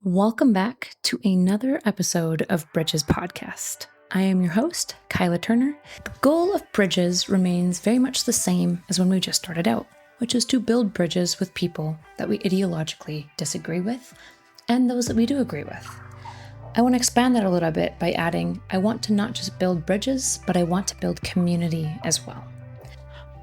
Welcome back to another episode of Bridges Podcast. I am your host, Kyla Turner. The goal of Bridges remains very much the same as when we just started out, which is to build bridges with people that we ideologically disagree with and those that we do agree with. I want to expand that a little bit by adding, I want to not just build bridges, but I want to build community as well.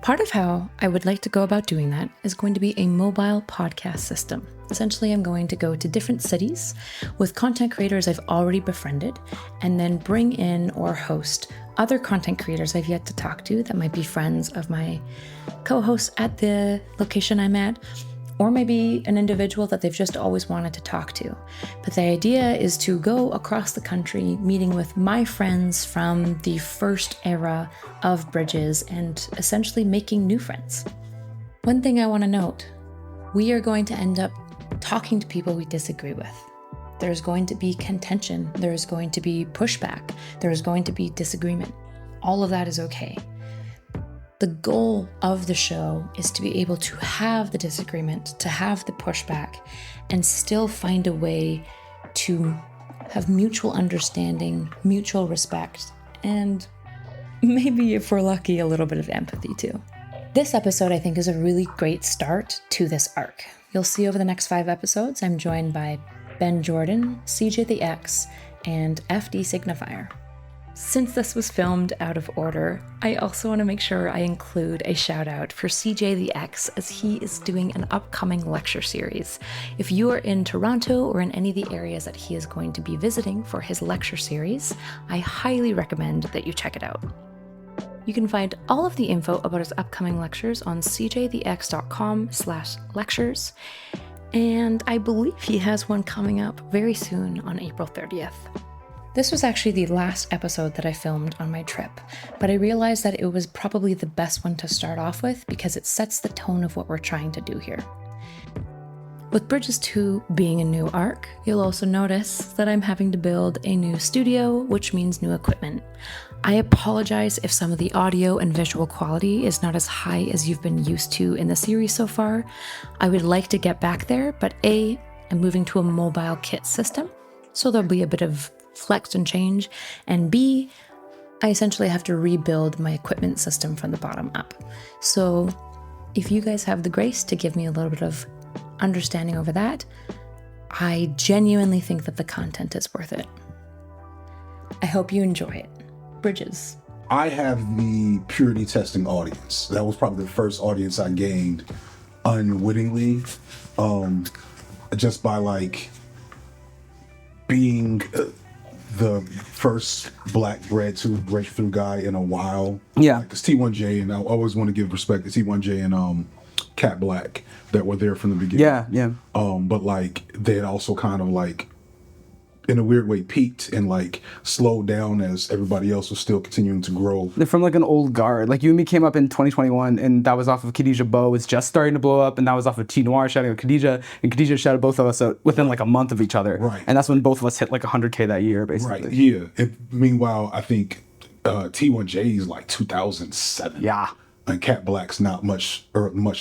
Part of how I would like to go about doing that is going to be a mobile podcast system. Essentially, I'm going to go to different cities with content creators I've already befriended, and then bring in or host other content creators I've yet to talk to that might be friends of my co-hosts at the location I'm at, or maybe an individual that they've just always wanted to talk to. But the idea is to go across the country, meeting with my friends from the first era of Bridges and essentially making new friends. One thing I want to note, we are going to end up talking to people we disagree with. There's going to be contention, there's going to be pushback, there's going to be disagreement. All of that is okay. The goal of the show is to be able to have the disagreement, to have the pushback, and still find a way to have mutual understanding, mutual respect, and maybe, if we're lucky, a little bit of empathy too. This episode, I think, is a really great start to this arc. You'll see over the next 5 episodes, I'm joined by Ben Jordan, CJ the X, and FD Signifier. Since this was filmed out of order, I also want to make sure I include a shout out for CJ the X as he is doing an upcoming lecture series. If you are in Toronto or in any of the areas that he is going to be visiting for his lecture series, I highly recommend that you check it out. You can find all of the info about his upcoming lectures on cjthex.com/lectures, and I believe he has one coming up very soon on April 30th. This was actually the last episode that I filmed on my trip, but I realized that it was probably the best one to start off with because it sets the tone of what we're trying to do here. With Bridges 2 being a new arc, you'll also notice that I'm having to build a new studio, which means new equipment. I apologize if some of the audio and visual quality is not as high as you've been used to in the series so far. I would like to get back there, but A, I'm moving to a mobile kit system, so there'll be a bit of flex and change, and B, I essentially have to rebuild my equipment system from the bottom up. So if you guys have the grace to give me a little bit of understanding over that, I genuinely think that the content is worth it. I hope you enjoy it. Bridges. I have the purity testing audience. That was probably the first audience I gained unwittingly, just by being the first black breakthrough guy in a while. Yeah. Because T1J, and I always want to give respect to T1J and Cat Black that were there from the beginning. Yeah. But they had also kind of in a weird way peaked and slowed down as everybody else was still continuing to grow. They're from an old guard. You and me came up in 2021, and that was off of Khadijah Bo was just starting to blow up, and that was off of T Noir shouting out Khadijah, and Khadijah shouted both of us out within a month of each other. Right. And that's when both of us hit 100K that year, basically. Right. Yeah. And meanwhile, I think T1J is 2007. Yeah. And Cat Black's not much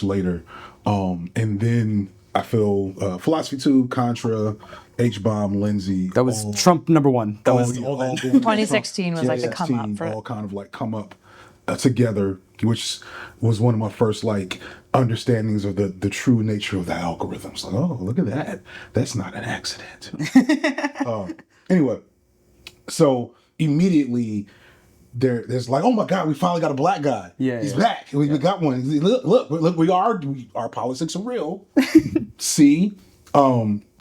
later. And then I feel Philosophy 2, Contra, H-Bomb, Lindsay. That was Trump number one. That was all 2016 was the come up for it. All kind of come up together, which was one of my first understandings of the true nature of the algorithms. Oh, look at that. That's not an accident. Anyway, so immediately there's oh my God, we finally got a black guy. Yeah, he's back. We got one. Look, our politics are real. See?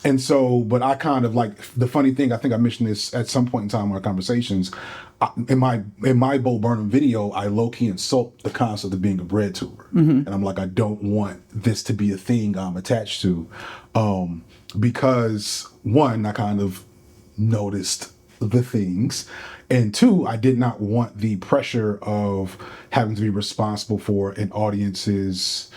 And so, but I kind of the funny thing, I think I mentioned this at some point in time in our conversations, in my Bo Burnham video, I low-key insult the concept of being a bread tuber. Mm-hmm. And I'm I don't want this to be a thing I'm attached to. Because one, I kind of noticed the things. And two, I did not want the pressure of having to be responsible for an audience's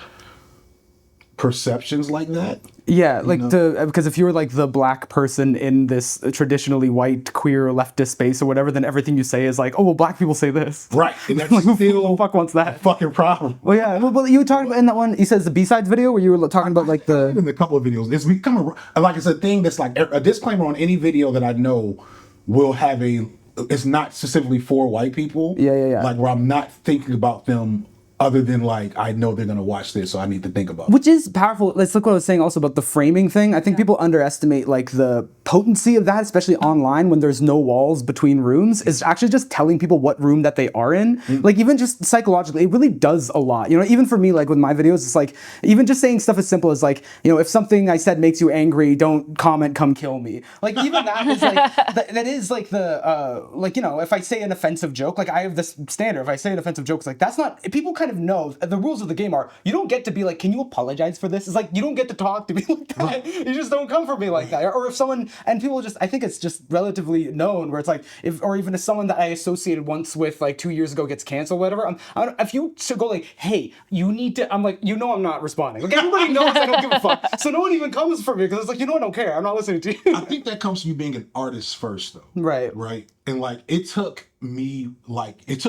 perceptions like that. Yeah, like because if you were like the black person in this traditionally white queer leftist space or whatever, then everything you say is like, oh well, black people say this, right? And that's like, still who the fuck wants that? a fucking problem. Well, yeah, well, you were talking about in that one. You said it's the B-sides video where you were talking about like in a couple of videos. It's become like it's a thing that's like a disclaimer on any video that I know will have a. It's not specifically for white people. Yeah. Like where I'm not thinking about them other than like I know they're gonna watch this, so I need to think about it. Which is powerful. Let's look what I was saying also about the framing thing. I think people underestimate like the potency of that, especially online when there's no walls between rooms. Is actually just telling people what room that they are in. Like even just psychologically, it really does a lot. You know, even for me, like with my videos, it's like even just saying stuff as simple as like, you know, if something I said makes you angry, don't comment, come kill me. Like even that is like that is like the like, you know, if I say an offensive joke, like I have this standard. If I say an offensive joke, it's like that's not people kind of know the rules of the game are you don't get to be like, can you apologize for this? It's like you don't get to talk to me like that. Right. You just don't come for me like that. Or if someone and people just I think it's just relatively known where it's like if someone that I associated once with like 2 years ago gets canceled, whatever. If you should go like, hey, you need to. I'm like, you know, I'm not responding. Like everybody knows I don't give a fuck. So no one even comes for me because it's like, you know, I don't care. I'm not listening to you. I think that comes from you being an artist first, though. Right. And like it took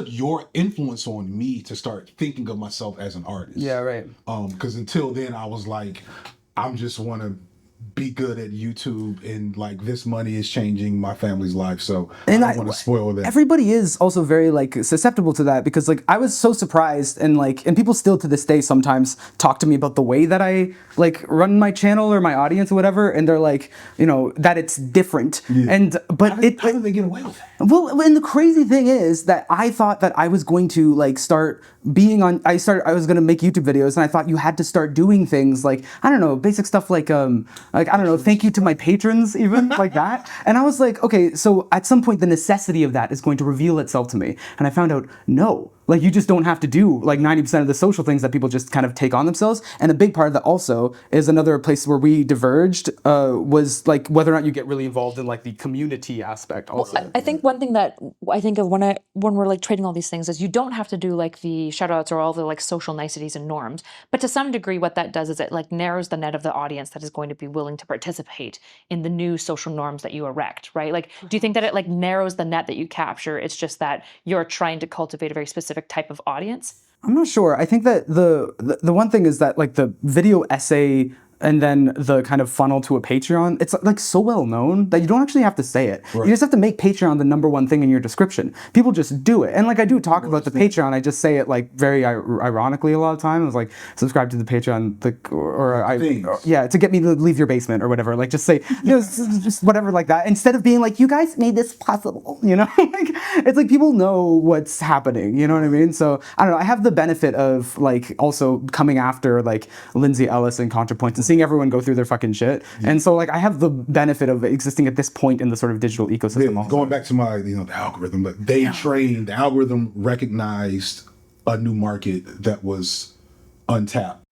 your influence on me to start thinking of myself as an artist. Yeah, right. Because until then I was like, I'm just want to be good at YouTube and like this money is changing my family's life, so I don't want to spoil that. Everybody is also very like susceptible to that because like I was so surprised and people still to this day sometimes talk to me about the way that I like run my channel or my audience or whatever, and they're like, you know, that it's different. Yeah. How do they get away with that? Well, and the crazy thing is that I thought that I was going to like start being on. I was going to make YouTube videos, and I thought you had to start doing things like I don't know, basic stuff like I don't know, thank you to my patrons, even like that. And I was like, okay, so at some point the necessity of that is going to reveal itself to me. And I found out, no. Like you just don't have to do like 90% of the social things that people just kind of take on themselves. And a big part of that also is another place where we diverged was like whether or not you get really involved in like the community aspect also. Well, I think one thing that I think of when we're like trading all these things is you don't have to do like the shout outs or all the like social niceties and norms. But to some degree what that does is it like narrows the net of the audience that is going to be willing to participate in the new social norms that you erect, right? Like do you think that it like narrows the net that you capture? It's just that you're trying to cultivate a very specific type of audience? I'm not sure. I think that the one thing is that like the video essay and then the kind of funnel to a Patreon, it's like so well known that you don't actually have to say it. Right. You just have to make Patreon the #1 thing in your description. People just do it. And like I do talk about the Patreon, I just say it like very ironically a lot of time. I was like, subscribe to the Patreon, to get me to leave your basement or whatever. Like just say, you know, just whatever like that. Instead of being like, you guys made this possible, you know? Like it's like people know what's happening, you know what I mean? So I don't know, I have the benefit of like also coming after like Lindsay Ellis and ContraPoints and seeing everyone go through their fucking shit. Yeah. And so like I have the benefit of existing at this point in the sort of digital ecosystem. Yeah, going back to my, you know, the algorithm, like the algorithm recognized a new market that was untapped.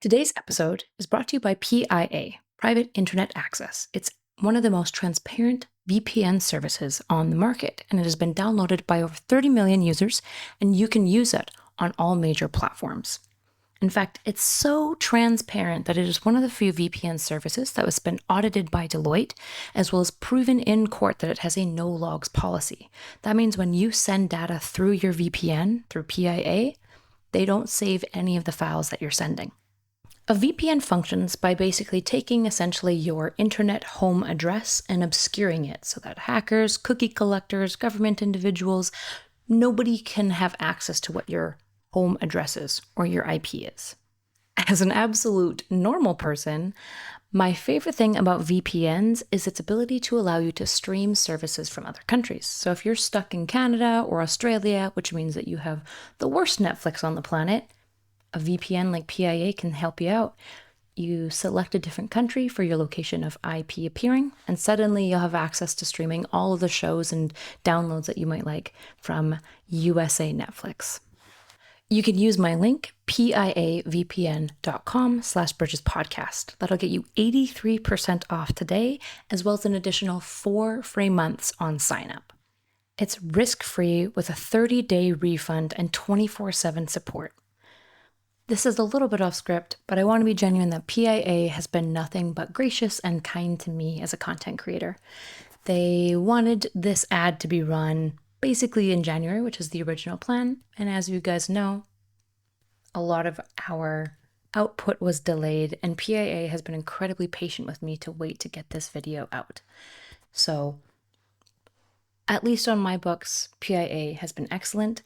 Today's episode is brought to you by PIA, Private Internet Access. It's one of the most transparent VPN services on the market, and it has been downloaded by over 30 million users, and you can use it on all major platforms. In fact, it's so transparent that it is one of the few VPN services that has been audited by Deloitte, as well as proven in court that it has a no logs policy. That means when you send data through your VPN, through PIA, they don't save any of the files that you're sending. A VPN functions by basically taking essentially your internet home address and obscuring it so that hackers, cookie collectors, government individuals, nobody can have access to what your home addresses or your IP is. As an absolute normal person, my favorite thing about VPNs is its ability to allow you to stream services from other countries. So if you're stuck in Canada or Australia, which means that you have the worst Netflix on the planet, a VPN like PIA can help you out. You select a different country for your location of IP appearing, and suddenly you'll have access to streaming all of the shows and downloads that you might like from USA Netflix. You can use my link, piavpn.com/bridgespodcast. That'll get you 83% off today, as well as an additional 4 free months on sign up. It's risk-free with a 30-day refund and 24/7 support. This is a little bit off script, but I want to be genuine that PIA has been nothing but gracious and kind to me as a content creator. They wanted this ad to be run basically in January, which is the original plan. And as you guys know, a lot of our output was delayed, and PIA has been incredibly patient with me to wait to get this video out. So, at least on my books, PIA has been excellent.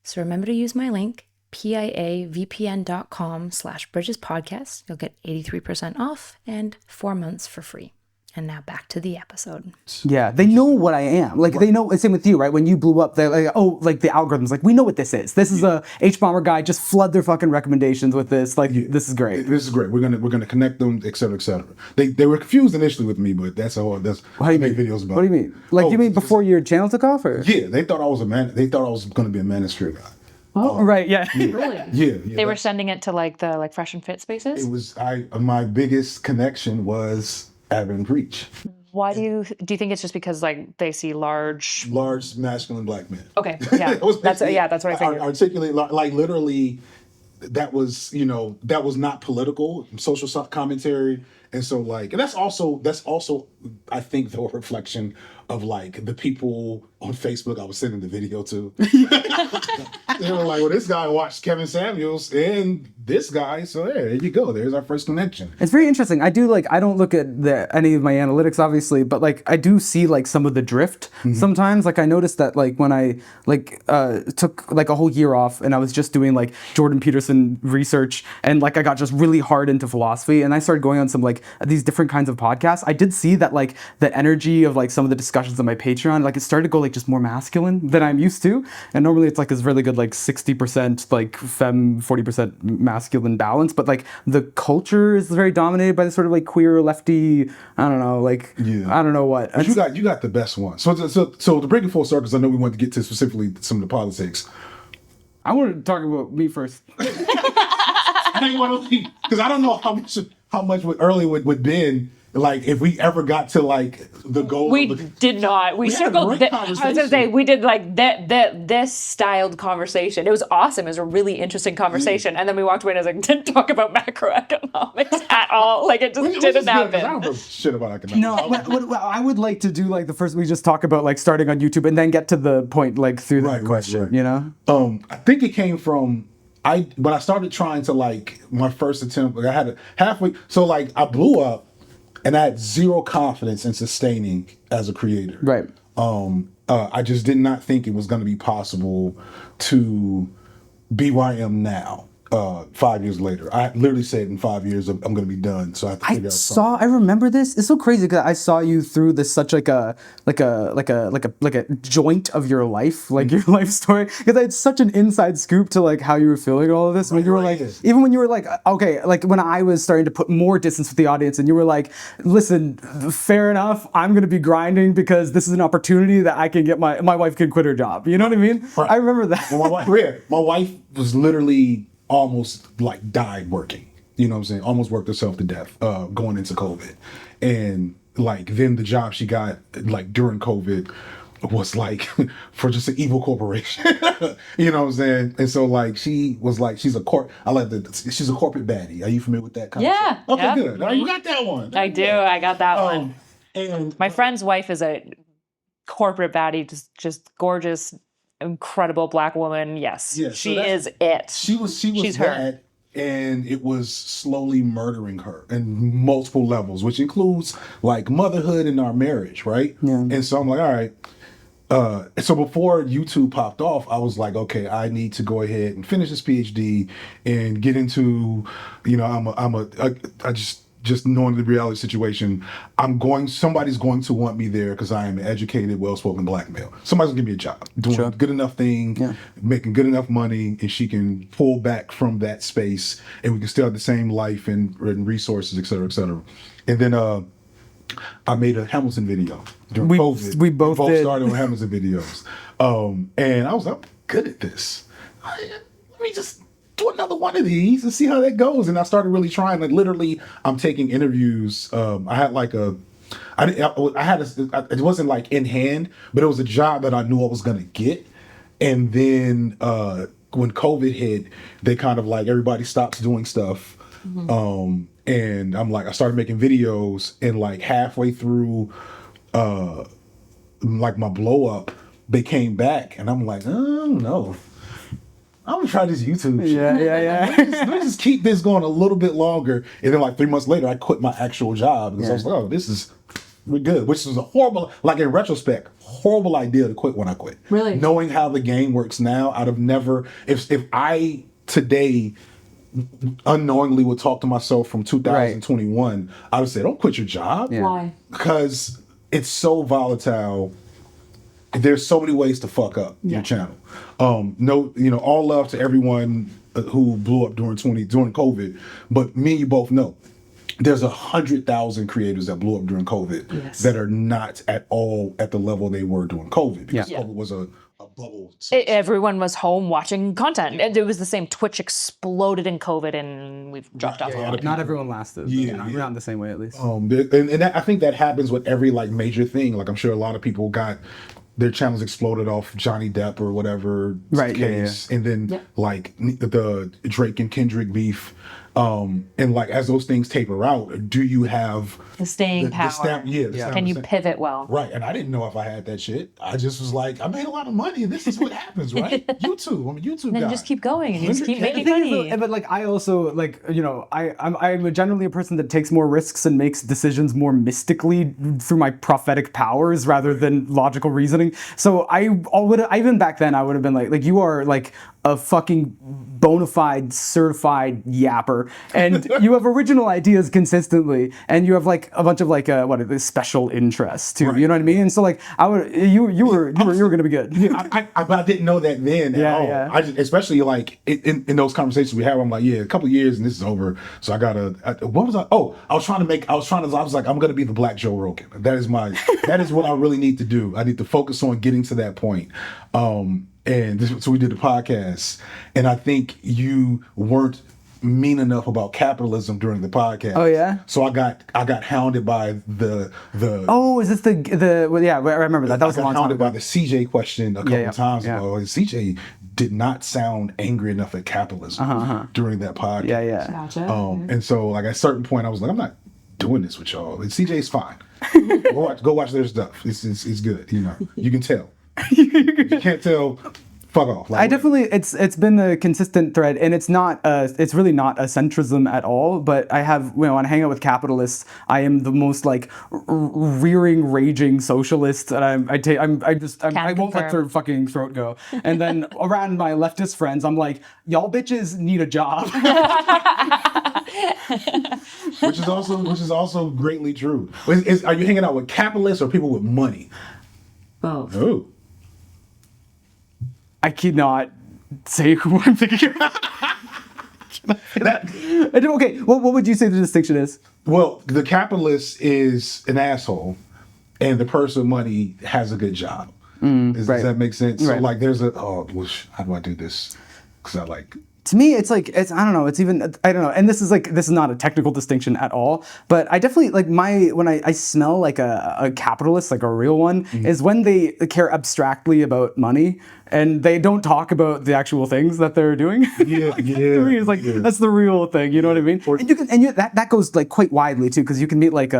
So remember to use my link, piavpn.com/bridgespodcast. You'll get 83% off and 4 months for free. And now back to the episode. Yeah, they know what I am. Like, they know, same with you, right? When you blew up, they're like, oh, like the algorithms, like, we know what this is. This is a H-bomber guy, just flood their fucking recommendations with this. Like, this is great. This is great. We're gonna connect them, et cetera, et cetera. They were confused initially with me, but that's what I make videos about. What do you mean? Like, you mean before your channel took off, or? Yeah, they thought I was they thought I was gonna be a manosphere guy. Oh, right, yeah. Really? Yeah. They were sending it to like the Fresh and Fit spaces? It was my biggest connection was Avon Preach. Why do you think it's just because like they see large masculine black men? Okay, yeah, that's what I figured. Articulate, like literally, that was not political, social commentary, and so like, and that's also I think the reflection of like the people on Facebook I was sending the video to. They were like, well, this guy watched Kevin Samuels and this guy, so there you go. There's our first connection. It's very interesting. I don't look at any of my analytics, obviously, but like I do see like some of the drift sometimes. Like I noticed that like when I took like a whole year off and I was just doing like Jordan Peterson research, and like I got just really hard into philosophy, and I started going on some like these different kinds of podcasts. I did see that like the energy of like some of the discussions on my Patreon, like it started to go like just more masculine than I'm used to. And normally it's like this really good like 60% like femme, 40% masculine balance, but like the culture is very dominated by this sort of like queer lefty, I don't know, like I don't know what. But you got the best one. So to bring it full circle, 'cause I know we want to get to specifically some of the politics. I want to talk about me first. I don't want to, because I don't know how much early would been. Like, if we ever got to like the goal, we did not. We circled. I was gonna say we did like this styled conversation. It was awesome. It was a really interesting conversation. And then we walked away and I was like, didn't talk about macroeconomics at all. Like it just didn't happen. I don't know shit about economics. No, what I would like to do like the first we just talk about like starting on YouTube and then get to the point like through that question. You know. I think it came from. When I started trying to like my first attempt, like I had halfway. So like I blew up. And I had zero confidence in sustaining as a creator. Right. I just did not think it was going to be possible to be where I am now. 5 years later, I literally said in 5 years I'm going to be done. So I have to figure out something. I remember this. It's so crazy because I saw you through this such like a joint of your life, like your life story. Because I had such an inside scoop to like how you were feeling all of this. When you were like, even when you were like, okay, like when I was starting to put more distance with the audience, and you were like, listen, fair enough. I'm going to be grinding because this is an opportunity that I can get my wife can quit her job. You know what I mean? Right. I remember that. Well, my wife was literally almost like died working, you know what I'm saying? Almost worked herself to death going into COVID. And like then the job she got like during COVID was like for just an evil corporation. You know what I'm saying? And so like she was like, she's a corporate baddie. Are you familiar with that concept? Yeah. Okay, yep. good. You got that one. I do. I got that one. And my friend's wife is a corporate baddie, just gorgeous, incredible black woman. Yes, yeah, so she is it. She's her. And it was slowly murdering her in multiple levels, which includes like motherhood and our marriage, right? Yeah. And so I'm like, all right. So before YouTube popped off, I was like, okay, I need to go ahead and finish this PhD and get into, I just knowing the reality situation, somebody's going to want me there because I am an educated, well-spoken black male. Somebody's gonna give me a job, doing a good enough thing, making good enough money, and she can pull back from that space, and we can still have the same life and resources, et cetera, et cetera. And then I made a Hamilton video during COVID. We both started with Hamilton videos, and I was like, I'm good at this. Let me just do another one of these and see how that goes. And I started really trying. Like literally, I'm taking interviews. I had like it wasn't like in hand, but it was a job that I knew I was gonna get. And then when COVID hit, they kind of like everybody stops doing stuff. And I'm like, I started making videos, and like halfway through like my blow up, they came back, and I'm like, oh no, I'm gonna try this YouTube shit. Let me just keep this going a little bit longer. And then like 3 months later, I quit my actual job because I was like, oh, we're good. Which was a horrible, like in retrospect, horrible idea to quit when I quit. Really? Knowing how the game works now, I'd have never, if I today unknowingly would talk to myself from 2021, I would say, don't quit your job. Why? Because it's so volatile. There's so many ways to fuck up your channel. All love to everyone who blew up during COVID, but me and you both know there's 100,000 creators that blew up during COVID that are not at all at the level they were during COVID, because COVID was a bubble. Everyone was home watching content. And it was the same. Twitch exploded in COVID, and we've dropped off. Not everyone lasted. Not in the same way, at least. I think that happens with every like major thing. Like I'm sure a lot of people got their channels exploded off Johnny Depp or whatever case, and then like the Drake and Kendrick beef. And like as those things taper out, do you have the staying power? Can you pivot well? Right. And I didn't know if I had that shit. I just was like, I made a lot of money. This is what happens, right? YouTube. I'm a YouTube guy. And just keep going and you just keep making money. But like I also like, I'm generally a person that takes more risks and makes decisions more mystically through my prophetic powers rather than logical reasoning. So even back then I would have been like you are like a fucking bona fide certified yapper, and you have original ideas consistently, and you have like a bunch of like special interests too. You know what I mean? And so like you were gonna be good. I didn't know that then at all. I just, especially like in those conversations we have, I'm like, a couple of years and this is over. So I was like, I'm gonna be the Black Joe Rogan. That is what I really need to do. I need to focus on getting to that point. So we did the podcast, and I think you weren't mean enough about capitalism during the podcast. Oh yeah. So I got hounded by the. Oh, is this the I remember that. That was a long time ago. Hounded by the CJ question a couple times ago. And CJ did not sound angry enough at capitalism during that podcast. Gotcha. And so like at a certain point, I was like, I'm not doing this with y'all. And CJ's fine. Go watch their stuff. It's good. You can tell. You can't tell. Fuck off. Like, I definitely, it's been a consistent thread, and it's really not a centrism at all. But I have, when I hang out with capitalists, I am the most like rearing, raging socialist, and I won't let their fucking throat go. And then around my leftist friends, I'm like, y'all bitches need a job. which is also greatly true. Are you hanging out with capitalists or people with money? Both. Oh. I cannot say who I'm thinking about. Okay, what would you say the distinction is? Well, the capitalist is an asshole, and the person with money has a good job. Does that make sense? Right. So like there's how do I do this? Because I like... To me, I don't know. It's even, I don't know. And this is not a technical distinction at all. But I definitely like when I smell like a capitalist, like a real one, is when they care abstractly about money and they don't talk about the actual things that they're doing. It's like that's the real thing. You know what I mean? That goes like quite widely too, because you can meet like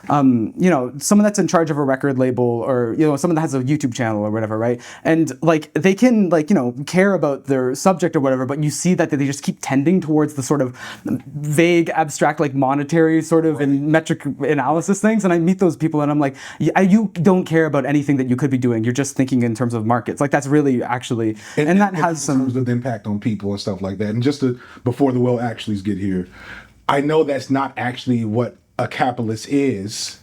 someone that's in charge of a record label, or someone that has a YouTube channel or whatever, right? And like they can care about their subject or whatever, but you see that they just keep tending towards the sort of vague, abstract, like monetary sort of and metric analysis things. And I meet those people and I'm like, you don't care about anything that you could be doing. You're just thinking in terms of markets. Like that's really actually, and that has some terms of impact on people and stuff like that. And just before the well actuallys get here, I know that's not actually what a capitalist is.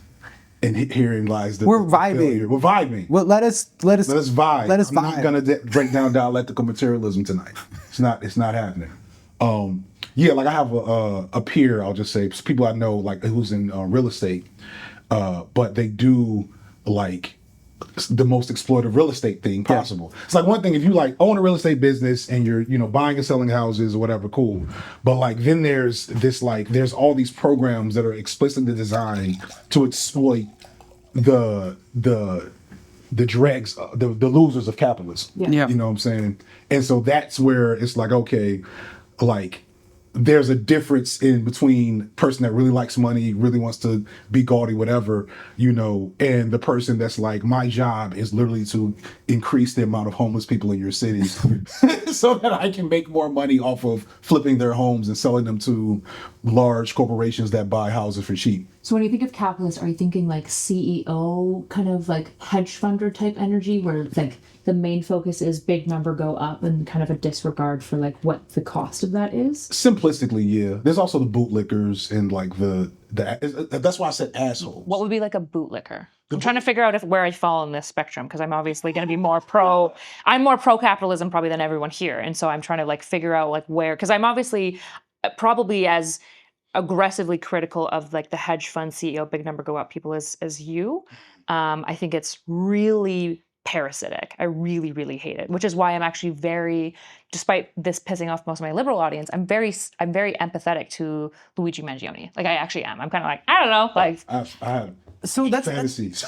And herein lies the failure. We're vibing. Well, let us vibe. Let us I'm not gonna break down dialectical materialism tonight. It's not happening. Like I have a peer, I'll just say, people I know like who's in real estate, but they do like the most exploitive real estate thing possible. It's like one thing if you like own a real estate business and you're buying and selling houses or whatever, cool. But like then there's all these programs that are explicitly designed to exploit the the dregs, the losers of capitalism. Yeah. You know what I'm saying? And so that's where it's like, okay, like there's a difference in between person that really likes money, really wants to be gaudy, whatever, you know, and the person that's like, my job is literally to increase the amount of homeless people in your cities so that I can make more money off of flipping their homes and selling them to large corporations that buy houses for cheap. So when you think of capitalist, are you thinking like CEO, kind of like hedge funder type energy, where it's like the main focus is big number go up and kind of a disregard for like what the cost of that is? Simplistically, yeah. There's also the bootlickers and like that's why I said asshole. What would be like a bootlicker? I'm trying to figure out where I fall in this spectrum, because I'm obviously going to be I'm more pro capitalism probably than everyone here. And so I'm trying to like figure out like where, because I'm obviously probably as aggressively critical of like the hedge fund CEO, big number go up people as you. I think it's really parasitic. I really, really hate it, which is why I'm actually very, despite this pissing off most of my liberal audience, I'm very empathetic to Luigi Mangione. Like I actually am. I'm kind of like, I don't know, like I have So that's fantasies.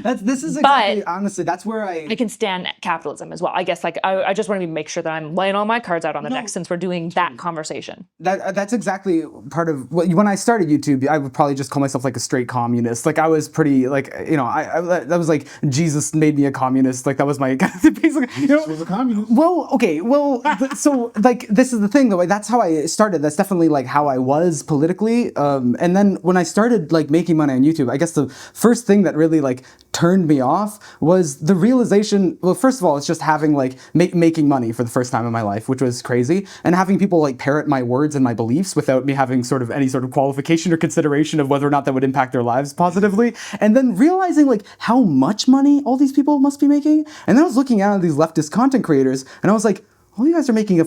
this is exactly, honestly, that's where I can stand capitalism as well. I guess like I just want to make sure that I'm laying all my cards out on the deck since we're doing that conversation. That's exactly part of when I started YouTube. I would probably just call myself like a straight communist. Like I was pretty like, you know, I that was like Jesus made me a communist. Like that was my basically. Jesus was a communist. Well, okay, well, so like this is the thing though. That's how I started. That's definitely like how I was politically. And then when I started like making money on YouTube, I guess the first thing that really like turned me off was the realization. Well, first of all, it's just having like making money for the first time in my life, which was crazy, and having people like parrot my words and my beliefs without me having sort of any sort of qualification or consideration of whether or not that would impact their lives positively, and then realizing like how much money all these people must be making. And then I was looking at these leftist content creators, and I was like, all you guys are making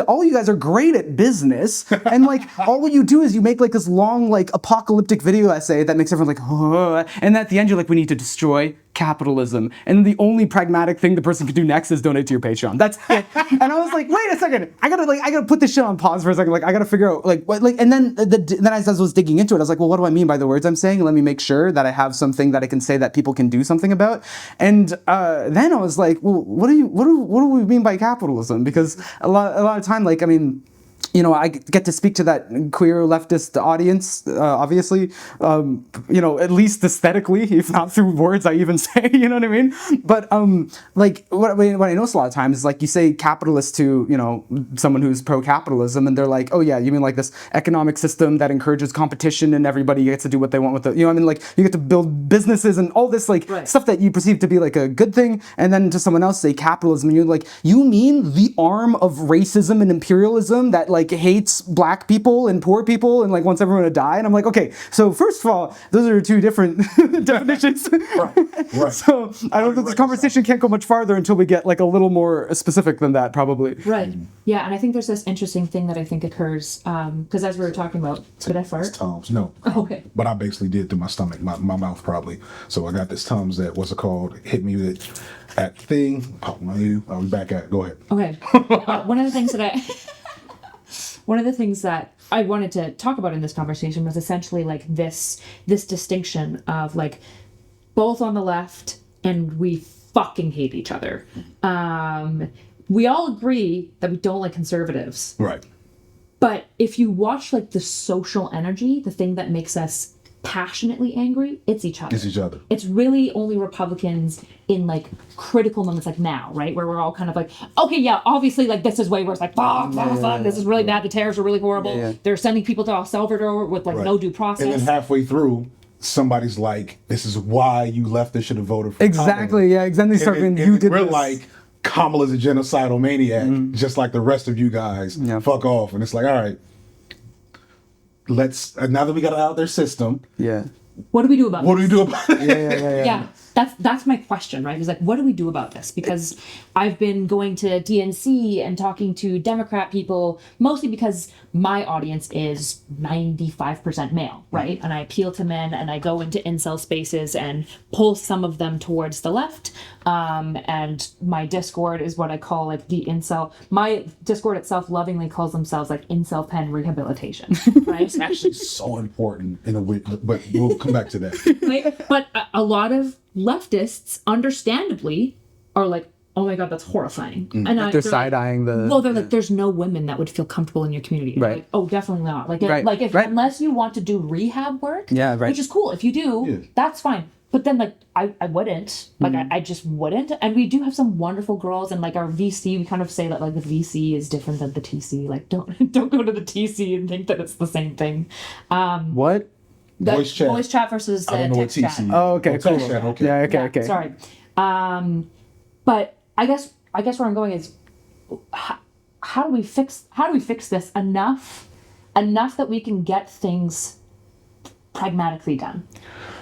all you guys are great at business, and like all you do is you make like this long like apocalyptic video essay that makes everyone like, oh, and at the end you're like, we need to destroy capitalism, and the only pragmatic thing the person can do next is donate to your Patreon. That's it. And I was like, wait a second, I gotta put this shit on pause for a second. Like I gotta figure out like what, like, and then as I was digging into it, I was like, well, what do I mean by the words I'm saying? Let me make sure that I have something that I can say that people can do something about. And then I was like, well, what do we mean by capitalism? Because a lot of time, like, I mean, you know, I get to speak to that queer leftist audience, obviously, you know, at least aesthetically, if not through words I even say, you know what I mean? But like what I notice a lot of times is like you say capitalist to, you know, someone who's pro-capitalism, and they're like, oh yeah, you mean like this economic system that encourages competition and everybody gets to do what they want with it. You know what I mean? Like you get to build businesses and all this like stuff that you perceive to be like a good thing, and then to someone else say capitalism, and you're like, you mean the arm of racism and imperialism that like hates black people and poor people and like wants everyone to die? And I'm like, okay, so first of all, those are two different definitions. Right. So I don't think this conversation can't go much farther until we get like a little more specific than that, probably. Right. Yeah, and I think there's this interesting thing that I think occurs because as we were talking about, could I fart? Tums, no. Oh, okay. But I basically did through my stomach, my mouth probably. So I got this Tums that, what's it called? Hit me with that thing. Pop my ear. I'll be back at it. Go ahead. Okay. One of the things that I wanted to talk about in this conversation was essentially like this distinction of like both on the left and we fucking hate each other. We all agree that we don't like conservatives. Right. But if you watch like the social energy, the thing that makes us passionately angry, it's each other. It's each other. It's really only Republicans in like critical moments like now, right? Where we're all kind of like, okay, yeah, obviously like this is way worse. Like, fuck, this is really bad. The tariffs are really horrible. Yeah. They're sending people to El Salvador with like no due process. And then halfway through, somebody's like, this is why you left. Should have voted for exactly. Kamala. Yeah, exactly. We're like, Kamala's a genocidal maniac, just like the rest of you guys. Yeah. Fuck off. And it's like, all right, let's, now that we got it out of their system. Yeah. What do we do about What do we do about it? Yeah. That's my question, right? Is like, what do we do about this? Because I've been going to DNC and talking to Democrat people, mostly because my audience is 95% male, right? And I appeal to men and I go into incel spaces and pull some of them towards the left. And my Discord is what I call like the incel. My Discord itself lovingly calls themselves like incel pen rehabilitation, right? It's actually so important in a way, but we'll come back to that. But a lot of leftists, understandably, are like, oh my God, that's horrifying. And They're side-eyeing the... Well, they're like, there's no women that would feel comfortable in your community. Right. Like, oh, definitely not. Like, Right. like if Right. unless you want to do rehab work, Yeah, right. which is cool. If you do, that's fine. But then, like, I wouldn't. Like, I just wouldn't. And we do have some wonderful girls. And, like, our VC, we kind of say that, like, the VC is different than the TC. Like, don't go to the TC and think that it's the same thing. What? Voice chat versus I don't know what text TC chat. is. Oh, okay, cool. Text chat, okay. Yeah, okay, Yeah, okay. Sorry. But I guess where I'm going is, how do we fix this enough that we can get things pragmatically done?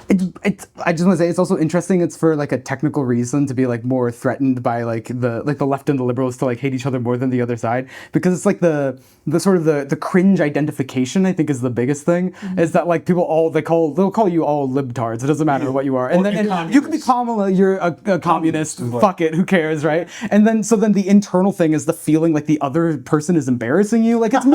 I just want to say it's also interesting. It's for like a technical reason to be like more threatened by like the left and the liberals to like hate each other more than the other side, because it's like the sort of the cringe identification, I think, is the biggest thing. Is that like people they'll call you all libtards. It doesn't matter what you are, and then you can be Kamala, you're a communist. Fuck it, who cares, right? And then so then the internal thing is the feeling like the other person is embarrassing you. Like it's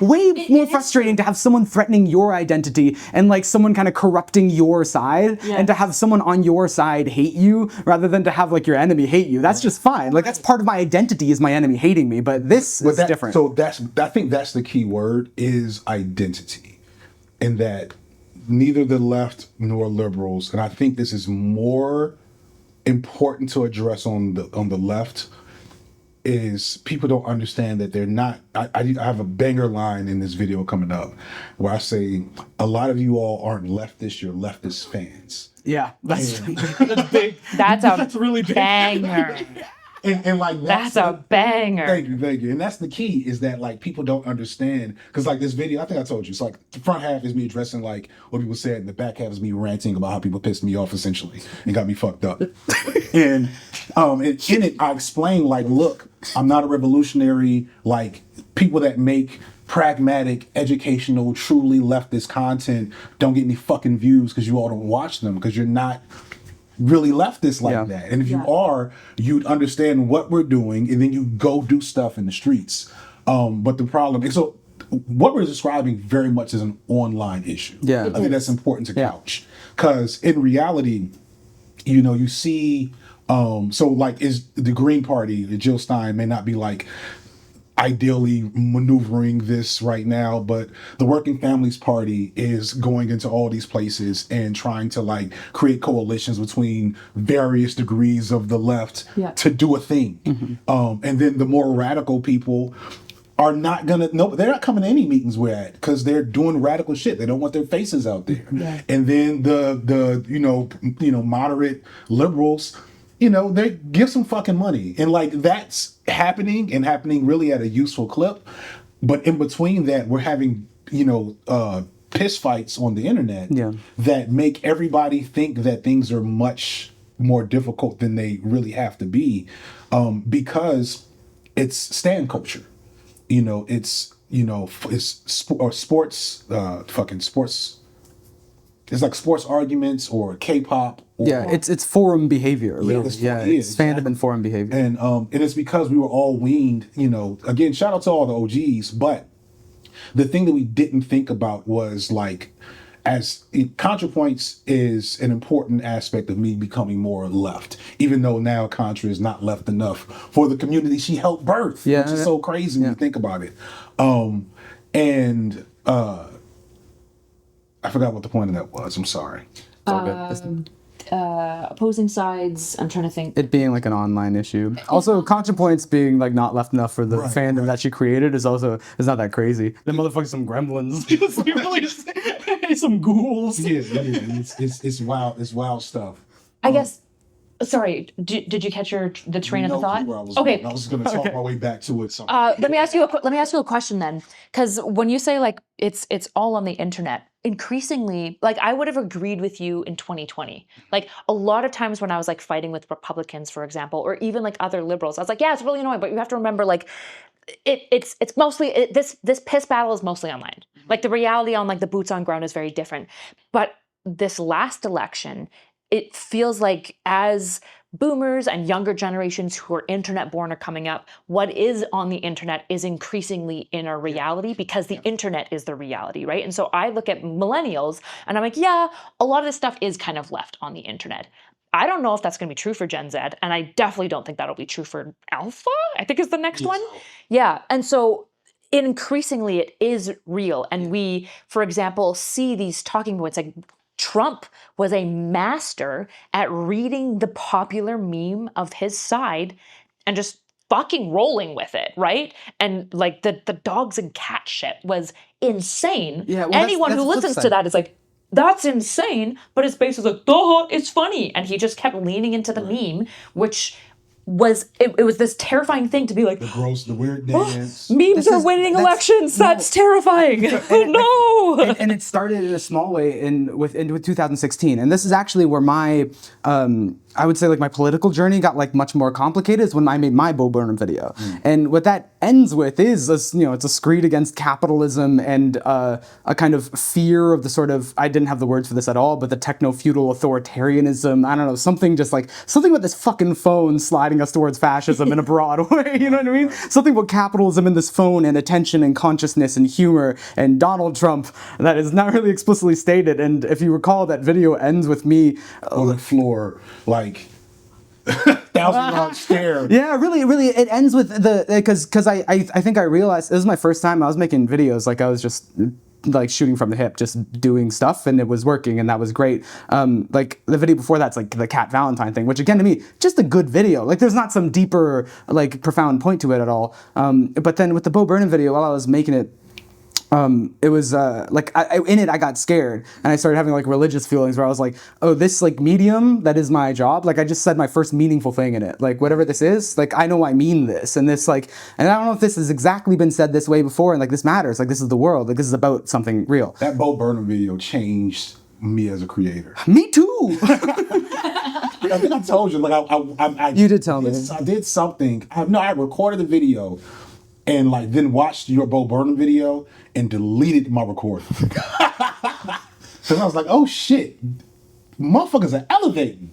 way more frustrating to have someone threatening your identity and like someone kind of corrupting your side, and to have someone on your side hate you rather than to have like your enemy hate you. That's just fine. Like that's part of my identity, is my enemy hating me, but this is different. So I think that's the key word, is identity. And that neither the left nor liberals, and I think this is more important to address on the left, is people don't understand that they're not. I have a banger line in this video coming up where I say, a lot of you all aren't leftists, you're leftist fans. Yeah, that's big. That's really big. Banger. And like that's a banger. Thank you. And that's the key, is that like people don't understand, because like this video, I think I told you, it's like the front half is me addressing like what people said, and the back half is me ranting about how people pissed me off essentially and got me fucked up. And in it, I explain like, look, I'm not a revolutionary. Like people that make pragmatic, educational, truly leftist content don't get any fucking views because you all don't watch them, because you're not really leftist like that. And if you are, you'd understand what we're doing, and then you go do stuff in the streets. But the problem is, so what we're describing very much is an online issue. Yeah. I think that's important to couch, because in reality, you see, so like, is the Green Party, Jill Stein may not be like ideally maneuvering this right now, but the Working Families Party is going into all these places and trying to like create coalitions between various degrees of the left to do a thing. And then the more radical people are not they're not coming to any meetings we're at, because they're doing radical shit. They don't want their faces out there. And then the moderate liberals, they give some fucking money, and like that's happening really at a useful clip. But in between that, we're having piss fights on the internet that make everybody think that things are much more difficult than they really have to be, because it's stan culture. It's sports, fucking sports. It's like sports arguments or K-pop. It's forum behavior. Really. It's fandom and forum behavior. And it's because we were all weaned, again, shout out to all the OGs, but the thing that we didn't think about was like, ContraPoints is an important aspect of me becoming more left, even though now Contra is not left enough for the community she helped birth, which is so crazy when you think about it. I forgot what the point of that was. I'm sorry. It's all good. Opposing sides. I'm trying to think. It being like an online issue. Also, ContraPoints being like not left enough for the fandom that she created is not that crazy. The motherfuckers, some gremlins. Some ghouls. Yeah. It's wild. It's wild stuff. I guess. Sorry, did you catch the train of thought? Okay, I was going to talk my way back to it. Let me ask you a question then, because when you say like it's all on the internet, increasingly, like I would have agreed with you in 2020. Like a lot of times when I was like fighting with Republicans, for example, or even like other liberals, I was like, yeah, it's really annoying, but you have to remember like it's mostly this piss battle is mostly online. Like the reality on like the boots on ground is very different. But this last election, it feels like as boomers and younger generations who are internet born are coming up, what is on the internet is increasingly in our reality because the internet is the reality, right? And so I look at millennials and I'm like, yeah, a lot of this stuff is kind of left on the internet. I don't know if that's going to be true for Gen Z, and I definitely don't think that'll be true for Alpha, I think is the next one. Yeah, and so increasingly it is real. And we, for example, see these talking points like Trump was a master at reading the popular meme of his side and just fucking rolling with it, right? And like the dogs and cat shit was insane. Yeah, well, anyone that's who the flip listens to side. that is like, that's insane, but his face is like, duh, it's funny. And he just kept leaning into the meme, which was, it was this terrifying thing to be like, The weird dance. memes are winning elections. That's terrifying. No. And it started in a small way with 2016, and this is actually where my I would say like my political journey got like much more complicated. Is when I made my Bo Burnham video, and what that ends with is this, it's a screed against capitalism and a kind of fear of the sort of, I didn't have the words for this at all, but the techno-feudal authoritarianism. I don't know, something with this fucking phone sliding us towards fascism in a broad way. You know what I mean? Something about capitalism in this phone and attention and consciousness and humor and Donald Trump that is not really explicitly stated. And if you recall, that video ends with me On the floor, like 1,000-yard stare. Yeah, really, it ends with because I think I realized this is my first time I was making videos, like I was just like shooting from the hip, just doing stuff, and it was working, and that was great. Like the video before that's like the Cat Valentine thing, which again to me, just a good video. Like there's not some deeper, like profound point to it at all. But then with the Bo Burnham video, while I was making it, it was like in it I got scared and I started having like religious feelings where I was like, oh, this like medium that is my job, like I just said my first meaningful thing in it, like whatever this is, like I know I mean this, and this like, and I don't know if this has exactly been said this way before, and like this matters, like this is the world, like this is about something real. That Bo Burnham video changed me as a creator. Me too. I think I told you, like I You did tell me. I did something. I recorded the video and like then watched your Bo Burnham video and deleted my recording. So I was like, oh shit, motherfuckers are elevating.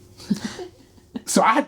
So I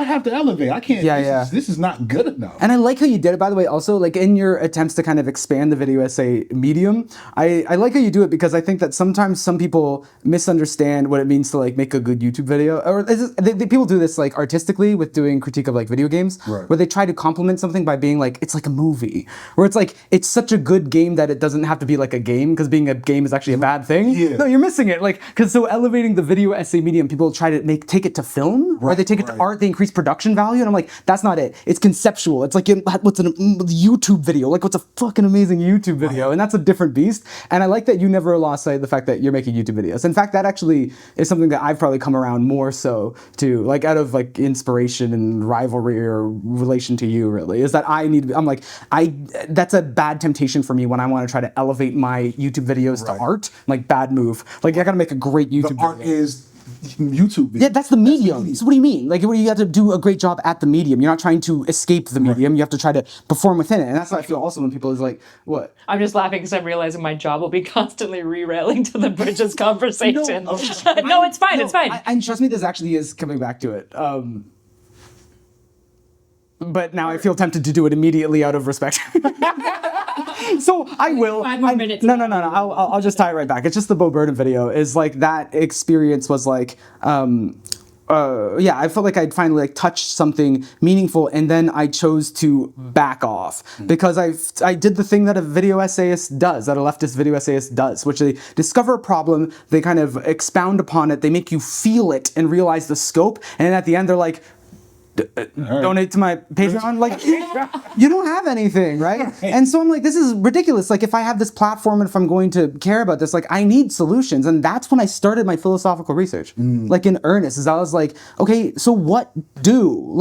have to elevate. I can't. This is not good enough. And I like how you did it, by the way, also, like in your attempts to kind of expand the video essay medium, I like how you do it because I think that sometimes some people misunderstand what it means to like make a good YouTube video. Or people do this like artistically with doing critique of like video games, right, where they try to compliment something by being like, it's like a movie. Where it's like, it's such a good game that it doesn't have to be like a game, because being a game is actually a bad thing. Yeah. No, you're missing it. Like, because so elevating the video essay medium, people try to take it to film. Or they take it to art, they increase production value, and I'm like, that's not it. It's conceptual. It's like, what's a YouTube video? Like, what's a fucking amazing YouTube video? And that's a different beast. And I like that you never lost sight of the fact that you're making YouTube videos. In fact, that actually is something that I've probably come around more so to, like out of like inspiration and rivalry or relation to you, really, is that that's a bad temptation for me when I want to try to elevate my YouTube videos to art. Like, bad move. Like, I gotta make a great YouTube video. Art is YouTube video. Yeah, that's the medium. So what do you mean? Like, you have to do a great job at the medium. You're not trying to escape the medium. You have to try to perform within it. And that's what I feel also when people is like, what? I'm just laughing because I'm realizing my job will be constantly re-railing to the Bridges conversation. No, it's fine. It's fine. And trust me, this actually is coming back to it. But now I feel tempted to do it immediately out of respect. So I will. 5 more minutes. No. I'll just tie it right back. It's just the Bo Burnham video is like, that experience was like, I felt like I'd finally like touched something meaningful, and then I chose to back off because I did the thing that a video essayist does, that a leftist video essayist does, which they discover a problem, they kind of expound upon it, they make you feel it and realize the scope, and then at the end they're like, donate to my Patreon. Like, you don't have anything, right? And so I'm like, this is ridiculous. Like, if I have this platform and if I'm going to care about this, like, I need solutions. And that's when I started my philosophical research, like in earnest, is I was like, okay, so what do?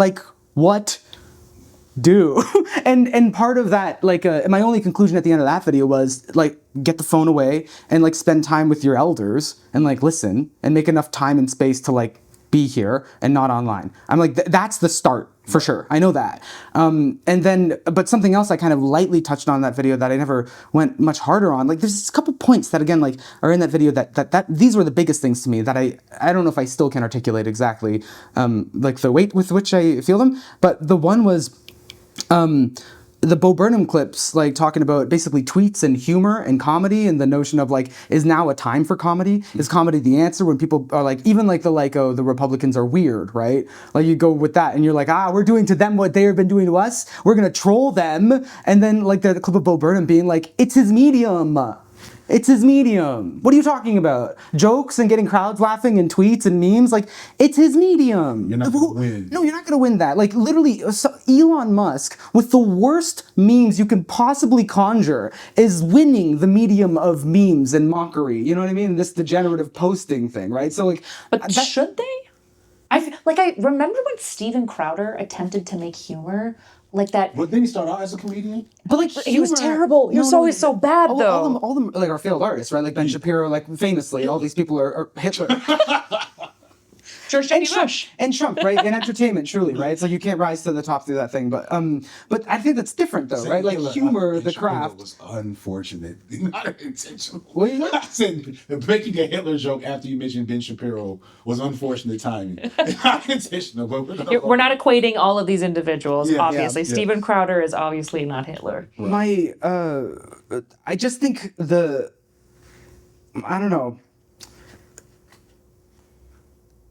And part of that, like, my only conclusion at the end of that video was like, get the phone away and like spend time with your elders and like listen and make enough time and space to like be here and not online. I'm like, that's the start for sure. I know that. And then, but something else I kind of lightly touched on in that video that I never went much harder on. Like, there's a couple points that again, like, are in that video that these were the biggest things to me that I don't know if I still can articulate exactly, like the weight with which I feel them. But the one was, the Bo Burnham clips, like talking about basically tweets and humor and comedy and the notion of like, is now a time for comedy? Is comedy the answer when people are like, even like oh, the Republicans are weird, right? Like you go with that and you're like, we're doing to them what they've been doing to us. We're going to troll them. And then like the clip of Bo Burnham being like, it's his medium. It's his medium. What are you talking about? Jokes and getting crowds laughing and tweets and memes? Like, it's his medium. You're not going to win. No, you're not going to win that. Like, literally, Elon Musk, with the worst memes you can possibly conjure, is winning the medium of memes and mockery. You know what I mean? This degenerative posting thing, right? So, like... But should they? I remember when Steven Crowder attempted to make humor like that. But then he started out as a comedian. But like he was terrible. He was always so bad, though. All them like are failed artists, right? Like Ben Shapiro, like famously, all these people are Hitler. George W. Bush. And Trump, right? In entertainment, truly, right? It's like you can't rise to the top through that thing. But I think that's different, though, right? Like humor, the craft. Was unfortunate, not intentional. What you I said making a Hitler joke after you mentioned Ben Shapiro was unfortunate timing, not intentional. But we're not equating all of these individuals, obviously. Yeah. Steven Crowder is obviously not Hitler. Right. I just think I don't know.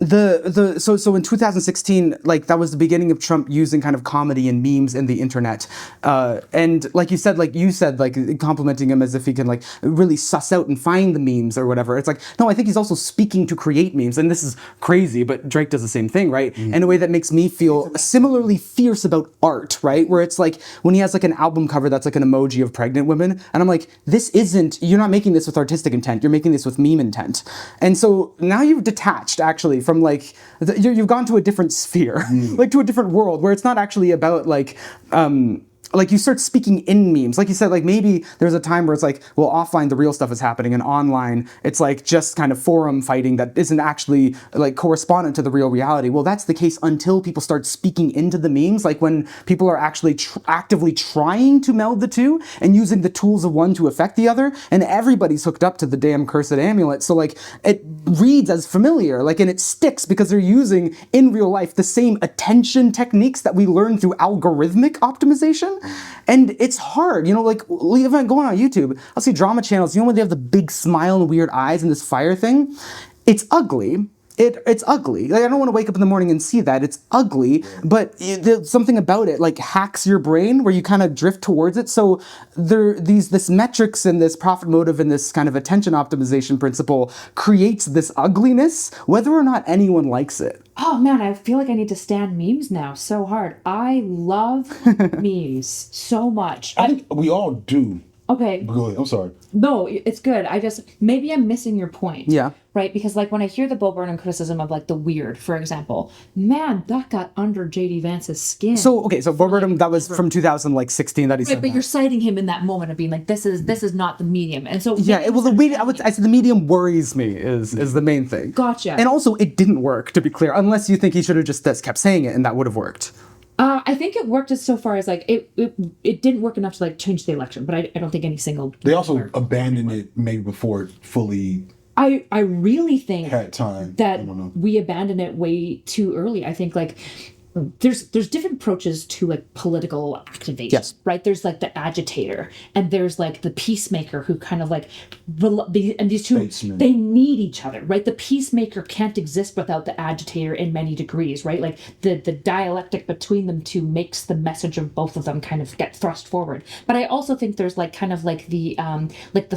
So in 2016, like that was the beginning of Trump using kind of comedy and memes in the internet, and like you said, like complimenting him as if he can like really suss out and find the memes or whatever. It's like, no, I think he's also speaking to create memes, and this is crazy, but Drake does the same thing, right? In a way that makes me feel similarly fierce about art, right? Where it's like when he has like an album cover that's like an emoji of pregnant women, and I'm like, you're not making this with artistic intent, you're making this with meme intent, and so now you've detached actually from like you've gone to a different sphere, like to a different world where it's not actually about like you start speaking in memes. Like you said, like maybe there's a time where it's like, well, offline the real stuff is happening and online it's like just kind of forum fighting that isn't actually like correspondent to the real reality. Well, that's the case until people start speaking into the memes, like when people are actually actively trying to meld the two and using the tools of one to affect the other, and everybody's hooked up to the damn cursed amulet. So like it reads as familiar, like, and it sticks because they're using in real life the same attention techniques that we learn through algorithmic optimization. And it's hard, you know, like even going on YouTube, I'll see drama channels, you know, when they have the big smile and weird eyes and this fire thing, it's ugly. It's ugly. Like, I don't want to wake up in the morning and see that. It's ugly, but there's something about it like hacks your brain where you kind of drift towards it. So this metrics and this profit motive and this kind of attention optimization principle creates this ugliness, whether or not anyone likes it. Oh man, I feel like I need to stand memes now so hard. I love memes so much. I think we all do. Okay. Go ahead. I'm sorry. No, it's good. Maybe I'm missing your point. Yeah. Right? Because like when I hear the Bo Burnham criticism of like the weird, for example, man, that got under JD Vance's skin. So Bo Burnham, that was from 2016 that he said. Right, but you're citing him in that moment of being like, this is not the medium. And so yeah, I said the medium worries me is the main thing. Gotcha. And also it didn't work, to be clear, unless you think he should have just kept saying it and that would have worked. I think it worked as so far as like it didn't work enough to like change the election, but I don't think any single. They also abandoned it maybe before it fully. I really think had time that we abandoned it way too early. I think like there's different approaches to like political activation. Yes. Right. There's like the agitator and there's like the peacemaker who kind of like and these two Statesman. They need each other. Right. The peacemaker can't exist without the agitator in many degrees. Right. Like the dialectic between them two makes the message of both of them kind of get thrust forward. But I also think there's like kind of like the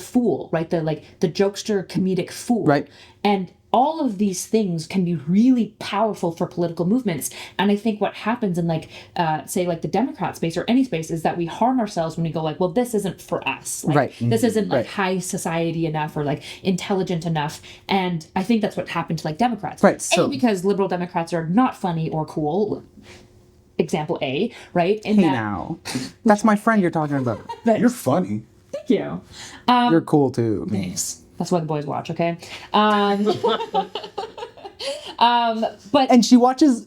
fool. Right. The jokester comedic fool. Right. And all of these things can be really powerful for political movements. And I think what happens in like, say like the Democrat space or any space is that we harm ourselves when we go like, well, this isn't for us. Like, right. This isn't like high society enough or like intelligent enough. And I think that's what happened to like Democrats. Right. So because liberal Democrats are not funny or cool. Example A, right? Now, that's my friend you're talking about. You're funny. Thank you. You're cool too. Thanks. That's why the boys watch, okay? But And she watches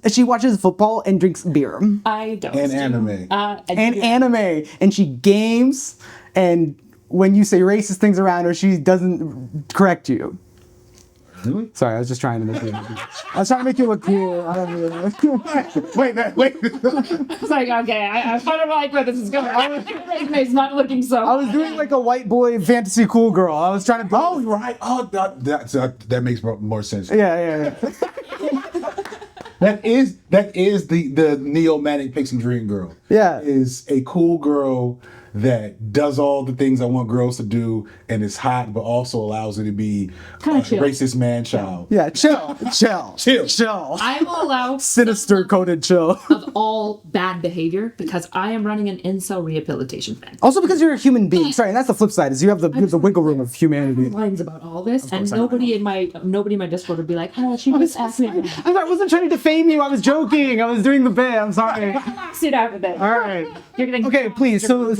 football and drinks beer. I don't. And anime. Anime. And she games, and when you say racist things around her, she doesn't correct you. Really? Sorry, I was just trying to make you look cool. I don't know. Wait. It's like, okay, I don't like where this is going. Resume's not looking so. I was doing like a white boy fantasy cool girl. I was trying to. Oh, you're right. Oh, that makes more sense. Yeah. That is the neo-manic pixie dream girl. Yeah. Is a cool girl that does all the things I want girls to do and is hot, but also allows her to be a racist man-child. Yeah, chill. I will allow Sinister coded chill. of all bad behavior because I am running an incel rehabilitation thing. Also because you're a human being. Sorry, and that's the flip side, is you have the wiggle room of humanity. Lines about all this, and nobody in my Discord would be like, "Oh, she was asking." I wasn't trying to defame you. I was joking. I was doing the bit. I'm sorry. Sit after that. All right. You're getting Okay, please. So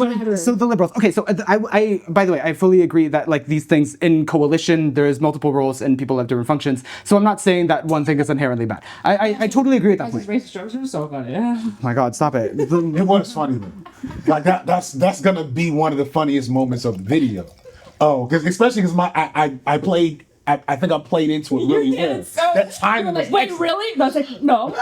the liberals. Okay, so I by the way, I fully agree that like these things in coalition, there's multiple roles and people have different functions. So I'm not saying that one thing is inherently bad. I totally agree with that point. Racist jokes are so funny. Yeah. Oh my God, stop it. It was funny though. Like that's gonna be one of the funniest moments of the video. Oh, because especially because I played. I think I played into it really well. That timing was wait, really? And I was like, no.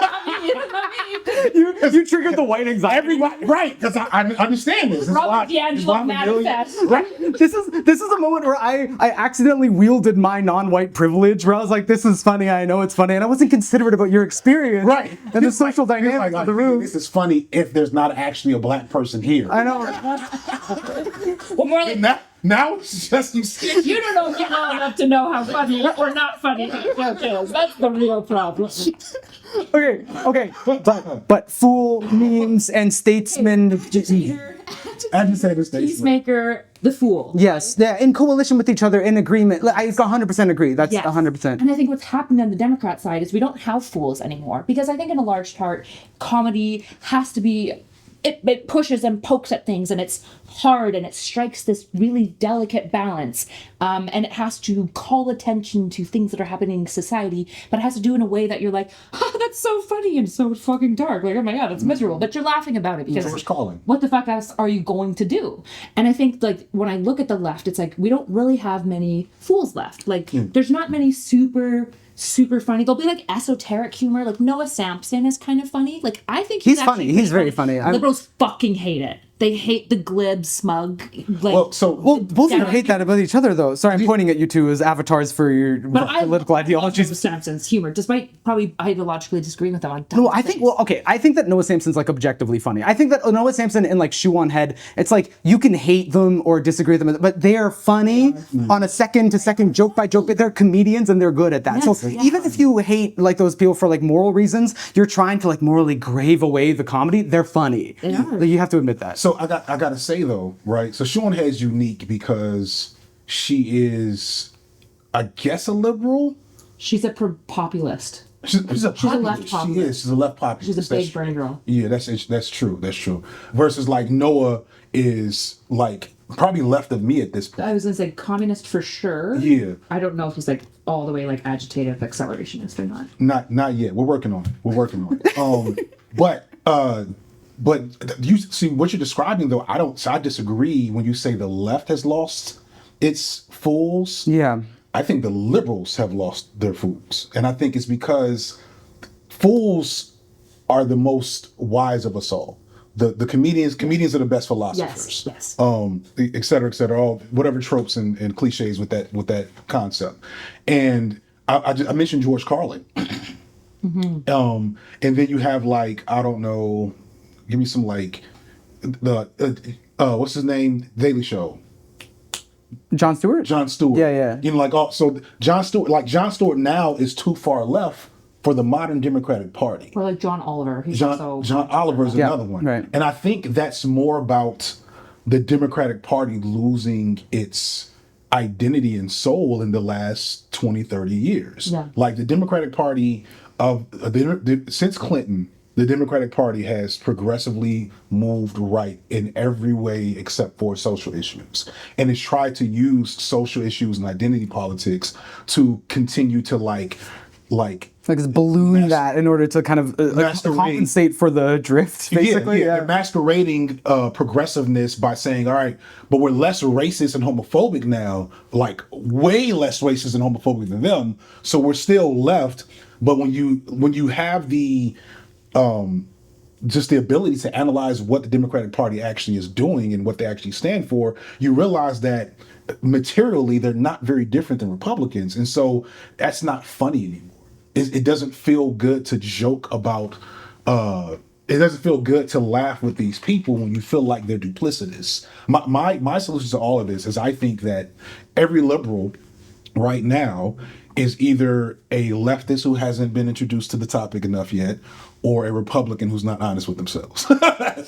You triggered the white anxiety. Everybody, right? Because I understand this. Robert D'Angelo manifest. Right? This is a moment where I accidentally wielded my non-white privilege, where I was like, "This is funny. I know it's funny," and I wasn't considerate about your experience, Right? And the social dynamics of the room. This is funny if there's not actually a black person here. I know. Well, more like Now it's just you see. you don't know me well enough to know how funny or not funny that joke is. That's the real problem. Okay, but fool memes and statesmen. Agitator statesman. Peacemaker, the fool. Yes, they're in coalition with each other, in agreement. I 100% agree. That's Yes. 100%. And I think what's happened on the Democrat side is we don't have fools anymore because I think in a large part, comedy has to be. It pushes and pokes at things and it's hard and it strikes this really delicate balance and it has to call attention to things that are happening in society, but it has to do in a way that you're like, oh, that's so funny and so fucking dark. Like, oh my God, it's miserable. But you're laughing about it because George Carlin. What the fuck else are you going to do? And I think like when I look at the left, it's like we don't really have many fools left. Like there's not many super funny. There'll be like esoteric humor. Like Noah Sampson is kind of funny. Like I think He's funny. He's very funny. Liberals fucking hate it. They hate the glib, smug. Like, Well, both of you hate that about each other, though. Sorry, I'm pointing at you two as avatars for your political ideologies. Noah Sampson's humor, despite probably ideologically disagreeing with them on. No, I think that Noah Sampson's like objectively funny. I think that Noah Sampson and like Shoe on Head, it's like you can hate them or disagree with them, but they are funny on a second to second, joke by joke. But they're comedians and they're good at that. Yes, so even if you hate like those people for like moral reasons, you're trying to like morally grave away the comedy. They're funny. They are. Like, you have to admit that. So I gotta say though, right? So Sean Head's unique because she is, I guess, a liberal. She's a populist. She's a left populist. She's a left populist. She's a big brain girl. Yeah, that's true. That's true. Versus like Noah is like probably left of me at this point. I was gonna say communist for sure. Yeah. I don't know if he's like all the way like agitative accelerationist or not. Not yet. We're working on it. But you see what you're describing though. I disagree when you say the left has lost its fools. Yeah. I think the liberals have lost their fools, and I think it's because fools are the most wise of us all. The comedians are the best philosophers. Yes. Et cetera, all whatever tropes and cliches with that concept. And I mentioned George Carlin. And then you have like, I don't know, give me some like the what's his name? Daily Show. Jon Stewart? Jon Stewart. Yeah. You know, like so Jon Stewart now is too far left for the modern Democratic Party. Or like John Oliver. He's John Oliver is another one. Right. And I think that's more about the Democratic Party losing its identity and soul in the last 20, 30 years. Yeah. Like the Democratic Party since Clinton, the Democratic Party has progressively moved right in every way except for social issues. And it's tried to use social issues and identity politics to continue to like like it's balloon that in order to kind of compensate for the drift, basically. Yeah. They're masquerading progressiveness by saying, all right, but we're less racist and homophobic now, like way less racist and homophobic than them. So we're still left. But when you have the just the ability to analyze what the Democratic Party actually is doing and what they actually stand for, you realize that materially they're not very different than Republicans. And so that's not funny anymore. It doesn't feel good to joke about, it doesn't feel good to laugh with these people when you feel like they're duplicitous. My solution to all of this is I think that every liberal right now is either a leftist who hasn't been introduced to the topic enough yet, or a Republican who's not honest with themselves.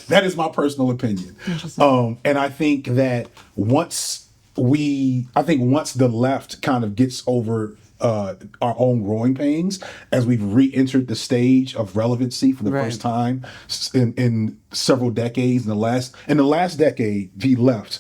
That is my personal opinion. And I think that once the left kind of gets over our own growing pains, as we've re-entered the stage of relevancy for the first time in several decades. In the last decade, the left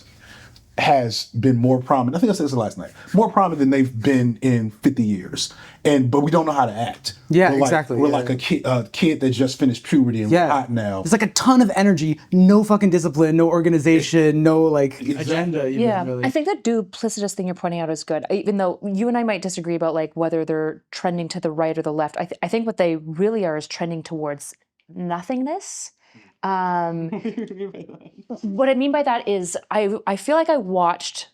has been more prominent. I think I said this last night. More prominent than they've been in 50 years. But we don't know how to act. Yeah, we're exactly. We're like a kid that just finished puberty and we're hot now. There's like a ton of energy, no fucking discipline, no organization, no agenda. Yeah, really. I think that duplicitous thing you're pointing out is good. Even though you and I might disagree about like whether they're trending to the right or the left, I think what they really are is trending towards nothingness. What I mean by that is I feel like I watched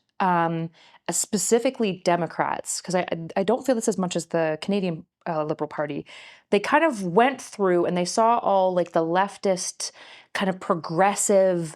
specifically Democrats, because I don't feel this as much as the Canadian Liberal Party. They kind of went through and they saw all like the leftist kind of progressive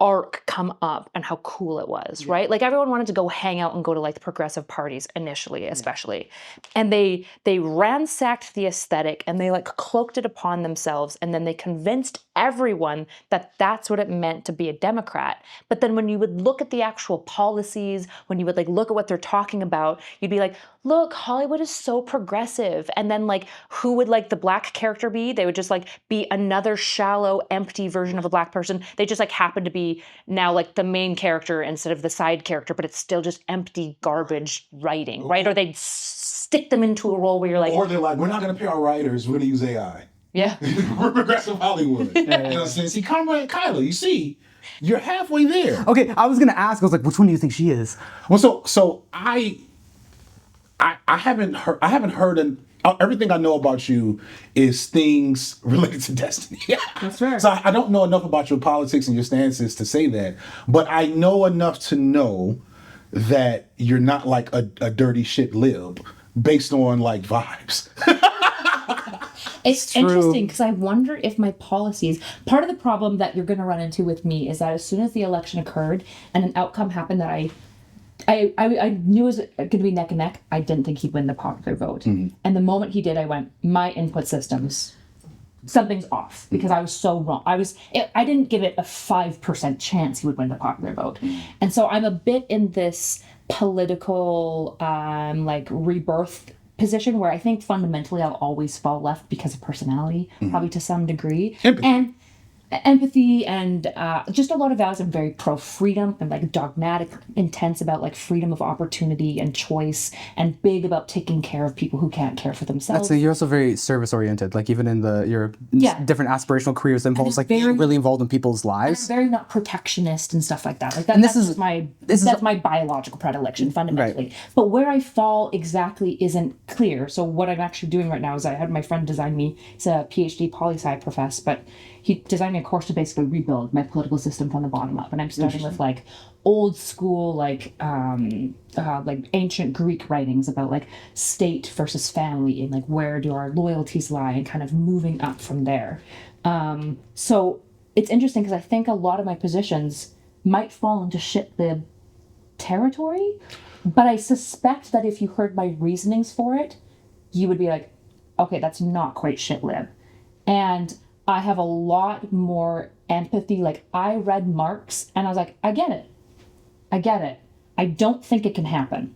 arc come up and how cool it was, right? Like everyone wanted to go hang out and go to like the progressive parties initially, especially. And they ransacked the aesthetic and they like cloaked it upon themselves, and then they convinced everyone that that's what it meant to be a Democrat. But then when you would look at the actual policies, when you would like look at what they're talking about, you'd be like, look, Hollywood is so progressive. And then like who would like the black character be? They would just like be another shallow, empty version of a black person. They just like happen to be now like the main character instead of the side character, but it's still just empty garbage writing, right? Or they'd stick them into a role where you're like, or they're like, we're not going to pay our writers, we're going to use AI. Yeah. We're progressive Hollywood. You know what I'm saying? See, Comrade Kyla, you see, you're halfway there. Okay, I was gonna ask. I was like, which one do you think she is? Well, so I haven't heard everything I know about you is things related to destiny. That's fair. So I don't know enough about your politics and your stances to say that, but I know enough to know that you're not like a dirty shit lib based on like vibes. It's interesting because I wonder if my policies, part of the problem that you're going to run into with me is that as soon as the election occurred and an outcome happened that I knew it was going to be neck and neck, I didn't think he'd win the popular vote. Mm-hmm. And the moment he did, I went, my input systems, something's off, because I was so wrong. I didn't give it a 5% chance he would win the popular vote. Mm-hmm. And so I'm a bit in this political like rebirth position where I think fundamentally I'll always fall left because of personality, probably to some degree. Empathy and just a lot of values. I'm very pro-freedom and like dogmatic, intense about like freedom of opportunity and choice, and big about taking care of people who can't care for themselves. So you're also very service-oriented, like even in your different aspirational careers involves like being really involved in people's lives. I'm very not protectionist and stuff like that. Like that, that's my biological predilection fundamentally. Right. But where I fall exactly isn't clear. So what I'm actually doing right now is I had my friend design me, it's a PhD poli-sci professor, but he designed me a course to basically rebuild my political system from the bottom up. And I'm starting with like old school, like ancient Greek writings about like state versus family and like where do our loyalties lie, and kind of moving up from there. So it's interesting because I think a lot of my positions might fall into shit lib territory, but I suspect that if you heard my reasonings for it, you would be like, okay, that's not quite shit lib. And I have a lot more empathy. Like I read Marx and I was like, I get it. I don't think it can happen.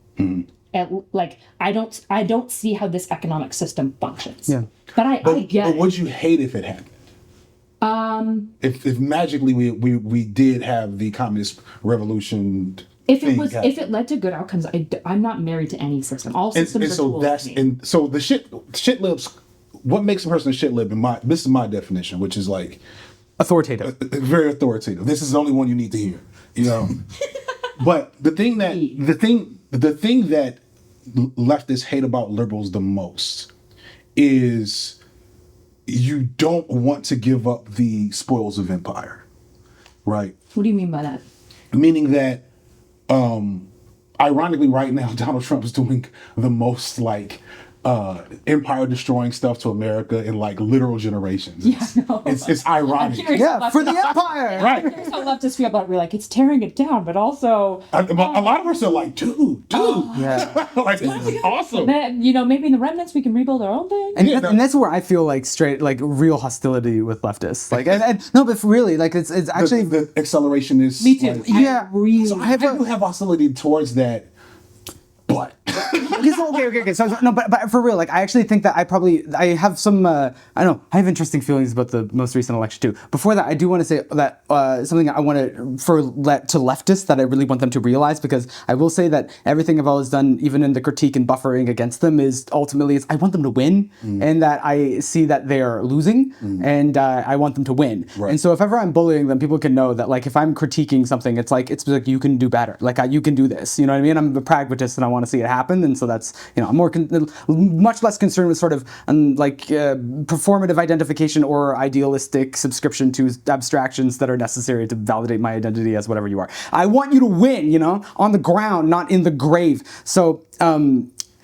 Like I don't see how this economic system functions. Yeah. But I get it. But would you hate if it happened? If magically we did have the communist revolution if it led to good outcomes, I'm not married to any system. All systems are tools to me. So the shit libs. What makes a person a shit lib? This is my definition, which is like authoritative, very authoritative. This is the only one you need to hear. You know, but the thing that leftists hate about liberals the most is you don't want to give up the spoils of empire, right? What do you mean by that? Meaning that, ironically, right now Donald Trump is doing the most like empire destroying stuff to America in like literal generations. It's ironic. Yeah, for the empire. Right. I'm curious how leftists feel about it. We're like, it's tearing it down, but also A lot of us are like, dude. Yeah. Like, this is awesome. Maybe in the remnants we can rebuild our own thing. And that's where I feel like straight, like real hostility with leftists. Like, and no, but really, like it's actually the acceleration is. Me too. Like, yeah. So I do have hostility towards that, but. Okay. So no, but for real, like I actually think that I have some I have interesting feelings about the most recent election too. Before that, I do want to say that something I want to to leftists that I really want them to realize, because I will say that everything I've always done, even in the critique and buffering against them, is ultimately I want them to win, and that I see that they are losing, and I want them to win. Right. And so if ever I'm bullying them, people can know that like if I'm critiquing something, it's like you can do better, like you can do this. You know what I mean? I'm a pragmatist and I want to see it happen, and so that's, I'm much less concerned with sort of performative identification or idealistic subscription to abstractions that are necessary to validate my identity as whatever you are. I want you to win, on the ground, not in the grave. So,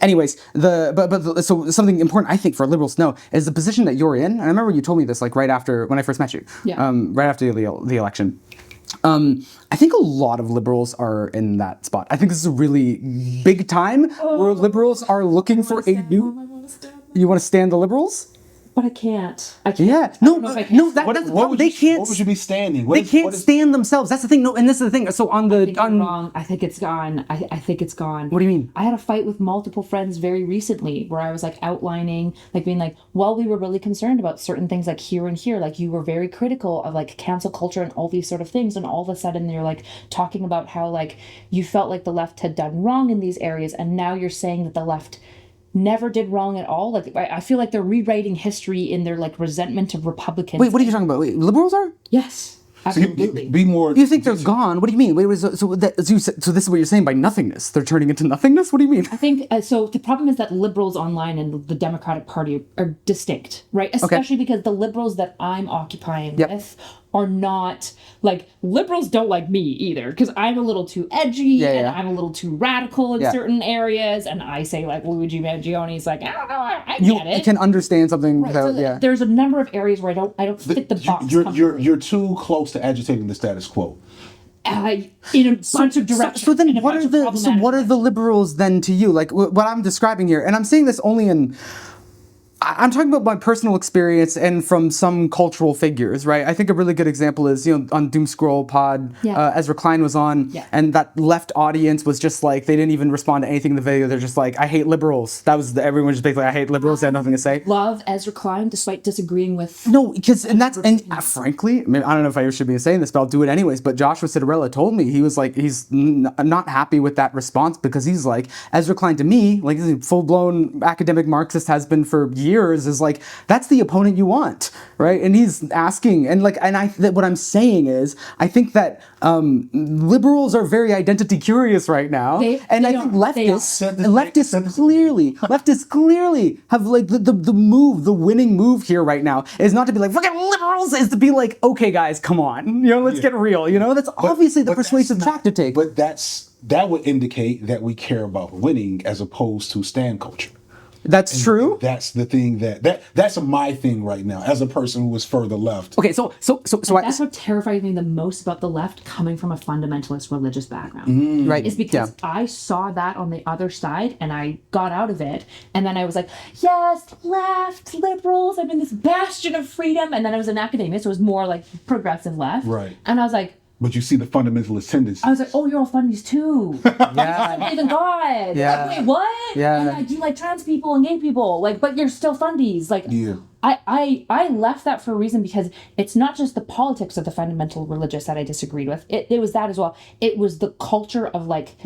anyways, so something important I think for liberals to know is the position that you're in. And I remember you told me this like right after when I first met you, right after the election. I think a lot of liberals are in that spot. I think this is a really big time where liberals are looking for a new. You want to stand the liberals? But I can't. Yeah. That's the problem. They can't. What would you be standing? They can't stand themselves. That's the thing. No, and this is the thing. So wrong. I think it's gone. I think it's gone. What do you mean? I had a fight with multiple friends very recently where I was like outlining, like being like, well, we were really concerned about certain things like here and here. Like you were very critical of like cancel culture and all these sort of things. And all of a sudden you're like talking about how like you felt like the left had done wrong in these areas. And now you're saying that the left never did wrong at all. Like I feel like they're rewriting history in their like resentment of Republicans. Wait, what are you talking about? Wait, liberals are? Yes, absolutely. Be more. You think they're gone? What do you mean? Wait, so this is what you're saying by nothingness? They're turning into nothingness? What do you mean? I think so. The problem is that liberals online and the Democratic Party are distinct, right? Especially because the liberals that I'm occupying with are not like liberals don't like me either, because I'm a little too edgy and I'm a little too radical in certain areas, and I say like Luigi Mangioni's like I don't know, I get it. You can understand something without There's a number of areas where I don't fit the box. You're too close to agitating the status quo. In a bunch of directions. So then, what are the liberals then to you? Like what I'm describing here, and I'm saying this only in. I'm talking about my personal experience and from some cultural figures, right? I think a really good example is, on Doom Scroll Pod, Ezra Klein was on, and that left audience was just like, they didn't even respond to anything in the video. They're just like, I hate liberals. That was everyone just basically, I hate liberals. They had nothing to say. Love Ezra Klein despite disagreeing with. No, because frankly, I mean, I don't know if I should be saying this, but I'll do it anyways. But Joshua Citarella told me he was like, he's not happy with that response, because he's like, Ezra Klein to me, like he's a full-blown academic Marxist, has been for years, is like, that's the opponent you want, right? And he's asking, what I'm saying is, I think that liberals are very identity curious right now, I think leftists clearly have like the winning move here right now is not to be like fucking liberals, is to be like, okay guys, come on, let's get real, that's obviously the persuasive track to take. But that would indicate that we care about winning as opposed to stand culture. That's true. That's the thing that's my thing right now as a person who is further left. Okay, so that's what terrifies me the most about the left coming from a fundamentalist religious background. Right. Is because I saw that on the other side and I got out of it, and then I was like, yes, left, liberals, I'm in this bastion of freedom, and then I was in academia, so it was more like progressive left. Right. And I was like, but you see the fundamentalist tendency. I was like, oh, you're all fundies too. I believe in God. Yeah. Like, wait, what? Yeah. And do you like trans people and gay people? Like, but you're still fundies. Like, I left that for a reason, because it's not just the politics of the fundamental religious that I disagreed with. It was that as well. It was the culture of like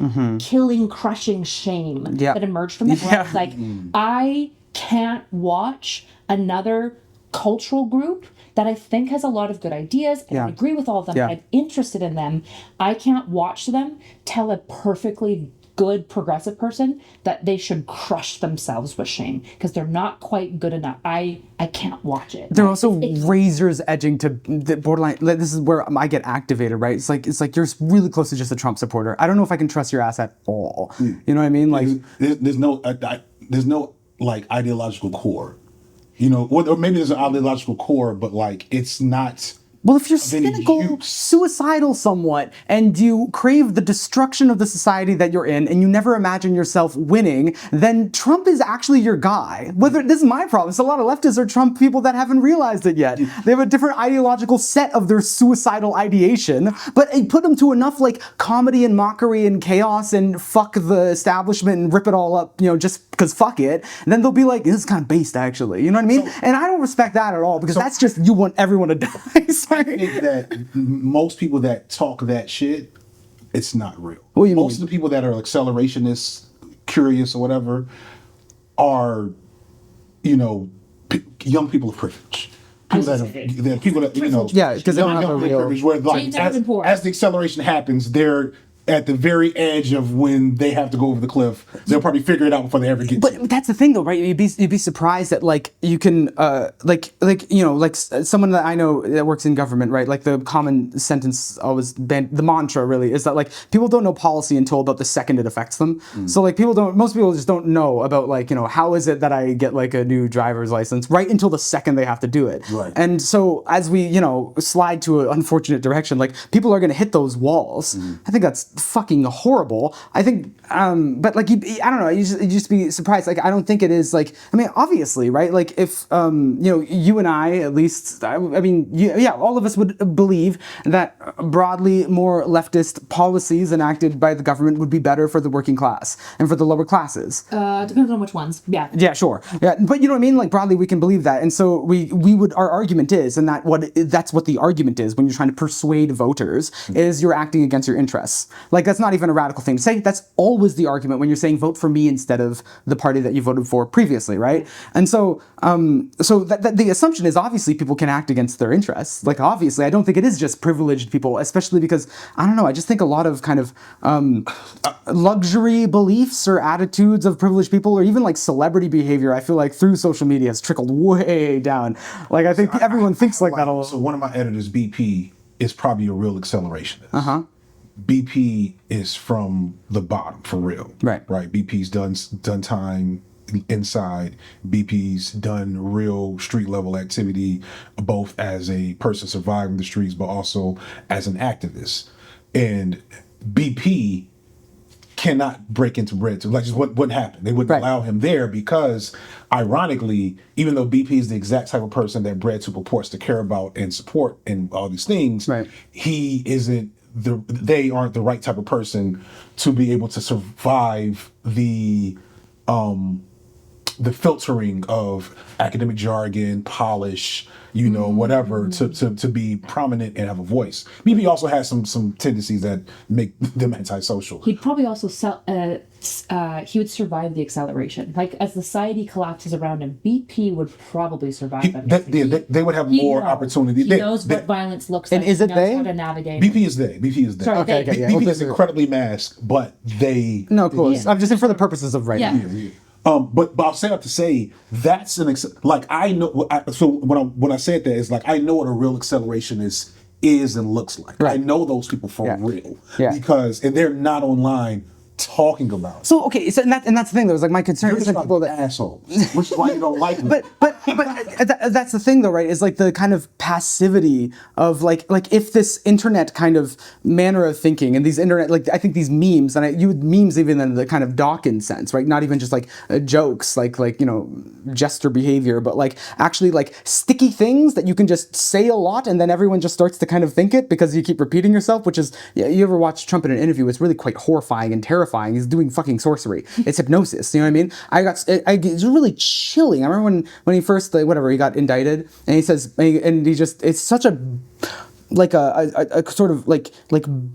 killing, crushing shame that emerged from it. Where I was like, I can't watch another cultural group that I think has a lot of good ideas, and I agree with all of them, and I'm interested in them. I can't watch them tell a perfectly good progressive person that they should crush themselves with shame because they're not quite good enough. I can't watch it. They're also razors edging to the borderline. Like, this is where I get activated, right? It's like you're really close to just a Trump supporter. I don't know if I can trust your ass at all. You know what I mean? Like, there's no like ideological core. You know, or maybe there's an ideological core, but like it's not. Well, if you're cynical, suicidal somewhat, and you crave the destruction of the society that you're in, and you never imagine yourself winning, then Trump is actually your guy. Whether this is my problem. So a lot of leftists are Trump people that haven't realized it yet. They have a different ideological set of their suicidal ideation, but you put them to enough like comedy and mockery and chaos and fuck the establishment and rip it all up, you know, just because fuck it. And then they'll be like, this is kind of based actually. You know what I mean? And I don't respect that at all, because that's just, you want everyone to die. I think that most people that talk that shit, it's not real. What do you most mean? of the people that are accelerationists, curious or whatever, are, you know, young people of privilege. People that you know, yeah, because they don't have a real privilege. Where like as the acceleration happens, they're at the very edge of when they have to go over the cliff. They'll probably figure it out before they ever get to it. But that's the thing though, right? You'd be surprised that like you can like you know, like someone that I know that works in government, right? Like the common sentence always been, the mantra really is that like people don't know policy until about the second it affects them. So like most people just don't know about like, you know, how is it that I get like a new driver's license right until the second they have to do it. Right. And so as we, you know, slide to an unfortunate direction, like people are going to hit those walls. I think that's fucking horrible. I think, but like, I don't know, you just be surprised. Like, I don't think it is like, I mean, obviously, right? Like if, you know, you and I, at least, I mean, yeah, all of us would believe that broadly more leftist policies enacted by the government would be better for the working class and for the lower classes. Depends on which ones. Yeah. Yeah, sure. Yeah, but you know what I mean? Like broadly, we can believe that, and so we would. Our argument is, and that's what the argument is when you're trying to persuade voters, is you're acting against your interests. Like that's not even a radical thing to say. That's always the argument when you're saying vote for me instead of the party that you voted for previously, right? And so, that the assumption is obviously people can act against their interests. Like obviously, I don't think it is just privileged people, especially because I don't know. I just think a lot of kind of luxury beliefs or attitudes of privileged people, or even like celebrity behavior, I feel like through social media has trickled way down. Like I think everyone thinks like that a little. So one of my editors, BP, is probably a real accelerationist. BP is from the bottom for real. Right. BP's done time inside. BP's done real street level activity, both as a person surviving the streets, but also as an activist. And BP cannot break into bread. So like just what happened? They wouldn't allow him there because, ironically, even though BP is the exact type of person that BreadTube purports to care about and support and all these things, he isn't. They aren't the right type of person to be able to survive the filtering of academic jargon, polish, you know, whatever, to be prominent and have a voice. BP also has some tendencies that make them antisocial. He'd probably also he would survive the acceleration. Like as society collapses around him, BP would probably survive that. They would have more opportunity. He knows what violence looks like. And is it they? How to navigate. BP is they. BP is they. Sorry, okay, yeah. BP is incredibly masked, but they. No, of course. I'm just saying for the purposes of writing. But I'll say that to say that's like I know. So when I said that, it's like I know what a real acceleration is and looks like. I know those people for real because they're not online talking about it. So okay, so and that's the thing though. Is like my concern is people that assholes, which is why you don't like them. But that's the thing though, right? Is like the kind of passivity of like if this internet kind of manner of thinking and these internet, like I think these memes, and you would memes even in the kind of Dawkins sense, right? Not even just like jokes, like you know, jester behavior, but like actually like sticky things that you can just say a lot and then everyone just starts to kind of think it because you keep repeating yourself. Which is, you ever watch Trump in an interview? It's really quite horrifying and terrifying. terrifying. He's doing fucking sorcery. It's hypnosis. You know what I mean? It's really chilling. I remember when he first, like, whatever, he got indicted, and he says, and he just, it's such a, like a sort of like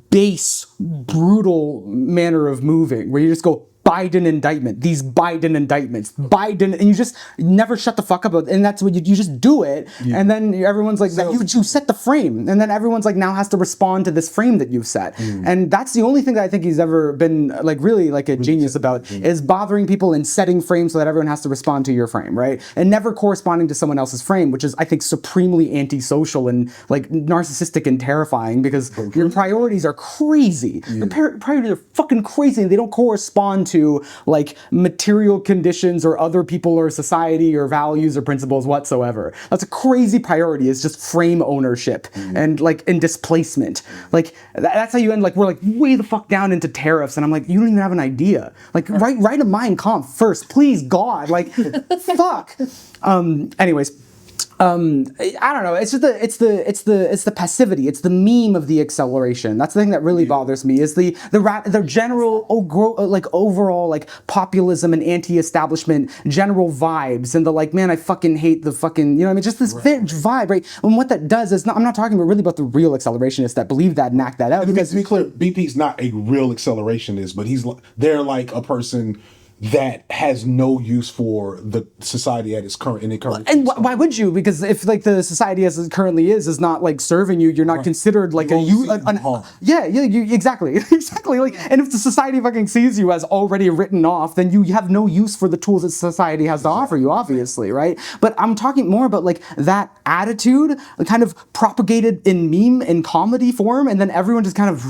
base, brutal manner of moving, where you just go, Biden indictment, these Biden indictments, Biden, and you just never shut the fuck up. And that's what you just do it. Yeah. And then everyone's like, you set the frame. And then everyone's like, now has to respond to this frame that you've set. And that's the only thing that I think he's ever been like really like a genius about, is bothering people and setting frames so that everyone has to respond to your frame, right? And never corresponding to someone else's frame, which is, I think, supremely antisocial and like narcissistic and terrifying, because your priorities are crazy. Your priorities are fucking crazy, and they don't correspond to like material conditions or other people or society or values or principles whatsoever. That's a crazy priority, is just frame ownership and like in displacement. Like that's how you end, like we're like way the fuck down into tariffs, and I'm like, you don't even have an idea. Like write a Mein Kampf first, please God. Like fuck. Anyways. I don't know. It's just the passivity. It's the meme of the acceleration. That's the thing that really bothers me. Is the general like overall like populism and anti-establishment general vibes, and the like, man, I fucking hate the fucking, you know what I mean? Just this vibe, right? And what that does is, I'm not talking about really about the real accelerationists that believe that and act that out. Because to be clear, BP's not a real accelerationist, but they're like a person that has no use for the society at its current. And why would you? Because if like the society as it currently is not like serving you, you're not considered like exactly. Like, and if the society fucking sees you as already written off, then you have no use for the tools that society has to offer you, obviously, right? But I'm talking more about like that attitude, kind of propagated in meme and comedy form, and then everyone just kind of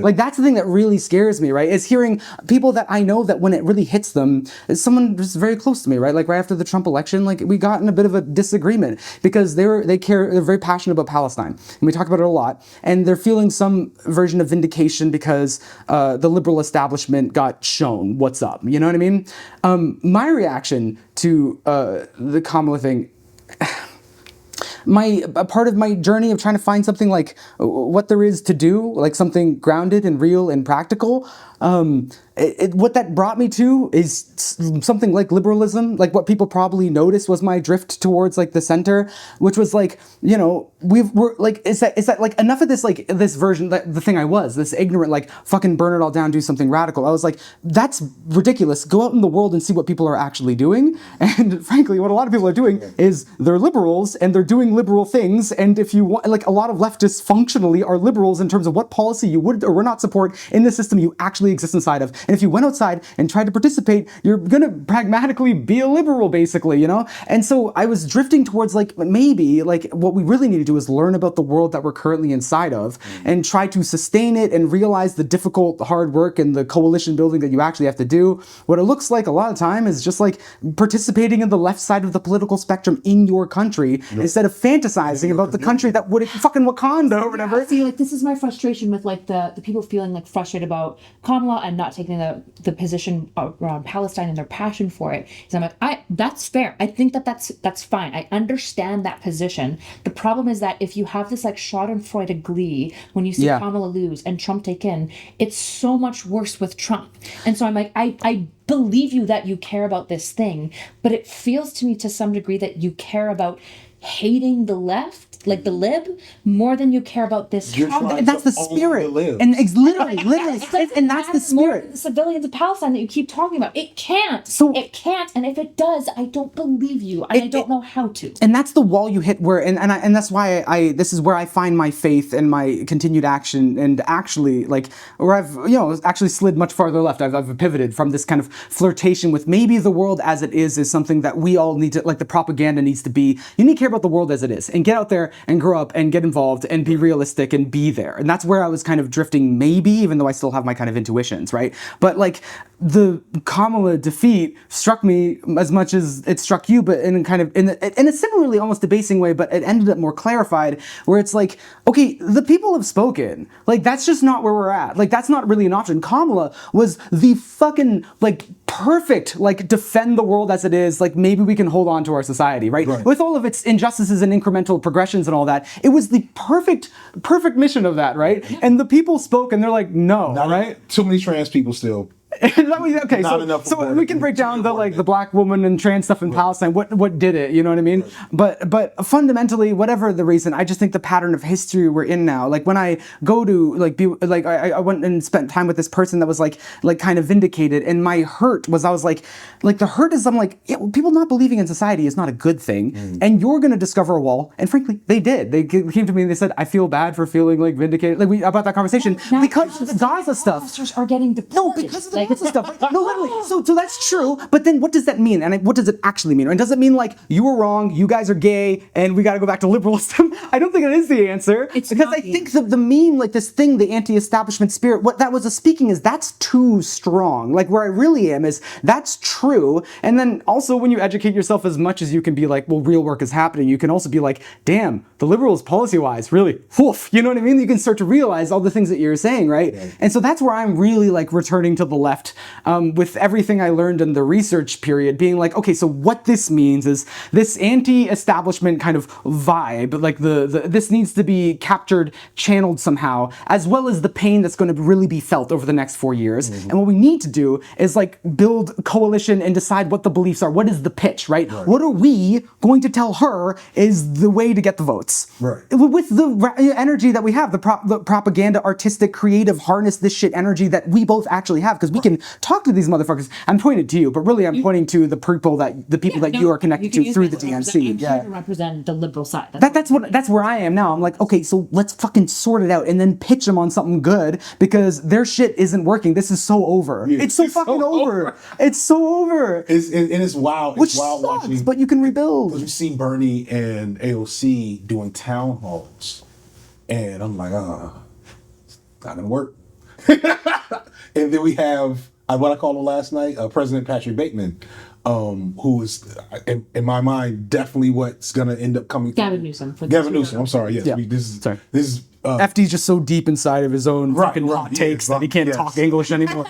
like, that's the thing that really scares me, right? Is hearing people that I know that when it really hits them, is someone just very close to me, right? Like right after the Trump election, like we got in a bit of a disagreement because they're very passionate about Palestine, and we talk about it a lot, and they're feeling some version of vindication because the liberal establishment got shown what's up. You know what I mean? My reaction to the Kamala thing, a part of my journey of trying to find something like what there is to do, like something grounded and real and practical, what that brought me to is something like liberalism. Like what people probably noticed was my drift towards like the center, which was like, you know, we're like, is that like enough of this, like this version, the thing I was, this ignorant, like fucking burn it all down, do something radical. I was like, that's ridiculous. Go out in the world and see what people are actually doing. And frankly, what a lot of people are doing is they're liberals and they're doing liberal things. And if you want, like a lot of leftists functionally are liberals in terms of what policy you would or would not support in the system you actually exist inside of. And if you went outside and tried to participate, you're gonna pragmatically be a liberal, basically, you know? And so I was drifting towards like, maybe like what we really need to do is learn about the world that we're currently inside of and try to sustain it and realize the difficult hard work and the coalition building that you actually have to do. What it looks like a lot of time is just like participating in the left side of the political spectrum in your country instead of fantasizing about the country that would fucking Wakanda or whatever. See, like this is my frustration with like the people feeling like frustrated about Kamala and not taking the position around Palestine and their passion for it. So I'm like, that's fair. I think that's fine. I understand that position. The problem is that if you have this like schadenfreude glee when you see Kamala lose and Trump take in, it's so much worse with Trump. And so I'm like, I believe you that you care about this thing, but it feels to me to some degree that you care about hating the left, like the lib, more than you care about this. And that's the spirit. And it's literally, and that's the spirit. The civilians of Palestine that you keep talking about, it can't. It can't. And if it does, I don't believe you, and I don't know how to. And that's the wall you hit where, and that's why this is where I find my faith and my continued action, and actually like where I've actually slid much farther left. I've pivoted from this kind of flirtation with maybe the world as it is something that we all need to, like the propaganda needs to be. You need to care about the world as it is and get out there and grow up and get involved and be realistic and be there. And that's where I was kind of drifting, maybe, even though I still have my kind of intuitions, right? But like the Kamala defeat struck me as much as it struck you, but in a similarly almost debasing way, but it ended up more clarified, where it's like, okay, the people have spoken. Like that's just not where we're at. Like that's not really an option. Kamala was the fucking like perfect, like, defend the world as it is, like, maybe we can hold on to our society, right? With all of its injustices and incremental progressions and all that, it was the perfect mission of that, right? And the people spoke and they're like, no, right? Too many trans people still. Okay, so we can break down the black woman and trans stuff in Palestine. What did it? You know what I mean? But fundamentally, whatever the reason, I just think the pattern of history we're in now. Like when I go to I went and spent time with this person that was like kind of vindicated, and my hurt was I was like the hurt is I'm like, yeah, well, people not believing in society is not a good thing, and you're gonna discover a wall. And frankly, they did. They came to me and they said, I feel bad for feeling like vindicated, about that conversation because of the Gaza stuff. Officers are getting deported. No, because of the Gaza stuff. No, literally. So that's true. But then what does that mean? And what does it actually mean? And does it mean like you were wrong, you guys are gay, and we got to go back to liberalism? I don't think it is the answer. It's because not I think the meme, like this thing, the anti-establishment spirit, what that was speaking is that's too strong. Like where I really am is that's true. And then also when you educate yourself as much as you can be like, well, real work is happening. You can also be like, damn, the liberals policy-wise, really, woof. You know what I mean? You can start to realize all the things that you're saying, right? And so that's where I'm really like returning to the left. With everything I learned in the research period, being like, okay, so what this means is this anti-establishment kind of vibe, like this needs to be captured, channeled somehow, as well as the pain that's going to really be felt over the next 4 years. And what we need to do is like build coalition and decide what the beliefs are. What is the pitch, right? What are we going to tell her is the way to get the votes? With the energy that we have, the propaganda, artistic, creative, harness this shit energy that we both actually have, because we can talk to these motherfuckers. I'm pointing to you, but really I'm pointing to the people that you are connected to through the DNC. I'm here to represent the liberal side. That's where I am now. I'm like, okay, so let's fucking sort it out and then pitch them on something good because their shit isn't working. This is so over. It's so fucking over. It's so over. It's wild. Which It's wild sucks, watching. but you can rebuild. You see Bernie and AOC doing town halls, and I'm like, it's not gonna work. And then we have what I called him last night, President Patrick Bateman, who is, in my mind, definitely what's gonna end up coming. Gavin Newsom. Gavin Newsom. I'm sorry. Yes, Yeah. this Sorry. is. FD's just so deep inside of his own fucking hot takes that he can't talk English anymore.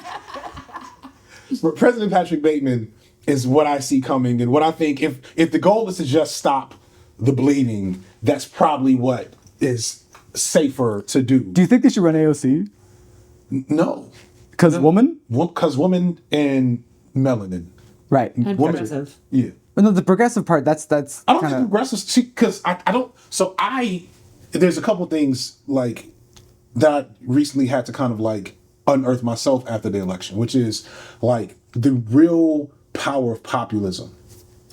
President Patrick Bateman is what I see coming, and what I think if the goal is to just stop the bleeding, that's probably what is safer to do. Do you think they should run AOC? No. Because woman? Because woman and melanin. Right. And progressive. Yeah. But no, the progressive part, that's I don't think progressive, because I don't, so there's a couple things like that I recently had to kind of like unearth myself after the election, which is like the real power of populism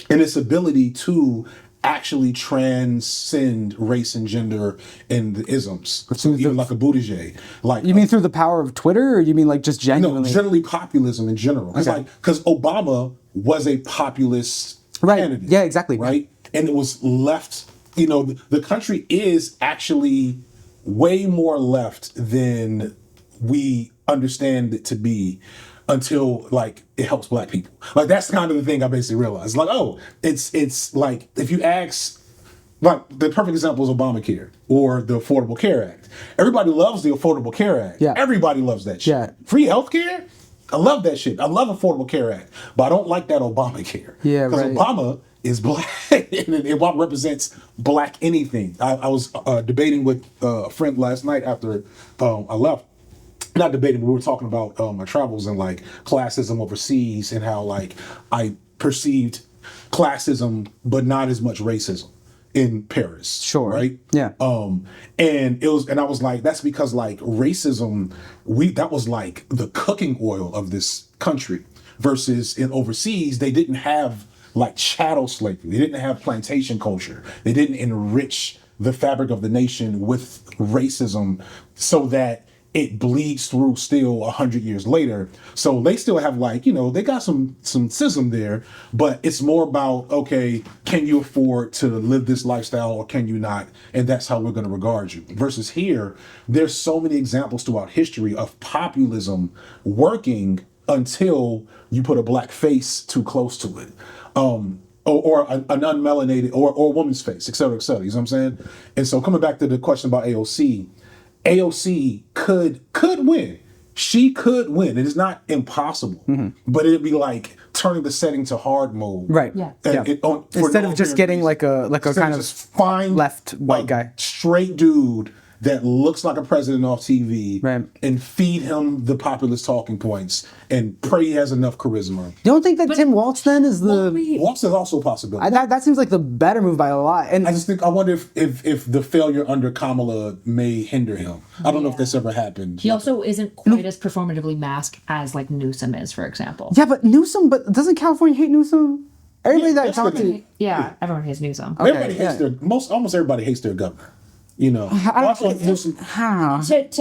and its ability to actually transcend race and gender and the isms. So even like a Buttigieg. Like, you mean through the power of Twitter, or you mean like just genuinely? No, generally populism in general. Because Obama was a populist candidate. Yeah, exactly. Right? And it was left, the country is actually way more left than we understand it to be until like it helps black people. Like that's kind of the thing I basically realized. Like, it's like if you ask, like the perfect example is Obamacare or the Affordable Care Act. Everybody loves the Affordable Care Act. Yeah. Everybody loves that shit. Yeah. Free healthcare? I love that shit. I love Affordable Care Act, but I don't like that Obamacare. Yeah, because right. Obama is black and Obama represents black anything. I was debating with a friend last night after I left. Not debating, but we were talking about my travels and like classism overseas and how like I perceived classism, but not as much racism in Paris. Sure. Right? Yeah. And I was like, that's because like racism, that was like the cooking oil of this country versus in overseas, they didn't have like chattel slavery. They didn't have plantation culture. They didn't enrich the fabric of the nation with racism so that it bleeds through still 100 years later. So they still have like, they got some schism there, but it's more about, okay, can you afford to live this lifestyle or can you not? And that's how we're going to regard you. Versus here, there's so many examples throughout history of populism working until you put a black face too close to it. Or an unmelanated or a woman's face, et cetera, et cetera. You know what I'm saying? And so coming back to the question about AOC could win she could win. It is not impossible, but it'd be like turning the setting to hard mode. Right. Yeah. Instead of just getting like a kind of just fine left white guy. straight dude that looks like a president off TV, Right. and feed him the populist talking points and pray he has enough charisma. You don't think that Tim Walz then is the... Waltz is also a possibility. That seems like the better move by a lot. And I wonder if the failure under Kamala may hinder him. I don't know if this ever happened. He also isn't quite as performatively masked as like Newsom is, for example. yeah, but doesn't California hate Newsom? Everybody that I that's talk the to... thing. Yeah, everyone hates Newsom. Everybody hates almost everybody hates their governor. You know, To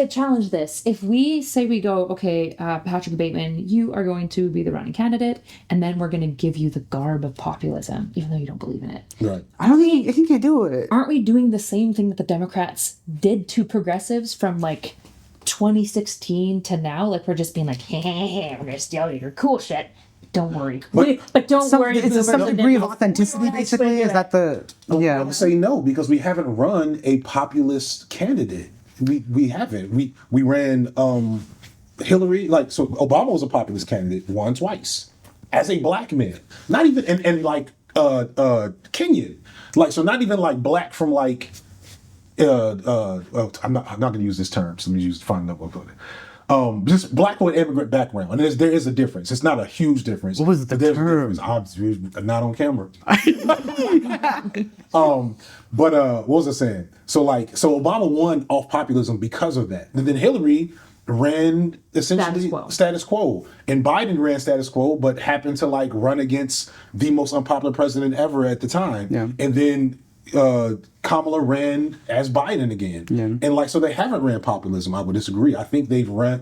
challenge this, if we say we go, okay, Patrick Bateman, you are going to be the running candidate, and then we're going to give you the garb of populism, even though you don't believe in it. Right. I don't think he can do it. Aren't we doing the same thing that the Democrats did to progressives from like 2016 to now? Like we're just being like, hey, we're going to steal your cool shit. Don't worry. But don't worry. It's some degree of authenticity, basically. Is that the... I would say no, because we haven't run a populist candidate. We haven't. We ran Hillary, so Obama was a populist candidate, won twice. As a black man. Not even and like Kenyan. So not even like black from like I'm not gonna use this term, so let me find another one for it. Just black with immigrant background, and there is a difference. It's not a huge difference. What was the term? Obviously, not on camera. But what was I saying? So Obama won off populism because of that. And then Hillary ran essentially status quo, and Biden ran status quo, but happened to run against the most unpopular president ever at the time. Yeah. And then Kamala ran as Biden again. Yeah. And so they haven't ran populism. I would disagree. I think they've ran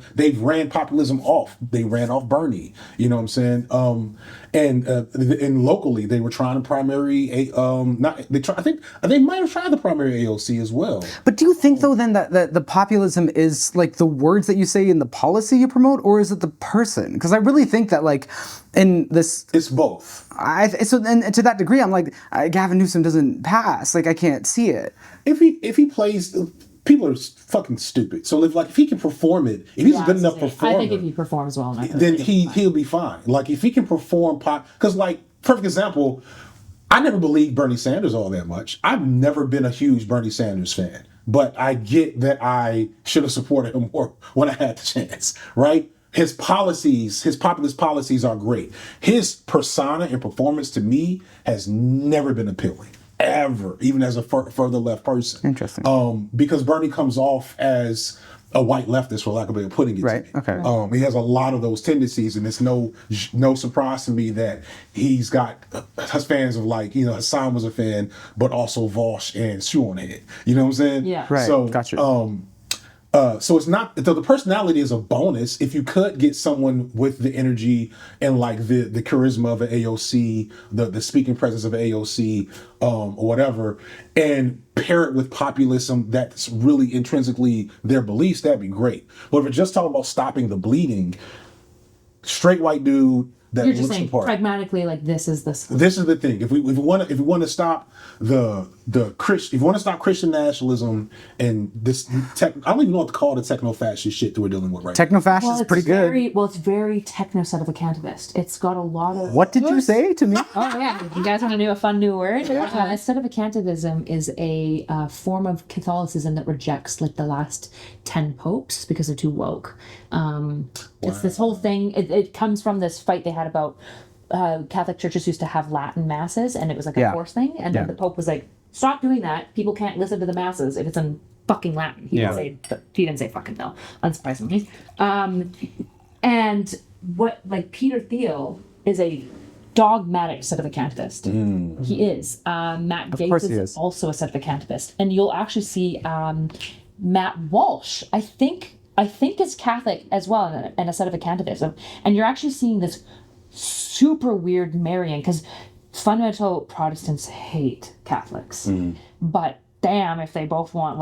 populism off. They ran off Bernie. You know what I'm saying? And locally they were trying to primary I think they might have tried the primary AOC as well. But do you think though then that the populism is the words that you say in the policy you promote, or is it the person? Because I really think that in this, it's both. And to that degree, I'm Gavin Newsom doesn't pass. I can't see it. If he plays, people are fucking stupid. So if he can perform it, if he's a good enough performer, I think if he performs well enough, then he'll be fine. If he can perform because perfect example, I never believed Bernie Sanders all that much. I've never been a huge Bernie Sanders fan, but I get that I should have supported him more when I had the chance, right? His policies, his populist policies are great. His persona and performance to me has never been appealing. Ever, even as a further left person. Interesting. Because Bernie comes off as a white leftist, for lack of a way of putting it. Right. To me. Okay. He has a lot of those tendencies, and it's no surprise to me that he's got his fans of Hassan was a fan, but also Vosh and Shoe on Head. You know what I'm saying? Yeah. Right. So, gotcha. So it's not the personality is a bonus if you could get someone with the energy and the charisma of an AOC, the speaking presence of an AOC, or whatever, and pair it with populism that's really intrinsically their beliefs. That'd be great. But if we're just talking about stopping the bleeding, straight white dude that you're just looks saying the part. Pragmatically, this is the solution. This is the thing. If we want to stop if you want to stop Christian nationalism and this I don't even know what to call the techno-fascist shit that we're dealing with right now. Techno-fascist is pretty good. It's very techno-sedevacantivist. It's got a lot of... What did you say to me? Oh, yeah. You guys want to know a fun new word? Sedevacantivism is a form of Catholicism that rejects the last 10 popes because they're too woke. It's this whole thing. It comes from this fight they had about Catholic churches used to have Latin masses, and it was a forced thing. And then the Pope was like, stop doing that. People can't listen to the masses if it's in fucking Latin. He didn't say fucking though, unsurprisingly. And what Peter Thiel is a dogmatic sedevacantivist. He is. Matt Gaetz is also a sedevacantivist. And you'll actually see Matt Walsh, I think is Catholic as well, and a sedevacantivism. And you're actually seeing this super weird marrying, because fundamental Protestants hate Catholics. But damn, if they both want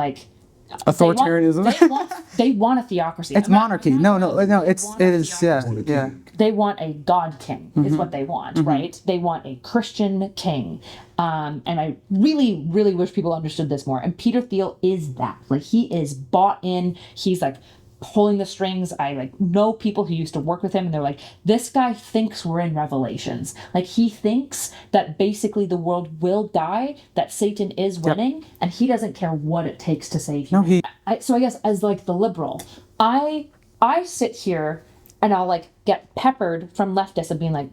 authoritarianism, they want a theocracy. It's monarchy. No, it is. Yeah. They want a God king is what they want, right? They want a Christian king. And I really, really wish people understood this more. And Peter Thiel is that. He is bought in. He's pulling the strings. I like know people who used to work with him, and they're like, this guy thinks we're in Revelations. Like, he thinks that basically the world will die, that Satan is winning, and he doesn't care what it takes to save humanity. So I guess as like the liberal, I sit here and I'll like get peppered from leftists and being like,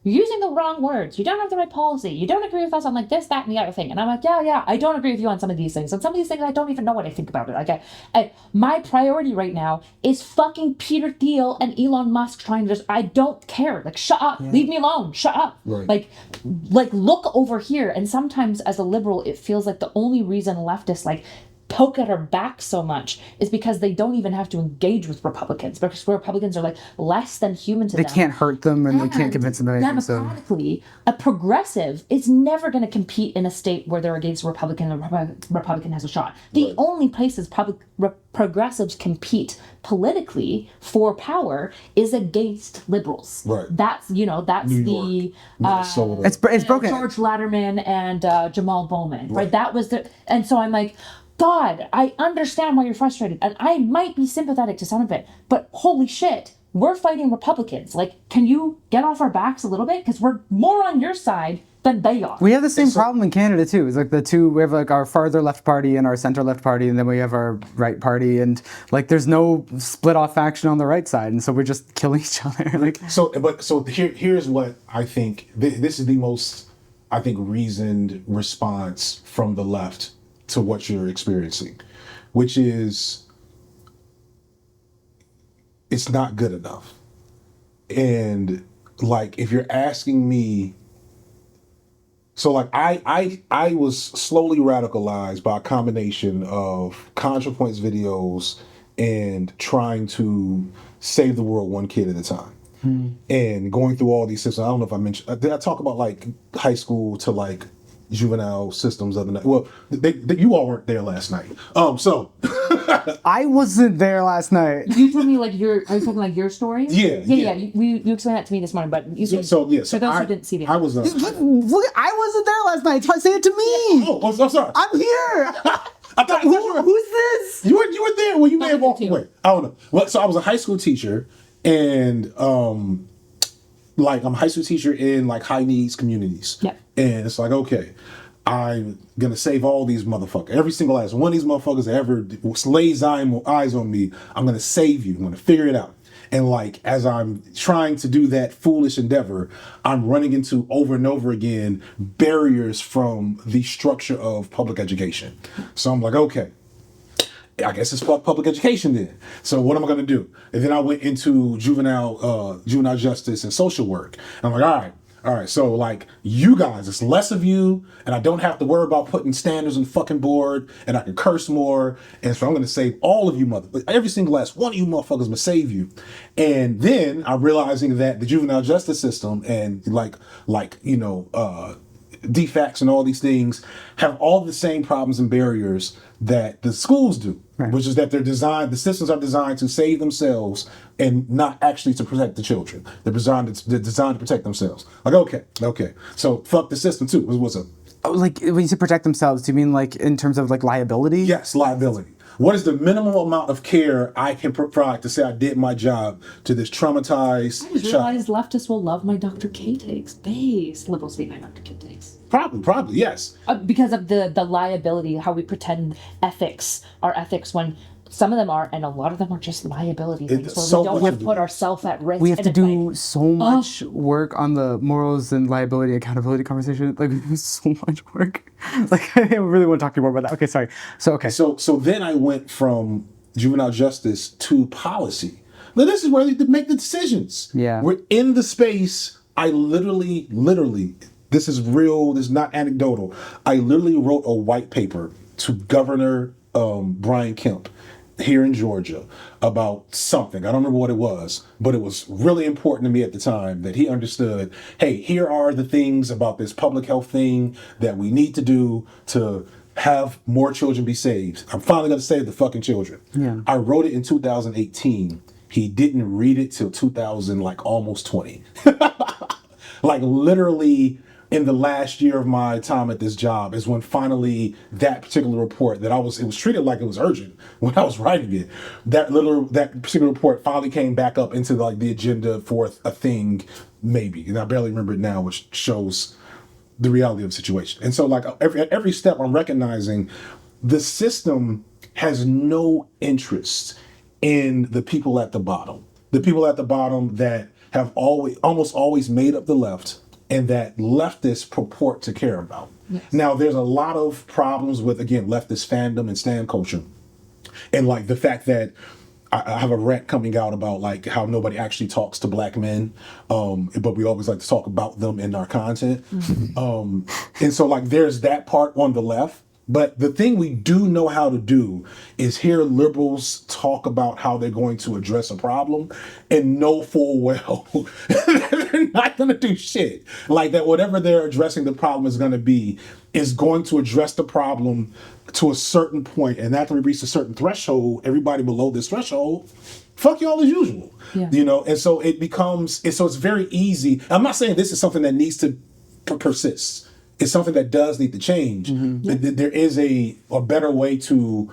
you're using the wrong words. You don't have the right policy. You don't agree with us on like this, that, and the other thing. And I'm like, yeah, I don't agree with you on some of these things. And some of these things, I don't even know what I think about it. Like, my priority right now is fucking Peter Thiel and Elon Musk trying to I don't care. Like, shut up. Leave me alone. Shut up. Right. Like look over here. And sometimes as a liberal, it feels like the only reason leftists like poke at our back so much is because they don't even have to engage with Republicans, because Republicans are like less than human to them. They can't hurt them and they can't convince them of anything. Democratically, a progressive is never going to compete in a state where they're against a Republican and a Republican has a shot. The only places progressives compete politically for power is against liberals. Right. That's New the Minnesota. It's broken. George Latterman and Jamal Bowman. Right. That was and so I'm like, God, I understand why you're frustrated, and I might be sympathetic to some of it, but holy shit, we're fighting Republicans. Like, can you get off our backs a little bit? Because we're more on your side than they are. We have the same problem in Canada too. It's like we have like our farther left party and our center left party, and then we have our right party, and like there's no split off faction on the right side, and so we're just killing each other. Like, here's what I think. This is the most, I think, reasoned response from the left to what you're experiencing, which is it's not good enough. And like, if you're asking me, so like I was slowly radicalized by a combination of ContraPoints videos and trying to save the world one kid at a time. And going through all these systems. I don't know if I mentioned, did I talk about like high school to like juvenile systems other night? Well, you all weren't there last night. So I wasn't there last night. You told me like are you talking like your story? Yeah. You explained that to me this morning, but you said, so for those who didn't see the I wasn't there last night. Say it to me. Oh, I'm sorry. I'm here. I thought who's this? You were there. Well, you may have walked away. I don't know. Well, so I was a high school teacher, and like I'm a high school teacher in like high needs communities. Yeah. And it's like, okay, I'm gonna save all these motherfuckers. Every single last one of these motherfuckers that ever lays eyes on me, I'm gonna save you. I'm gonna figure it out. And like, as I'm trying to do that foolish endeavor, I'm running into over and over again barriers from the structure of public education. So I'm like, okay, I guess it's public education then. So what am I going to do? And then I went into juvenile justice and social work. And I'm like, all right. So like, you guys, it's less of you, and I don't have to worry about putting standards on the fucking board, and I can curse more. And so I'm going to save all of you every single last one of you motherfuckers will save you. And then I'm realizing that the juvenile justice system and defects and all these things have all the same problems and barriers that the schools do, right. Which is that the systems are designed to save themselves and not actually to protect the children. They're designed to protect themselves. Like, okay. So fuck the system too. What's up? Oh, like when you say protect themselves, do you mean like in terms of like liability? Yes, liability. What is the minimum amount of care I can provide to say I did my job to this traumatized child? I just realized leftists will love my Dr. K takes. Liberals hate my Dr. K takes. Probably, yes. Because of the liability, how we pretend ethics are ethics when some of them are, and a lot of them are just liability things where we don't have to put ourselves at risk. We have to do so much work on the morals and liability accountability conversation. Like, so much work. Like, I really want to talk to you more about that. Okay, sorry. So then I went from juvenile justice to policy. Now this is where you make the decisions. Yeah. We're in the space. I literally, this is real, this is not anecdotal. I literally wrote a white paper to Governor Brian Kemp here in Georgia about something. I don't remember what it was, but it was really important to me at the time that he understood, hey, here are the things about this public health thing that we need to do to have more children be saved. I'm finally going to save the fucking children. Yeah. I wrote it in 2018. He didn't read it till 2000, like almost 20. Like literally in the last year of my time at this job is when finally that particular report it was treated like it was urgent when I was writing it. That particular report finally came back up into like the agenda for a thing, maybe. And I barely remember it now, which shows the reality of the situation. And so like every step I'm recognizing the system has no interest in the people at the bottom. The people at the bottom that have almost always made up the left and that leftists purport to care about. Yes. Now, there's a lot of problems with, again, leftist fandom and stan culture. And like the fact that I have a rant coming out about like how nobody actually talks to black men, but we always like to talk about them in our content. And so like there's that part on the left. But the thing we do know how to do is hear liberals talk about how they're going to address a problem and know full well they're not going to do shit. Like that whatever they're addressing the problem is going to be is going to address the problem to a certain point. And after we reach a certain threshold, everybody below this threshold, fuck y'all as usual. Yeah. You know, and so it becomes, so it's very easy. I'm not saying this is something that needs to persist. It's something that does need to change. Mm-hmm. There is a better way to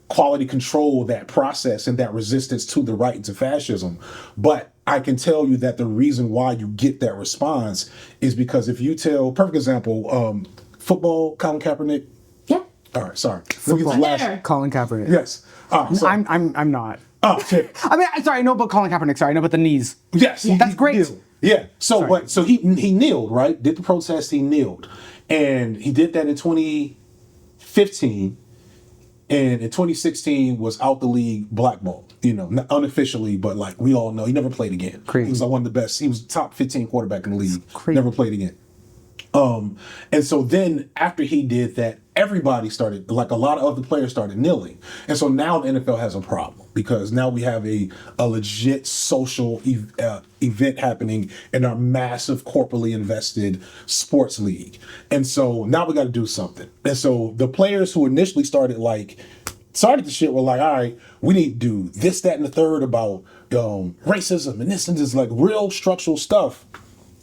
quality control that process and that resistance to the right and to fascism. But I can tell you that the reason why you get that response is because if you tell, perfect example, football, Colin Kaepernick. Yeah. All right, sorry. Colin Kaepernick. Yes. I'm not. Oh, shit. I mean, sorry, I know about Colin Kaepernick. Sorry, I know about the knees. Yes. That's great. Yeah. So he kneeled, right? Did the protest, he kneeled. And he did that in 2015. And in 2016 was out the league, blackballed, you know, not unofficially, but like we all know, he never played again. Crazy. He was like one of the best. He was top 15 quarterback in the league. Crazy. Never played again. And so then after he did that, everybody started, like a lot of other players started kneeling. And so now the NFL has a problem because now we have a legit social event happening in our massive corporately invested sports league. And so now we got to do something. And so the players who initially started the shit were like, all right, we need to do this, that, and the third about racism and this and this, like real structural stuff.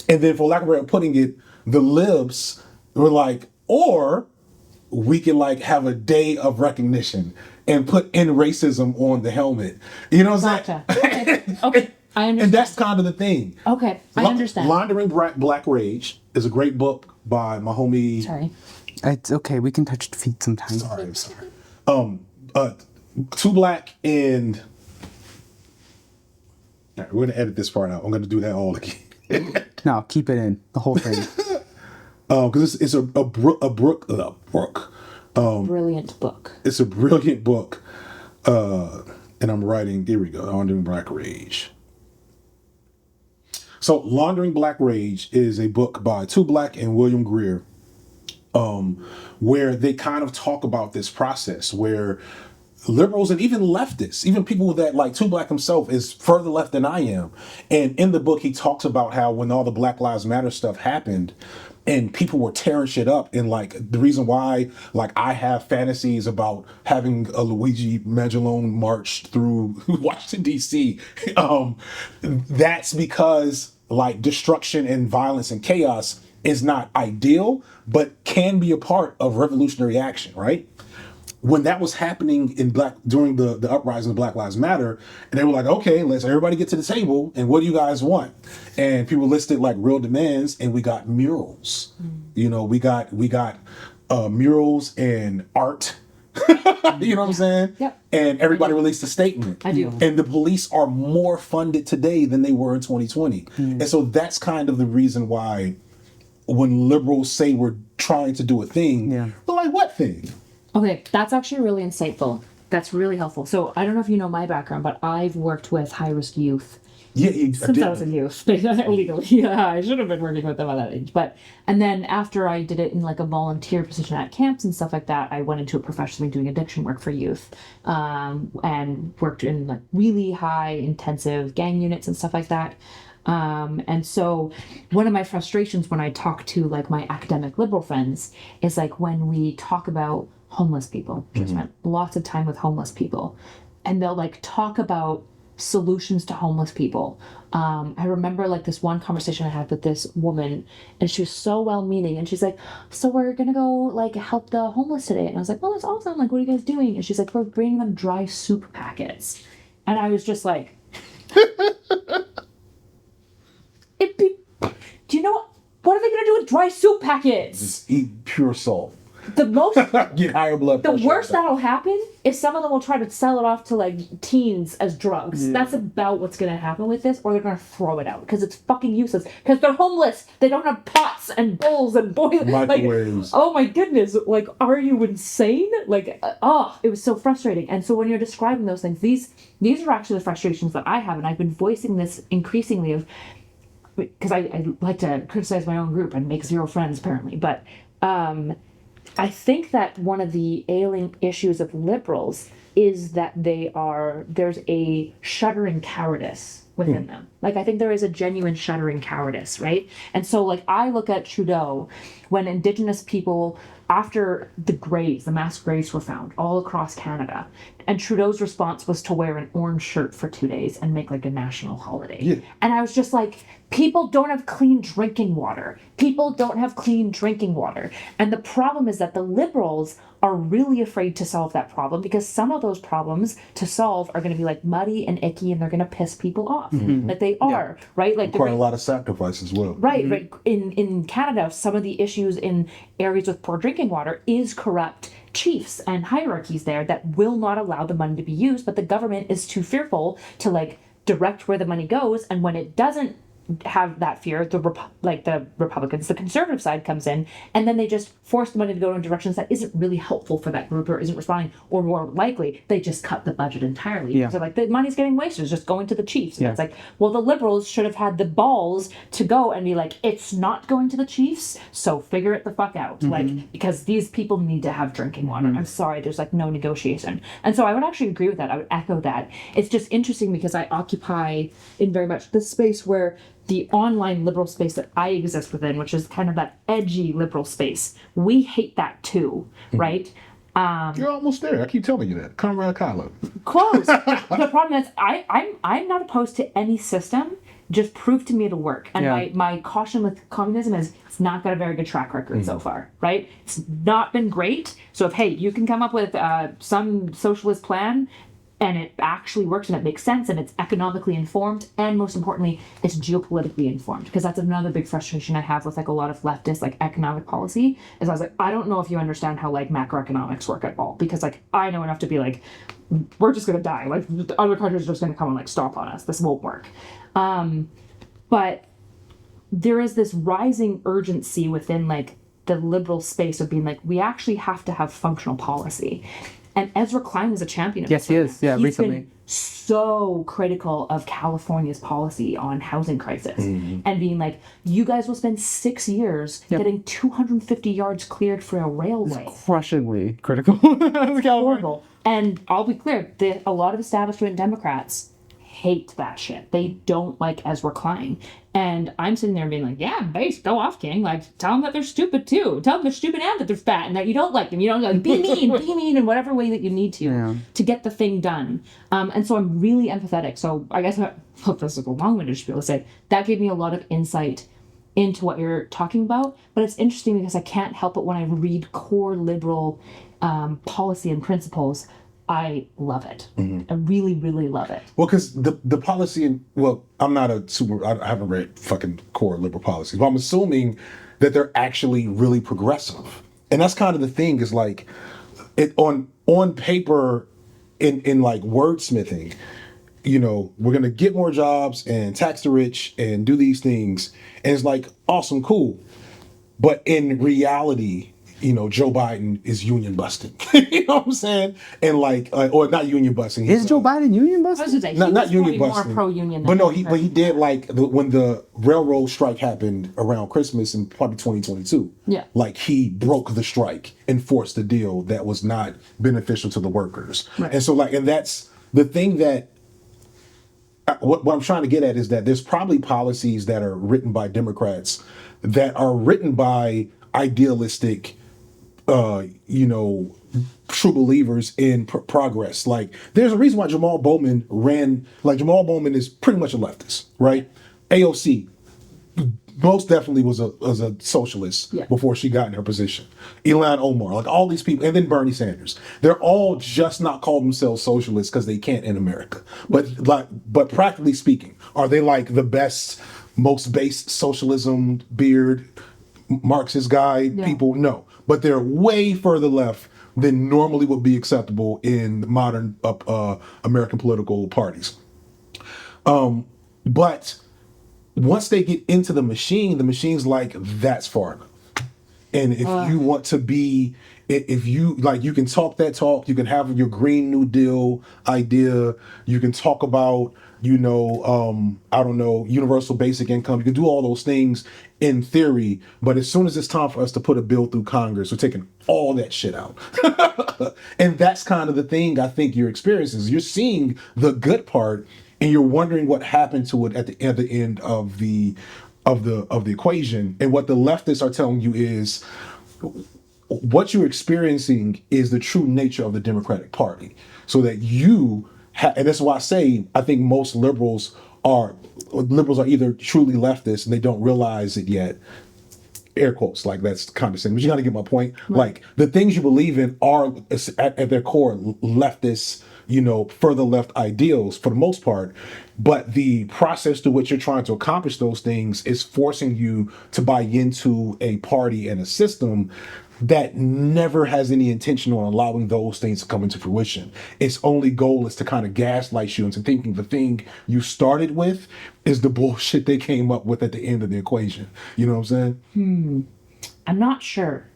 And then for lack of a way of putting it, the libs were like, or we can like have a day of recognition and put in racism on the helmet. You know what I'm saying? Okay. I understand. And that's kind of the thing. Okay, I understand. Laundering Black Rage is a great book by my homie. Sorry. It's okay. We can touch feet sometimes. I'm sorry. Two Black and... All right, we're going to edit this part out. I'm going to do that all again. No, keep it in. The whole thing. Because it's a brilliant book. It's a brilliant book. And I'm writing, here we go, Laundering Black Rage. So Laundering Black Rage is a book by Two Black and William Greer, where they kind of talk about this process where liberals and even leftists, even people that like Two Black himself is further left than I am. And in the book, he talks about how when all the Black Lives Matter stuff happened and people were tearing shit up, and like the reason why like I have fantasies about having a Luigi Magellan march through Washington, D.C., that's because like destruction and violence and chaos is not ideal, but can be a part of revolutionary action, right? When that was happening during the uprising of Black Lives Matter, and they were like, okay, let's everybody get to the table, and what do you guys want? And people listed like real demands, and we got murals. You know, we got murals and art. You know what I'm saying? Yep. And everybody released a statement. I do. And the police are more funded today than they were in 2020. And so that's kind of the reason why when liberals say we're trying to do a thing, we're like, what thing? Okay, that's actually really insightful. That's really helpful. So I don't know if you know my background, but I've worked with high-risk youth since I was a youth, illegally. Yeah, I should have been working with them at that age. And then after I did it in like a volunteer position at camps and stuff like that, I went into it professionally doing addiction work for youth, and worked in like really high intensive gang units and stuff like that. And so one of my frustrations when I talk to like my academic liberal friends is like when we talk about homeless people, spent lots of time with homeless people, and they'll like talk about solutions to homeless people. I remember like this one conversation I had with this woman, and she was so well-meaning, and she's like, so we're gonna go like help the homeless today. And I was like, well, that's awesome, like what are you guys doing? And she's like, we're bringing them dry soup packets. And I was just like, do you know what are they gonna do with dry soup packets? Just eat pure salt. The most Get higher blood pressure. the worst that'll happen is some of them will try to sell it off to like teens as drugs. That's about what's gonna happen with this, or they're gonna throw it out because it's fucking useless. Because they're homeless. They don't have pots and bowls and boilers. Microwaves. Like, oh my goodness! Like, are you insane? Like, it was so frustrating. And so when you're describing those things, these are actually the frustrations that I have, and I've been voicing this increasingly of because I like to criticize my own group and make zero friends apparently, but. I think that one of the ailing issues of liberals is that there's a shuddering cowardice within them. Like, I think there is a genuine shuddering cowardice, right? And so, like, I look at Trudeau when Indigenous people, after the mass graves were found all across Canada, and Trudeau's response was to wear an orange shirt for 2 days and make like a national holiday. Yeah. And I was just like, people don't have clean drinking water. People don't have clean drinking water. And the problem is that the liberals are really afraid to solve that problem because some of those problems to solve are going to be like muddy and icky and they're going to piss people off. Like they are, right? Like Require a lot of sacrifice as well. Right, right. In Canada, some of the issues in areas with poor drinking water is corrupt chiefs and hierarchies there that will not allow the money to be used, but the government is too fearful to like direct where the money goes. And when it doesn't have that fear, the Republicans, the conservative side comes in, and then they just force the money to go in directions that isn't really helpful for that group or isn't responding, or more likely, they just cut the budget entirely. Yeah. So like the money's getting wasted, it's just going to the chiefs. And it's like, well, the liberals should have had the balls to go and be like, it's not going to the chiefs, so figure it the fuck out. Like, because these people need to have drinking water. I'm sorry, there's like no negotiation. And so I would actually agree with that. I would echo that. It's just interesting because I occupy in very much this space where the online liberal space that I exist within, which is kind of that edgy liberal space, we hate that too, right? You're almost there. I keep telling you that. Comrad Kyla. Close. The problem is I'm not opposed to any system. Just prove to me it'll work. And my caution with communism is it's not got a very good track record so far, right? It's not been great. So if, hey, you can come up with some socialist plan and it actually works and it makes sense and it's economically informed and most importantly it's geopolitically informed, because that's another big frustration I have with like a lot of leftist like economic policy is I was like, I don't know if you understand how like macroeconomics work at all, because like I know enough to be like, we're just gonna die, like other countries are just gonna come and like stomp on us, this won't work. But there is this rising urgency within like the liberal space of being like, we actually have to have functional policy. And Ezra Klein is a champion of Yes, he is. Yeah, He's recently. been so critical of California's policy on housing crisis and being like, you guys will spend 6 years getting 250 yards cleared for a railway. Crushingly critical. Horrible. And I'll be clear, a lot of establishment Democrats hate that shit. They don't like Ezra Klein. And I'm sitting there being like, yeah, base, go off, King. Like, tell them that they're stupid too. Tell them they're stupid and that they're fat and that you don't like them. You don't like, be mean in whatever way that you need to get the thing done. And so I'm really empathetic. So I guess this is a long-winded spiel to say that gave me a lot of insight into what you're talking about. But it's interesting because I can't help it when I read core liberal policy and principles. I love it. I really, really love it. Well, because the policy, I'm not I haven't read fucking core liberal policies, but I'm assuming that they're actually really progressive. And that's kind of the thing is like, it on paper, in like wordsmithing, you know, we're going to get more jobs and tax the rich and do these things. And it's like, awesome, cool. But in reality, you know, Joe Biden is union busting. You know what I'm saying? And like, or not union busting. Is Joe Biden union busting? I was gonna say, Not union busting. More pro-union. But no, he did like when the railroad strike happened around Christmas in probably 2022. Yeah. Like he broke the strike and forced a deal that was not beneficial to the workers. Right. And so like, and that's the thing that, what I'm trying to get at is that there's probably policies that are written by Democrats that are written by idealistic, true believers in progress. Like, there's a reason why Jamal Bowman ran. Like, Jamal Bowman is pretty much a leftist, right? AOC most definitely was a socialist before she got in her position. Ilhan Omar, like all these people, and then Bernie Sanders. They're all just not called themselves socialists because they can't in America. But practically speaking, are they like the best, most base socialism beard Marxist guy people? No, but they're way further left than normally would be acceptable in modern American political parties. But once they get into the machine's like, that's far enough. And if you want to be, if you like, you can talk that talk, you can have your Green New Deal idea, you can talk about, I don't know, universal basic income, you can do all those things in theory, but as soon as it's time for us to put a bill through Congress, we're taking all that shit out. And that's kind of the thing I think you're experiencing. You're seeing the good part, and you're wondering what happened to it at the end of the equation. And what the leftists are telling you is what you're experiencing is the true nature of the Democratic Party. So that and that's why I think most liberals are either truly leftist and they don't realize it yet. Air quotes, like that's condescending, but you got to get my point. Right. Like, the things you believe in are at their core leftist, further left ideals for the most part, but the process through which you're trying to accomplish those things is forcing you to buy into a party and a system that never has any intention on allowing those things to come into fruition. Its only goal is to kind of gaslight you into thinking the thing you started with is the bullshit they came up with at the end of the equation. You know what I'm saying? I'm not sure.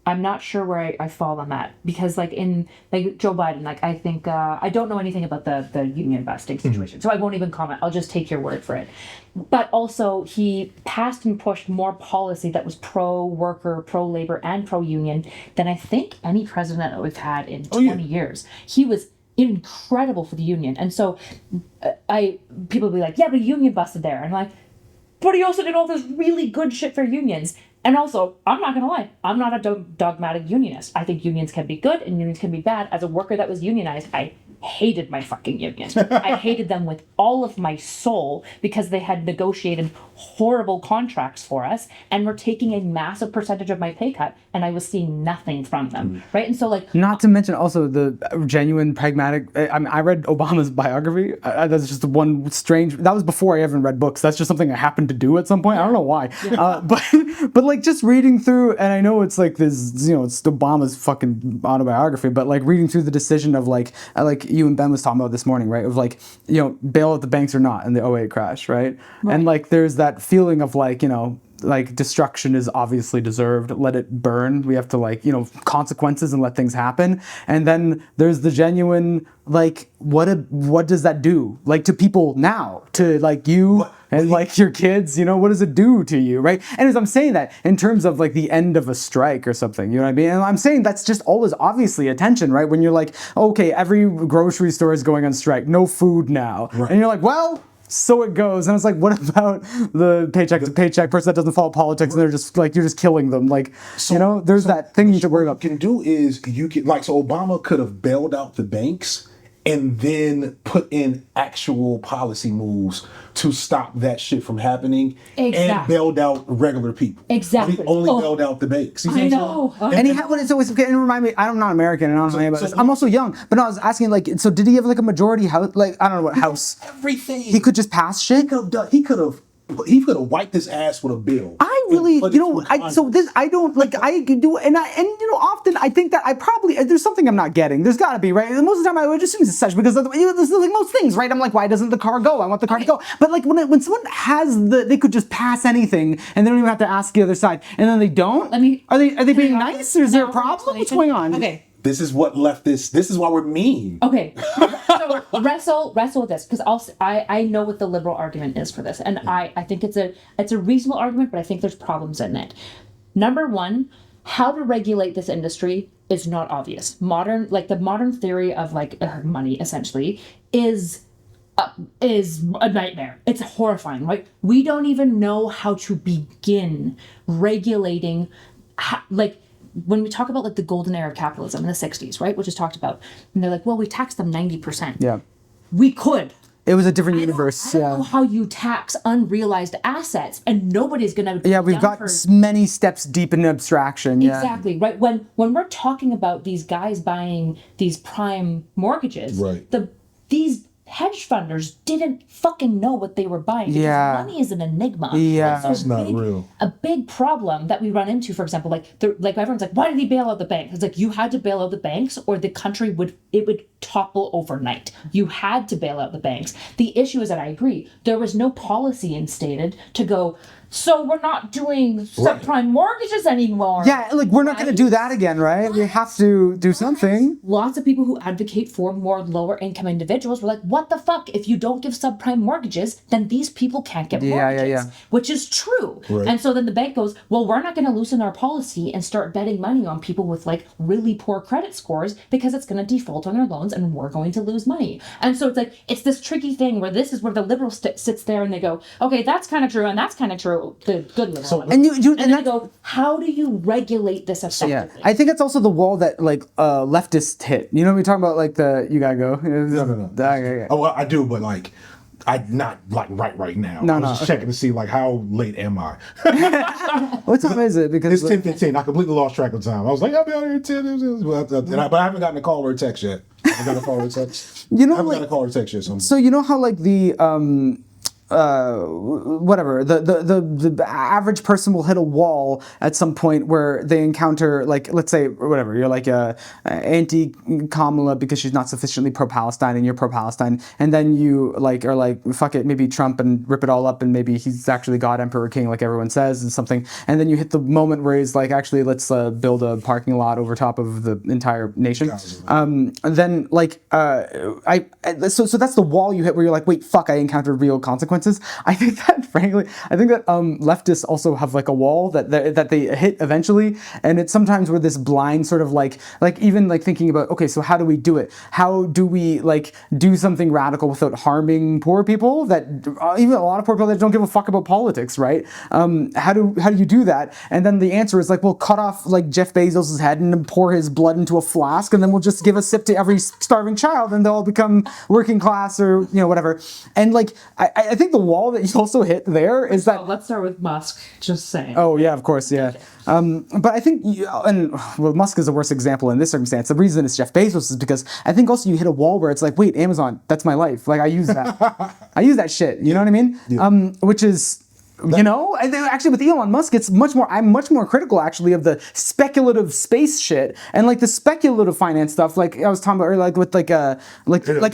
I'm not sure where I fall on that, because like Joe Biden, like I think I don't know anything about the union busting situation, so I won't even comment. I'll just take your word for it. But also, he passed and pushed more policy that was pro-worker, pro-labor, and pro-union than I think any president that we've had in 20 years. He was incredible for the union, and so people will be like, yeah, but a union busted there, and I'm like, but he also did all this really good shit for unions. And also, I'm not going to lie, I'm not a dogmatic unionist. I think unions can be good and unions can be bad. As a worker that was unionized, I hated my fucking union. I hated them with all of my soul because they had negotiated horrible contracts for us and were taking a massive percentage of my pay cut, and I was seeing nothing from them, right? And so, like... Not to mention also the genuine pragmatic... I read Obama's biography. That's just one strange... That was before I even read books. That's just something I happened to do at some point. I don't know why. Yeah. But like, just reading through, and I know it's like this, it's Obama's fucking autobiography, but like reading through the decision of like you and Ben was talking about this morning, right? Of like, bail out the banks or not in the '08 crash, right? And like, there's that feeling of like, like destruction is obviously deserved. Let it burn. We have to like, consequences and let things happen. And then there's the genuine, like, what does that do? Like, to people now, to like you and like your kids, what does it do to you, right? And as I'm saying that in terms of like the end of a strike or something, you know what I mean? And I'm saying that's just always obviously a tension, right? When you're like, okay, every grocery store is going on strike, no food now. Right. And you're like, well, so it goes. And it's like, what about the paycheck to paycheck person that doesn't follow politics and they're just like, you're just killing them. Like, there's that thing you should worry about. What you can do is so Obama could have bailed out the banks and then put in actual policy moves to stop that shit from happening. Exactly. And bailed out regular people. Exactly. He only bailed out the banks. I know. And he had it's always okay. And remind me, I'm not American and I don't know anything about this. I'm also young, but no, I was asking like, so did he have like a majority house? Like, I don't know what house. Everything. He could just pass shit. He could have wiped his ass with a bill. I really, I don't like, I could do, and often I think that I probably, there's something I'm not getting. There's gotta be, right? And most of the time I would assume it's such, because this is like most things, right? I'm like, why doesn't the car go? I want the car to go. But like when someone has they could just pass anything and they don't even have to ask the other side, and then they don't? Are they being nice, or is there a problem? What's going on? Okay. This is what this is why we're mean. Okay, so wrestle with this, because I know what the liberal argument is for this, and I think it's a reasonable argument, but I think there's problems in it. Number one, how to regulate this industry is not obvious. The modern theory of like money essentially is a nightmare. It's horrifying, right? We don't even know how to begin regulating when we talk about like the golden era of capitalism in the 60s, right, which is talked about, and they're like, well, we taxed them 90%. Yeah. We could. It was a different universe. I don't know how you tax unrealized assets, and nobody's gonna. Yeah, we've got many steps deep in abstraction. Yeah. Exactly, right. When we're talking about these guys buying these prime mortgages, right? These hedge funders didn't fucking know what they were buying. Because money is an enigma. Yeah, so it's not real. A big problem that we run into, for example, like everyone's like, why did he bail out the banks? It's like, you had to bail out the banks, or the country would topple overnight. You had to bail out the banks. The issue is that I agree, there was no policy instated to go, so we're not doing subprime mortgages anymore. Yeah, like we're not going to do that again, right? We have to do something. Lots of people who advocate for more lower income individuals were like, what the fuck? If you don't give subprime mortgages, then these people can't get mortgages. Which is true. Right. And so then the bank goes, well, we're not going to loosen our policy and start betting money on people with like really poor credit scores because it's going to default on their loans and we're going to lose money. And so it's like, it's this tricky thing where this is where the liberal sits there and they go, okay, that's kind of true and that's kind of true. The good liberal. So, and then they go, how do you regulate this effectively? Yeah, I think it's also the wall that like leftists hit. You know, we talk about like you gotta go. No. Okay. Oh, well, I do, but like, I'm not like right now. I was just checking to see like how late am I? What time is it? Because it's 10:15. I completely lost track of time. I was like, I'll be out here at 10. But I haven't gotten a call or a text yet. I haven't got a call or a text. I haven't got a call or a text yet. So you know how like the whatever the average person will hit a wall at some point where they encounter, like, let's say whatever, you're like anti Kamala because she's not sufficiently pro-Palestine and you're pro-Palestine, and then you like are like, fuck it, maybe Trump and rip it all up and maybe he's actually God, Emperor, King like everyone says and something, and then you hit the moment where he's like, actually let's build a parking lot over top of the entire nation. Then like so that's the wall you hit where you're like, wait, fuck, I encountered real consequences. I think that leftists also have like a wall that they hit eventually, and it's sometimes where this blind sort of like even like thinking about, okay, so how do we do it? How do we like do something radical without harming poor people, that even a lot of poor people that don't give a fuck about politics, right? How do you do that? And then the answer is like, well, cut off like Jeff Bezos' head and pour his blood into a flask, and then we'll just give a sip to every starving child, and they'll all become working class or whatever. And like I think the wall that you also hit there is that. Let's start with Musk. Just saying. Oh yeah, of course, yeah. But I think, Musk is the worst example in this circumstance. The reason it's Jeff Bezos is because I think also you hit a wall where it's like, wait, Amazon, that's my life. Like I use that. I use that shit. You know what I mean? Yeah. Which is. I think actually with Elon Musk, I'm much more critical actually of the speculative space shit and like the speculative finance stuff. Like I was talking about earlier, like with like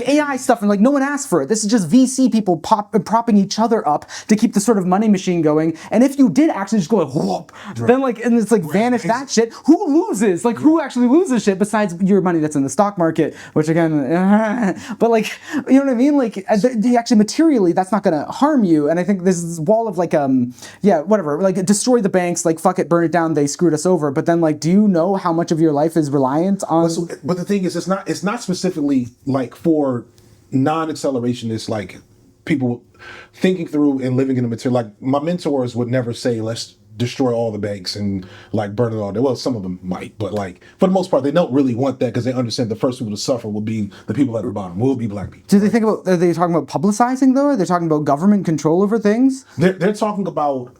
AI stuff, and like no one asked for it. This is just VC people propping each other up to keep the sort of money machine going. And if you did actually just go like whoop, then like, and it's like vanish that shit. Who loses? Like who actually loses shit besides your money that's in the stock market? Which again, but like, you know what I mean? Like actually materially, that's not going to harm you. And I think this is wall of like whatever, like destroy the banks, like fuck it, burn it down, they screwed us over. But then like, do you know how much of your life is reliant on? But the thing is, it's not specifically like for non-accelerationists, like people thinking through and living in the material. Like my mentors would never say, let's destroy all the banks and like burn it all down. Well, some of them might, but like for the most part, they don't really want that because they understand the first people to suffer will be the people at the bottom, will be black people. Do they think about? Are they talking about publicizing though? Are they talking about government control over things? They're talking about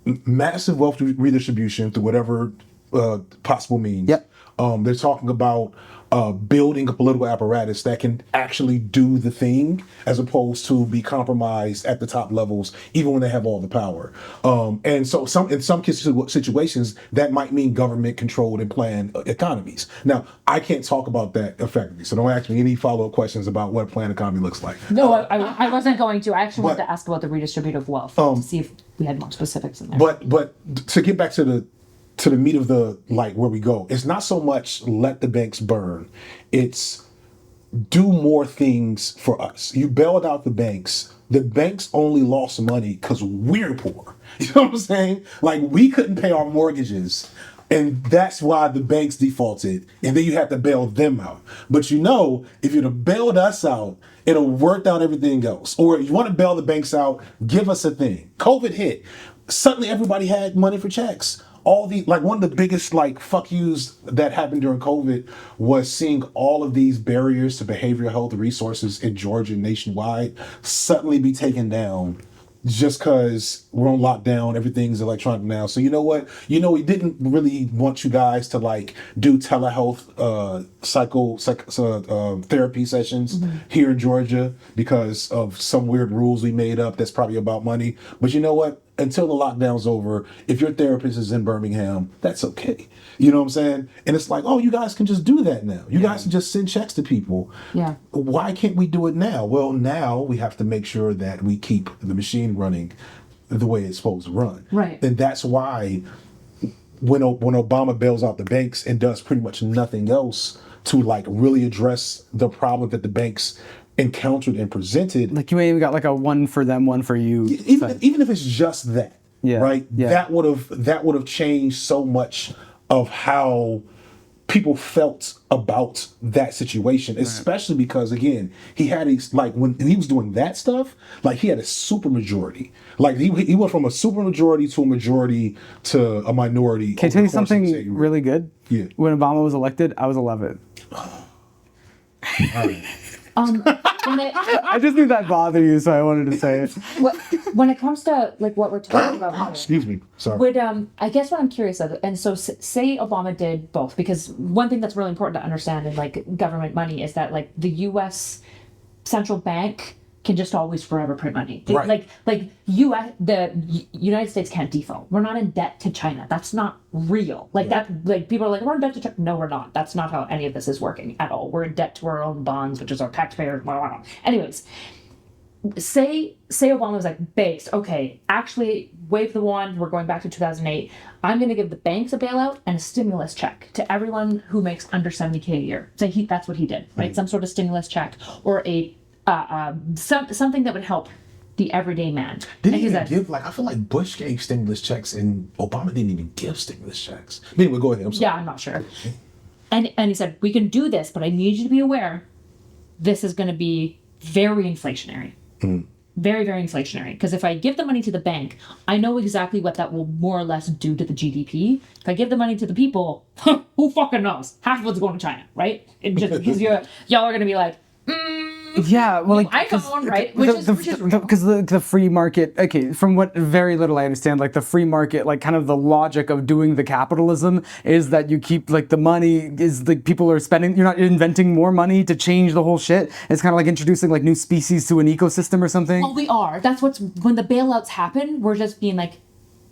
massive wealth redistribution through whatever possible means. Yep. They're talking about building a political apparatus that can actually do the thing as opposed to be compromised at the top levels, even when they have all the power. And so in some situations, that might mean government controlled and planned economies. Now, I can't talk about that effectively, so don't ask me any follow-up questions about what a planned economy looks like. No, I wasn't going to. I actually wanted to ask about the redistributive wealth to see if we had more specifics in there. But to get back to the meat of the, like, where we go, it's not so much let the banks burn, it's do more things for us. You bailed out the banks only lost money because we're poor. You know what I'm saying? Like, we couldn't pay our mortgages, and that's why the banks defaulted, and then you have to bail them out. But if you'd have bailed us out, it'll work out everything else. Or if you want to bail the banks out, give us a thing. COVID hit. Suddenly everybody had money for checks. all the, like, one of the biggest, like, fuck yous that happened during COVID was seeing all of these barriers to behavioral health resources in Georgia nationwide suddenly be taken down just because we're on lockdown, everything's electronic now. So you know what? We didn't really want you guys to like do telehealth therapy sessions here in Georgia because of some weird rules we made up that's probably about money. But you know what? Until the lockdown's over, if your therapist is in Birmingham, that's okay. You know what I'm saying? And it's like, oh, you guys can just do that now. You guys can just send checks to people. Yeah. Why can't we do it now? Well, now we have to make sure that we keep the machine running the way it's supposed to run. Right. And that's why when Obama bails out the banks and does pretty much nothing else to like really address the problem that the banks encountered and presented, Like you ain't even got like a one for them, one for you. even if it's just that, right? Yeah. That would have changed so much of how people felt about that situation, especially because again, he had these, like, when he was doing that stuff, like he had a super majority. Like he went from a super majority to a majority to a minority. Can I tell you something really good? Yeah. When Obama was elected, I was 11. All right. I just knew that bothered you, so I wanted to say it. When it comes to like what we're talking about here, Excuse me. Sorry. would I guess what I'm curious of, and so say Obama did both, because one thing that's really important to understand in like government money is that like the U.S. central bank can just always forever print money. Right. The United States can't default. We're not in debt to China. That's not real. Like that. Like people are like, we're in debt to China. No, we're not. That's not how any of this is working at all. We're in debt to our own bonds, which is our taxpayers. Blah, blah, blah. Anyways, say Obama was like, base, okay, actually wave the wand. We're going back to 2008. I'm going to give the banks a bailout and a stimulus check to everyone who makes under 70K a year. Say that's what he did, right? Some sort of stimulus check or a something that would help the everyday man. Didn't even give, like, I feel like Bush gave stimulus checks and Obama didn't even give stimulus checks. Anyway, go ahead. I'm sorry. Yeah, I'm not sure. And he said, we can do this, but I need you to be aware this is going to be very inflationary. Very, very inflationary. Because if I give the money to the bank, I know exactly what that will more or less do to the GDP. If I give the money to the people, who fucking knows? Half of it's going to China, right? It just because y'all are going to be like, Yeah, well, like I know, right? Which is because the free market. Okay, from what very little I understand, like the free market, like kind of the logic of doing the capitalism is that you keep like the money is like people are spending. You're not inventing more money to change the whole shit. It's kind of like introducing like new species to an ecosystem or something. Well, we are. That's what's when the bailouts happen. We're just being like.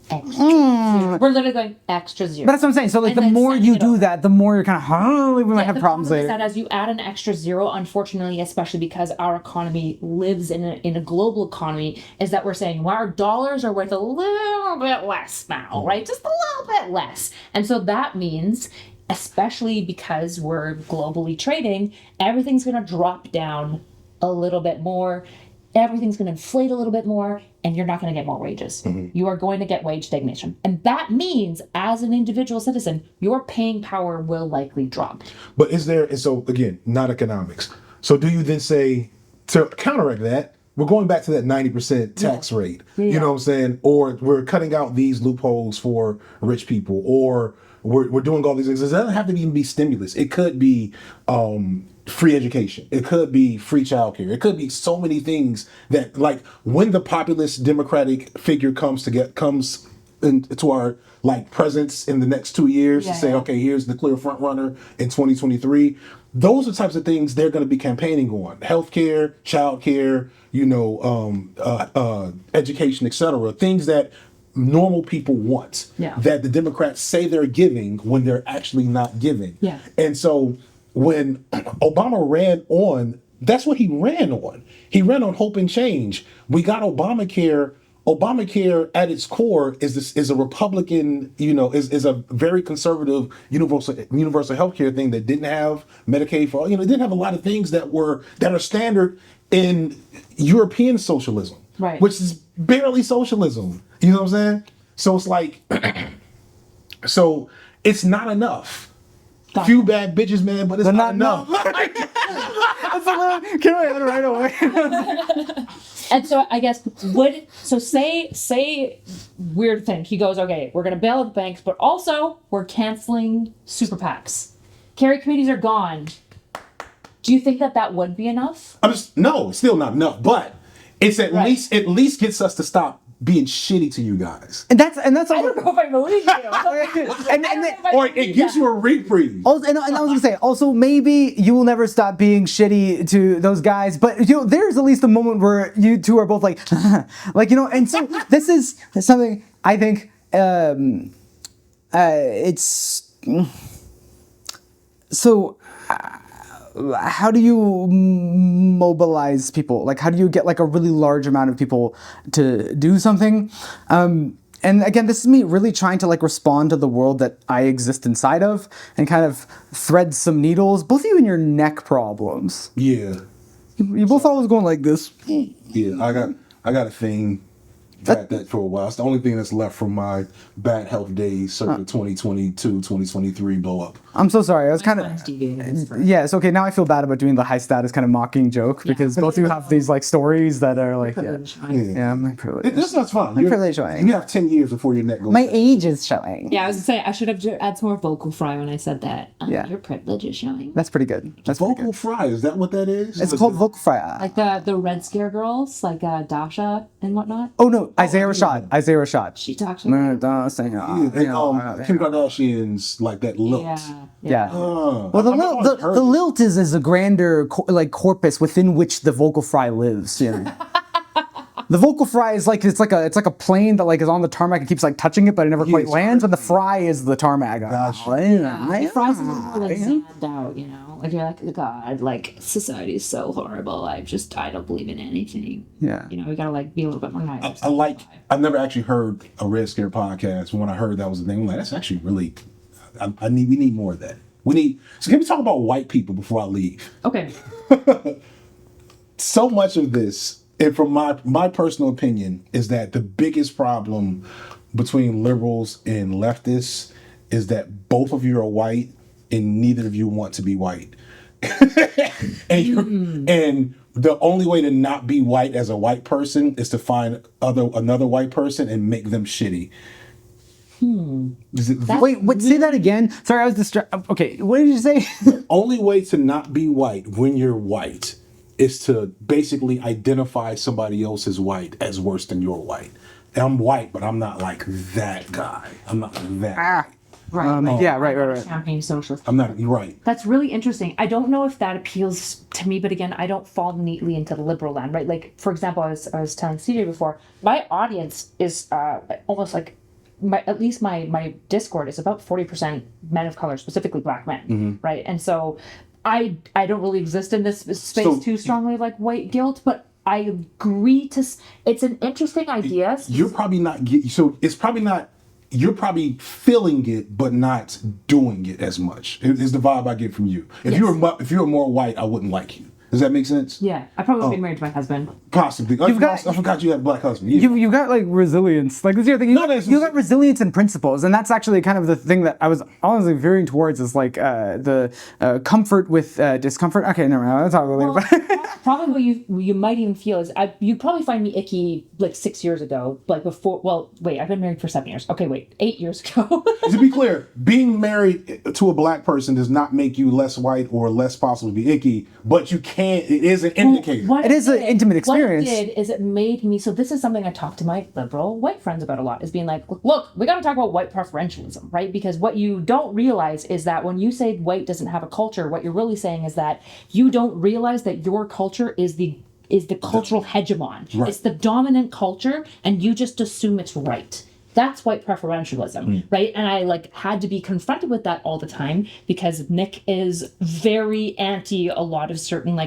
Extra zero. We're literally going extra zero. But that's what I'm saying. So like And the then more sending you it do over. that, the more you're kind of, we might have The problems problem is later. that as you add an extra zero, unfortunately, especially because our economy lives in a global economy, is that we're saying, well, our dollars are worth a little bit less now, right? Just a little bit less. And so that means, especially because we're globally trading, everything's going to drop down a little bit more. Everything's going to inflate a little bit more, and you're not going to get more wages. You are going to get wage stagnation. And that means, as an individual citizen, your paying power will likely drop. But so again, not economics. So do you then say, to counteract that, we're going back to that 90% tax rate, you know what I'm saying? Or we're cutting out these loopholes for rich people, or we're doing all these things. It doesn't have to even be stimulus. It could be free education. It could be free childcare. It could be so many things that, like, when the populist democratic figure comes into our like presence in the next 2 years to say, okay, here's the clear front runner in 2023. Those are types of things they're going to be campaigning on: healthcare, childcare, education, etc. Things that normal people want, that the Democrats say they're giving when they're actually not giving. Yeah. And so when Obama ran on, that's what he ran on. He ran on hope and change. We got Obamacare. Obamacare at its core is a Republican, is a very conservative universal health care thing that didn't have Medicaid for all, it didn't have a lot of things that are standard in European socialism, right? Which is barely socialism. You know what I'm saying? So it's like, so it's not enough. Few bad bitches, man, but it's not enough. That's a little, get my head right away. And so I guess say weird thing. He goes, okay, we're gonna bail out the banks, but also we're canceling super PACs. Carry committees are gone. Do you think that would be enough? No, it's still not enough, but it's at least gets us to stop being shitty to you guys. And that's I don't know if I believe you. Or it gives you a reprieve. Also, and I was gonna say, also maybe you will never stop being shitty to those guys, but there's at least a moment where you two are both like, and so this is something I think it's so. How do you mobilize people? Like, how do you get like a really large amount of people to do something? And again, this is me really trying to like respond to the world that I exist inside of and kind of thread some needles, both of you in your neck problems. Yeah. You both always going like this. Yeah, I got a thing that for a while. It's the only thing that's left from my bad health days, circa 2022, 2023 blow up. I'm so sorry. I was kind of yes. Okay, now I feel bad about doing the high status kind of mocking joke because both of you have these like stories that are like my privilege. This is fun. My privilege showing. You have 10 years before your neck goes. My age is showing. Yeah, I was gonna say I should have added some more vocal fry when I said that. Your privilege is showing. That's pretty good. That's vocal fry. Is that what that is? It's called vocal fry. Like the Red Scare girls, like Dasha and whatnot. Oh no, Isaiah Rashad. Isaiah Rashad. She talks. Kim Kardashian's like that lilt. Yeah. Well, the lilt is a grander corpus within which the vocal fry lives. You know. The vocal fry is like it's like a plane that like is on the tarmac and keeps like touching it, but it never quite lands. And the fry is the tarmac. The fry's like zoomed out, you know. Like you're like, God, like society is so horrible. I don't believe in anything. Yeah. You know, we gotta like be a little bit more nice. I've never actually heard a Red Scare podcast. When I heard that was the thing, I'm like, that's actually really. We need more of that. So can we talk about white people before I leave? Okay. So much of this, and from my personal opinion, is that the biggest problem between liberals and leftists is that both of you are white and neither of you want to be white. And the only way to not be white as a white person is to find another white person and make them shitty. Wait, say that again. Sorry, I was distracted. Okay, what did you say? The only way to not be white when you're white is to basically identify somebody else as white as worse than you're white. And I'm white, but I'm not like that guy. I'm not like that. Right. Yeah, right. Champagne socialist. I'm not. You're right. That's really interesting. I don't know if that appeals to me, but again, I don't fall neatly into the liberal land, right? Like, for example, I was telling CJ before, my audience is almost like at least my Discord is about 40% men of color, specifically black men, right? And so I don't really exist in this space too strongly, like white guilt, but I agree it's an interesting idea. You're probably not it's probably not. You're probably feeling it, but not doing it as much. Is the vibe I get from you. If you were more white, I wouldn't like you. Does that make sense? Yeah, I probably would be married to my husband. Possibly. I forgot you have a black husband. Yeah. You got like resilience. Like this is your thing. You got resilience and principles, and that's actually kind of the thing that I was honestly veering towards is like the comfort with discomfort. Okay, never mind. I'll talk about it later. Probably what you might even feel is you'd probably find me icky like 6 years ago, like before. Well, wait, I've been married for 7 years. Okay, wait, 8 years ago. To be clear, being married to a black person does not make you less white or less possible to be icky, but you can't. It is an indicator. It is an intimate experience. What it did is it made me. So this is something I talk to my liberal white friends about a lot. Is being like, look, we got to talk about white preferentialism, right? Because what you don't realize is that when you say white doesn't have a culture, what you're really saying is that you don't realize that your culture is the cultural hegemon. Right. It's the dominant culture, and you just assume it's right. That's white preferentialism, right? And I had to be confronted with that all the time because Nick is very anti a lot of certain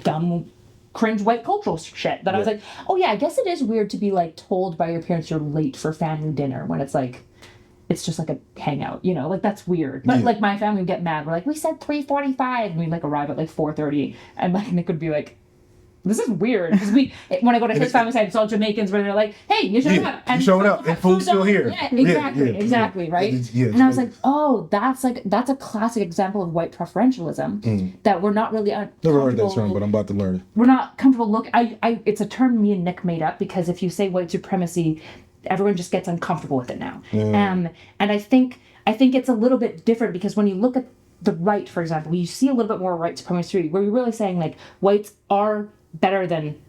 dumb, cringe white cultural shit. That I was like, oh yeah, I guess it is weird to be told by your parents you're late for family dinner when it's it's just like a hangout, you know, that's weird. But my family would get mad. We're like, we said 3:45, and we'd arrive at 4:30, and Nick would be like, this is weird because when I go to his family side, it's all Jamaicans where they're like, hey, you showed up. And you showed up, and food's still here. Yeah, exactly, right? And I was like, oh, that's a classic example of white preferentialism that we're not really Never heard that term, but I'm about to learn it. We're not comfortable. It's a term me and Nick made up because if you say white supremacy, everyone just gets uncomfortable with it now. And I think it's a little bit different because when you look at the right, for example, you see a little bit more white supremacy where you're really saying like whites are better than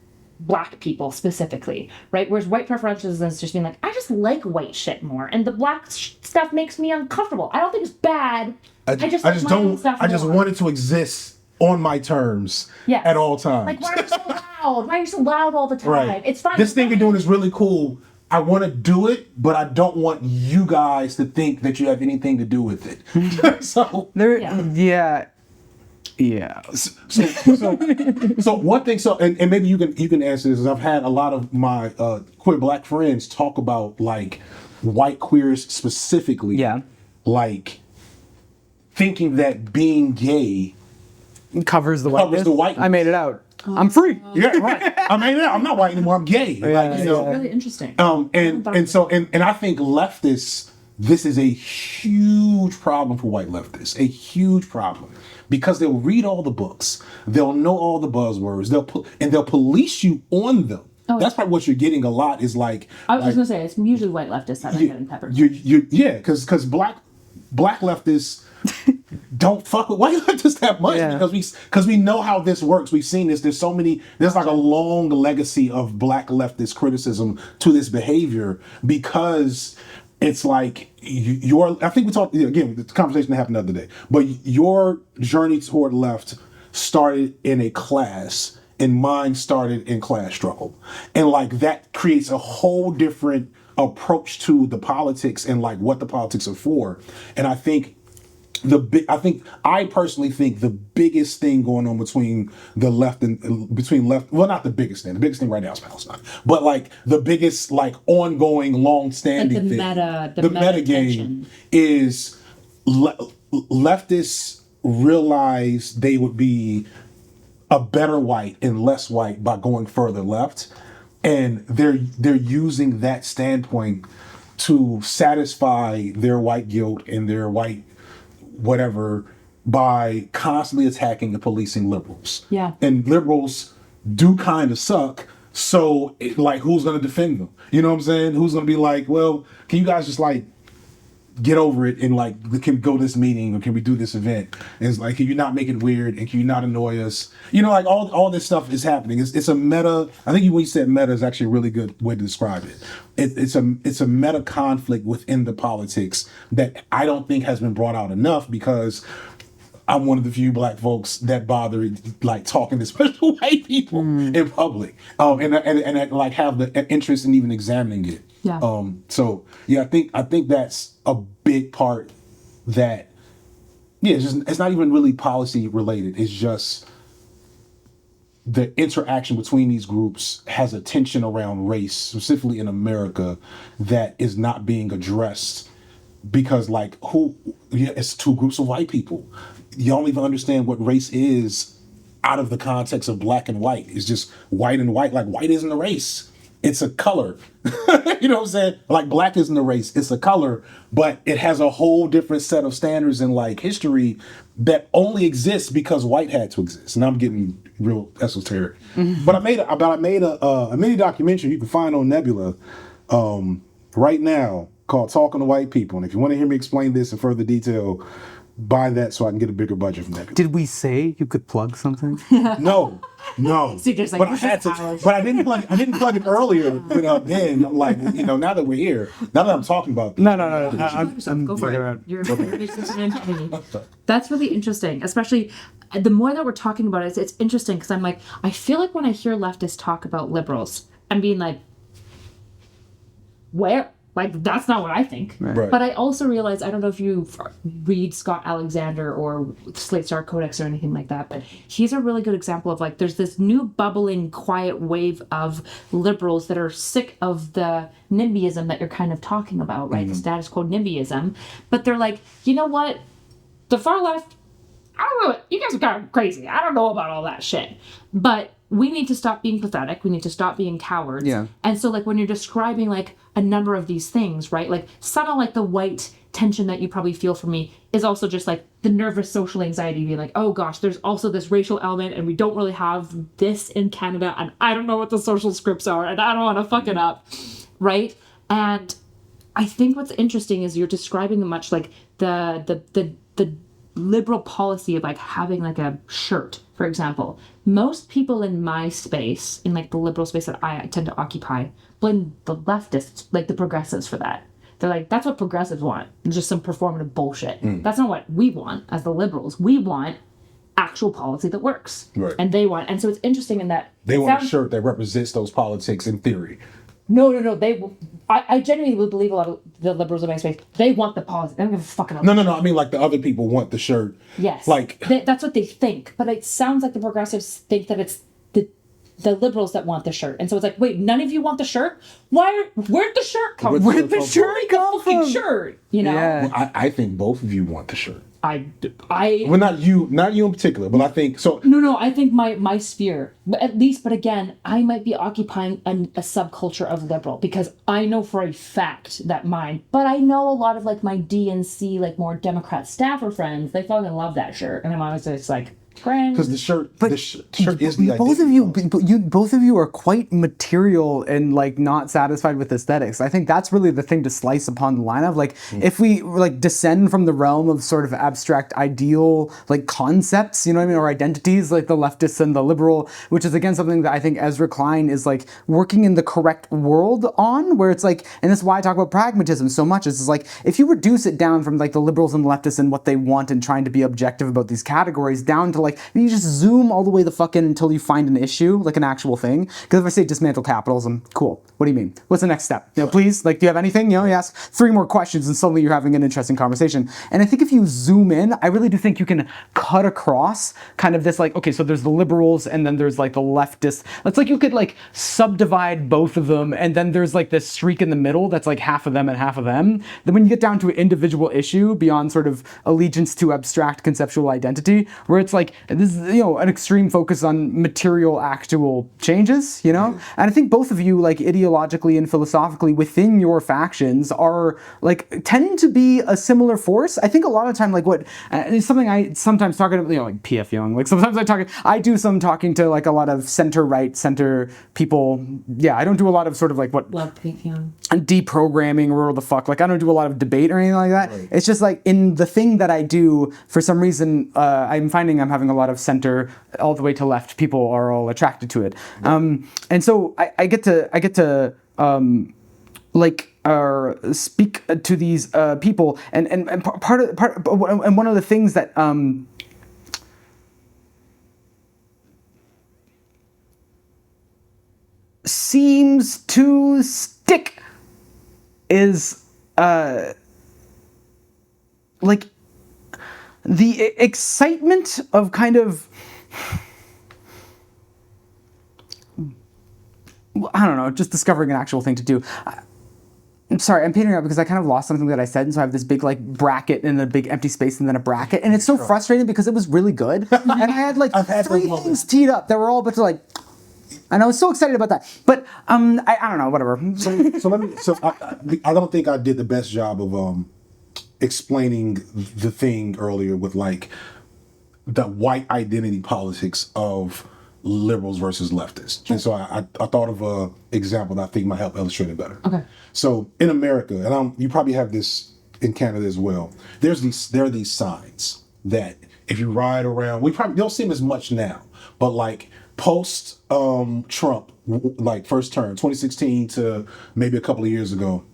black people specifically, right? Whereas white preferentialism is just being like, I just like white shit more, and the black stuff makes me uncomfortable. I don't think it's bad. I just want it to exist on my terms at all times. Like, why are you so loud? Why are you so loud all the time? Right. It's fine. This thing you're doing is really cool. I want to do it, but I don't want you guys to think that you have anything to do with it. So So one thing, and maybe you can answer this, is I've had a lot of my queer black friends talk about like white queers specifically, like thinking that being gay covers the whiteness. I made it out. I'm free. Yeah, right. I made it out. I'm not white anymore. I'm gay. It's really interesting. And I think leftists, this is a huge problem for white leftists, a huge problem, because they'll read all the books, they'll know all the buzzwords, they'll police you on them. That's probably what you're getting a lot is like. I was just gonna say it's usually white leftists that are getting peppered. Because black leftists don't fuck with white leftists that much because we know how this works. We've seen this. There's like a long legacy of black leftist criticism to this behavior because it's like I think we talked again, the conversation that happened the other day, but your journey toward left started in a class and mine started in class struggle. And like that creates a whole different approach to the politics and like what the politics are for. And I personally think the biggest thing going on between the left and between left, well, not the biggest thing right now is Palestine, but like the biggest like ongoing long-standing thing, the meta game is leftists realize they would be a better white and less white by going further left, and they're using that standpoint to satisfy their white guilt and their white whatever by constantly attacking and policing liberals. Yeah. And liberals do kind of suck. So like, who's going to defend them? You know what I'm saying? Who's going to be like, well, can you guys just like get over it and like, can we go to this meeting or can we do this event? And it's like, can you not make it weird and can you not annoy us? You know, like all this stuff is happening. It's a meta. I think when you said meta is actually a really good way to describe it. It's a meta conflict within the politics that I don't think has been brought out enough because I'm one of the few black folks that bother like talking to special white people in public, and like have the interest in even examining it. Yeah. So yeah, I think that's a big part that it's not even really policy related. It's just the interaction between these groups has a tension around race, specifically in America, that is not being addressed because like it's two groups of white people. You don't even understand what race is out of the context of black and white. It's just white and white. Like white isn't a race. It's a color. You know what I'm saying? Like black isn't a race. It's a color, but it has a whole different set of standards and like history that only exists because white had to exist. And I'm getting real esoteric. Mm-hmm. But I made a mini documentary you can find on Nebula right now called Talking to White People. And if you want to hear me explain this in further detail, buy that so I can get a bigger budget from that. Did we say you could plug something? No. So just like, but I had to. But I didn't plug it earlier. But then, like, you know, now that we're here, now that I'm talking about this, No. I'm go for it. You're That's really interesting, especially the more that we're talking about it. It's interesting because I'm like, I feel like when I hear leftists talk about liberals, I'm being like, where? Like, that's not what I think. Right. But I also realize, I don't know if you read Scott Alexander or Slate Star Codex or anything like that, but he's a really good example of, like, there's this new bubbling, quiet wave of liberals that are sick of the NIMBYism that you're kind of talking about, right? Mm-hmm. The status quo NIMBYism. But they're like, you know what? The far left, I don't know. You guys are kind of crazy. I don't know about all that shit. But we need to stop being pathetic. We need to stop being cowards. Yeah. And so like when you're describing like a number of these things, right? Like some of like the white tension that you probably feel from me is also just like the nervous social anxiety being like, oh gosh, there's also this racial element and we don't really have this in Canada and I don't know what the social scripts are and I don't want to fuck it up, right? And I think what's interesting is you're describing much like the liberal policy of like having like a shirt, for example. Most people in my space, in like the liberal space that I tend to occupy, blame the leftists, like the progressives for that. They're like, that's what progressives want. It's just some performative bullshit. That's not what we want as the liberals. We want actual policy that works. Right. And they want, and so it's interesting in that They want a shirt that represents those politics in theory. No. I genuinely would believe a lot of the liberals in my space. They want the policy. They don't give a fuck about. No. I mean, like the other people want the shirt. Yes. Like that's what they think. But it sounds like the progressives think that it's the liberals that want the shirt. And so it's like, wait, none of you want the shirt? Where'd the shirt come from? Where'd the shirt come from? Shirt, you know? Yeah. Well, I think both of you want the shirt. I Well, not you in particular, but I think so. No, I think my sphere, at least, but again, I might be occupying a subculture of liberal because I know for a fact that mine, but I know a lot of like my DNC, like more Democrat staffer friends, they fucking love that shirt. And I'm always just like, Because the shirt is the both identity. both of you are quite material and like not satisfied with aesthetics. I think that's really the thing to slice upon the line of. Like if we like descend from the realm of sort of abstract ideal like concepts, you know what I mean, or identities, like the leftist and the liberal, which is again something that I think Ezra Klein is like working in the correct world on, where it's like, and that's why I talk about pragmatism so much, is like if you reduce it down from like the liberals and the leftists and what they want and trying to be objective about these categories down to like, you just zoom all the way the fuck in until you find an issue, like an actual thing. Because if I say dismantle capitalism, cool. What do you mean? What's the next step? You know, please, like, do you have anything? You know, you ask 3 more questions and suddenly you're having an interesting conversation. And I think if you zoom in, I really do think you can cut across kind of this like, okay, so there's the liberals and then there's like the leftists. It's like you could like subdivide both of them and then there's like this streak in the middle that's like half of them and half of them. Then when you get down to an individual issue beyond sort of allegiance to abstract conceptual identity, where it's like, this is, you know, an extreme focus on material actual changes, you know? And I think both of you, like ideologically and philosophically within your factions are like, tend to be a similar force. I think a lot of time, like what, it's something I sometimes talk about, you know, like PF Young, like sometimes I do some talking to like a lot of center-right, center people. Yeah, I don't do a lot of sort of like what, love PF Young. Deprogramming or the fuck, like I don't do a lot of debate or anything like that. Right. It's just like in the thing that I do, for some reason, I'm finding I'm having a lot of center all the way to left people are all attracted to it. Right. And so I get to speak to these people and part and one of the things that seems to stick is like the excitement of kind of, I don't know, just discovering an actual thing to do. I'm sorry, I'm painting it up because I kind of lost something that I said, and so I have this big like bracket and a big empty space and then a bracket, and it's so frustrating because it was really good, and I had like 3 things teed up that were all but to like, and I was so excited about that, but I don't know, whatever. I don't think I did the best job of explaining the thing earlier with like the white identity politics of liberals versus leftists. Sure. And so I thought of a example that I think might help illustrate it better. Okay. So in America, and you probably have this in Canada as well, there are these signs that if you ride around, we probably don't see them as much now, but like post Trump, like first term, 2016 to maybe a couple of years ago,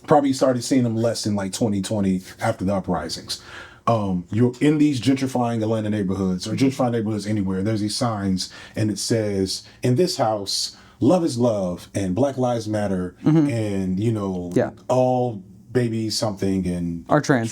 probably started seeing them less in like 2020 after the uprisings. You're in these gentrifying Atlanta neighborhoods or gentrifying neighborhoods anywhere. There's these signs and it says, in this house, love is love and Black Lives Matter and, you know, all baby something and are trans.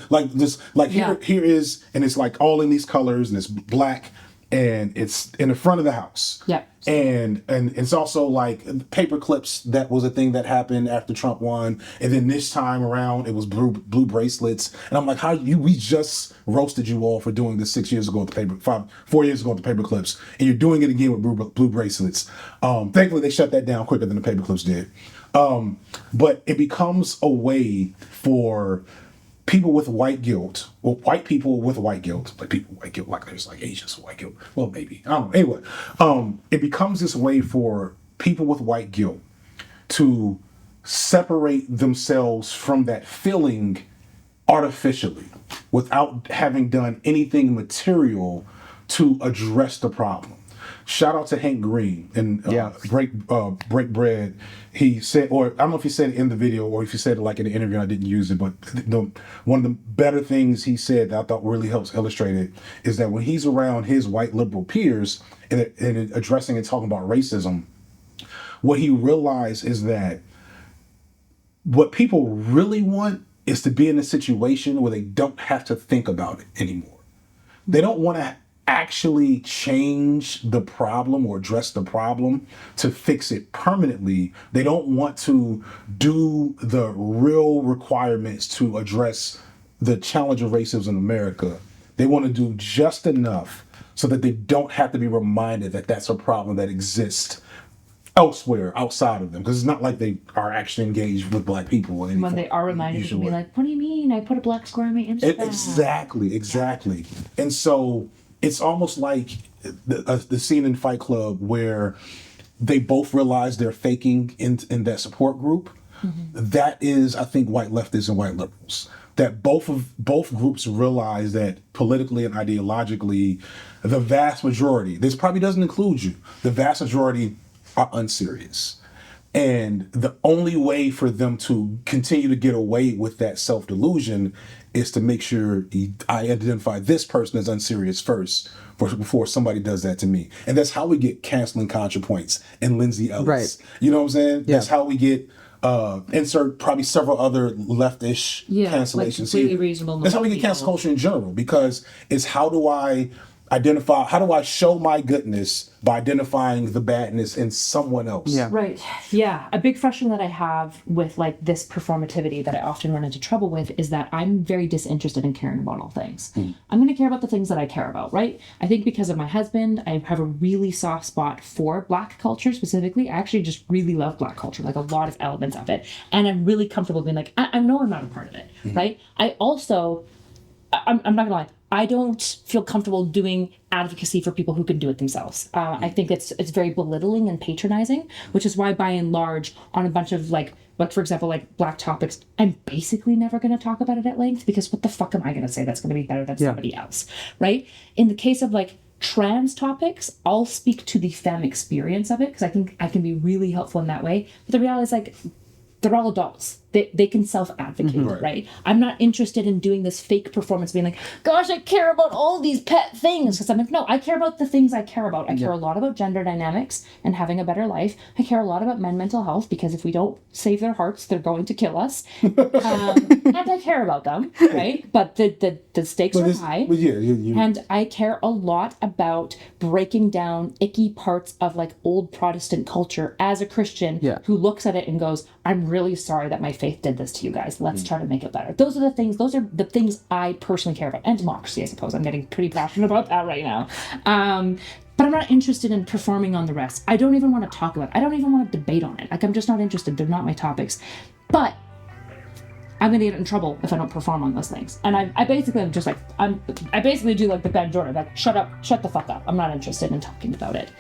Like this, like here is, and it's like all in these colors and it's black and it's in the front of the house. Yep. And it's also like paper clips. That was a thing that happened after Trump won, and then this time around it was blue bracelets. And I'm like, we just roasted you all for doing this 6 years ago with the 4 years ago with the paper clips, and you're doing it again with blue bracelets. Thankfully they shut that down quicker than the paper clips did. But it becomes a way for people with white guilt, or white people with white guilt, like people with white guilt, like there's like Asians with white guilt. Well, maybe. I don't know. Anyway, it becomes this way for people with white guilt to separate themselves from that feeling artificially without having done anything material to address the problem. Shout out to Hank Green and Break Bread. He said, or I don't know if he said it in the video or if he said it like in the interview and I didn't use it, but one of the better things he said that I thought really helps illustrate it is that when he's around his white liberal peers and addressing and talking about racism, what he realized is that what people really want is to be in a situation where they don't have to think about it anymore. They don't want to actually change the problem or address the problem to fix it permanently. They don't want to do the real requirements to address the challenge of racism in America. They want to do just enough so that they don't have to be reminded that that's a problem that exists elsewhere outside of them, because it's not like they are actually engaged with black people. When they are reminded, they can be like, what do you mean? I put a black square on my Instagram. Exactly. And so it's almost like the scene in Fight Club where they both realize they're faking in that support group. Mm-hmm. That is, I think, white leftists and white liberals. That both groups realize that politically and ideologically, the vast majority, this probably doesn't include you, the vast majority are unserious. And the only way for them to continue to get away with that self-delusion is to make sure I identify this person as unserious first before somebody does that to me. And that's how we get canceling ContraPoints and Lindsay Ellis. Right. You know what I'm saying? Yeah. That's how we get insert probably several other leftish cancellations. Like completely reasonable. That's how we get cancel culture in general, because it's how do I show my goodness by identifying the badness in someone else? Yeah. Right. Yeah. A big frustration that I have with like this performativity that I often run into trouble with is that I'm very disinterested in caring about all things. I'm going to care about the things that I care about, right? I think because of my husband, I have a really soft spot for Black culture specifically. I actually just really love Black culture, like a lot of elements of it. And I'm really comfortable being like, I know I'm not a part of it, right? I'm not going to lie. I don't feel comfortable doing advocacy for people who can do it themselves. I think it's very belittling and patronizing, which is why by and large on a bunch of like for example, like Black topics, I'm basically never going to talk about it at length, because what the fuck am I going to say that's going to be better than somebody else, right? In the case of like trans topics, I'll speak to the femme experience of it because I think I can be really helpful in that way. But the reality is like, they're all adults. They can self-advocate, right? I'm not interested in doing this fake performance being like, gosh, I care about all these pet things. Because I'm like, no, I care about the things I care about. I care a lot about gender dynamics and having a better life. I care a lot about men's mental health, because if we don't save their hearts, they're going to kill us. And I care about them, right? But the stakes are high. And I care a lot about breaking down icky parts of like old Protestant culture as a Christian who looks at it and goes, I'm really sorry that my faith did this to you guys. Let's try to make it better. Those are the things I personally care about. And democracy, I suppose. I'm getting pretty passionate about that right now. But I'm not interested in performing on the rest. I don't even want to talk about it. I don't even want to debate on it. Like, I'm just not interested. They're not my topics. But I'm going to get in trouble if I don't perform on those things. And I basically am just like, I basically do like the Ben Jordan, like, shut up, shut the fuck up. I'm not interested in talking about it.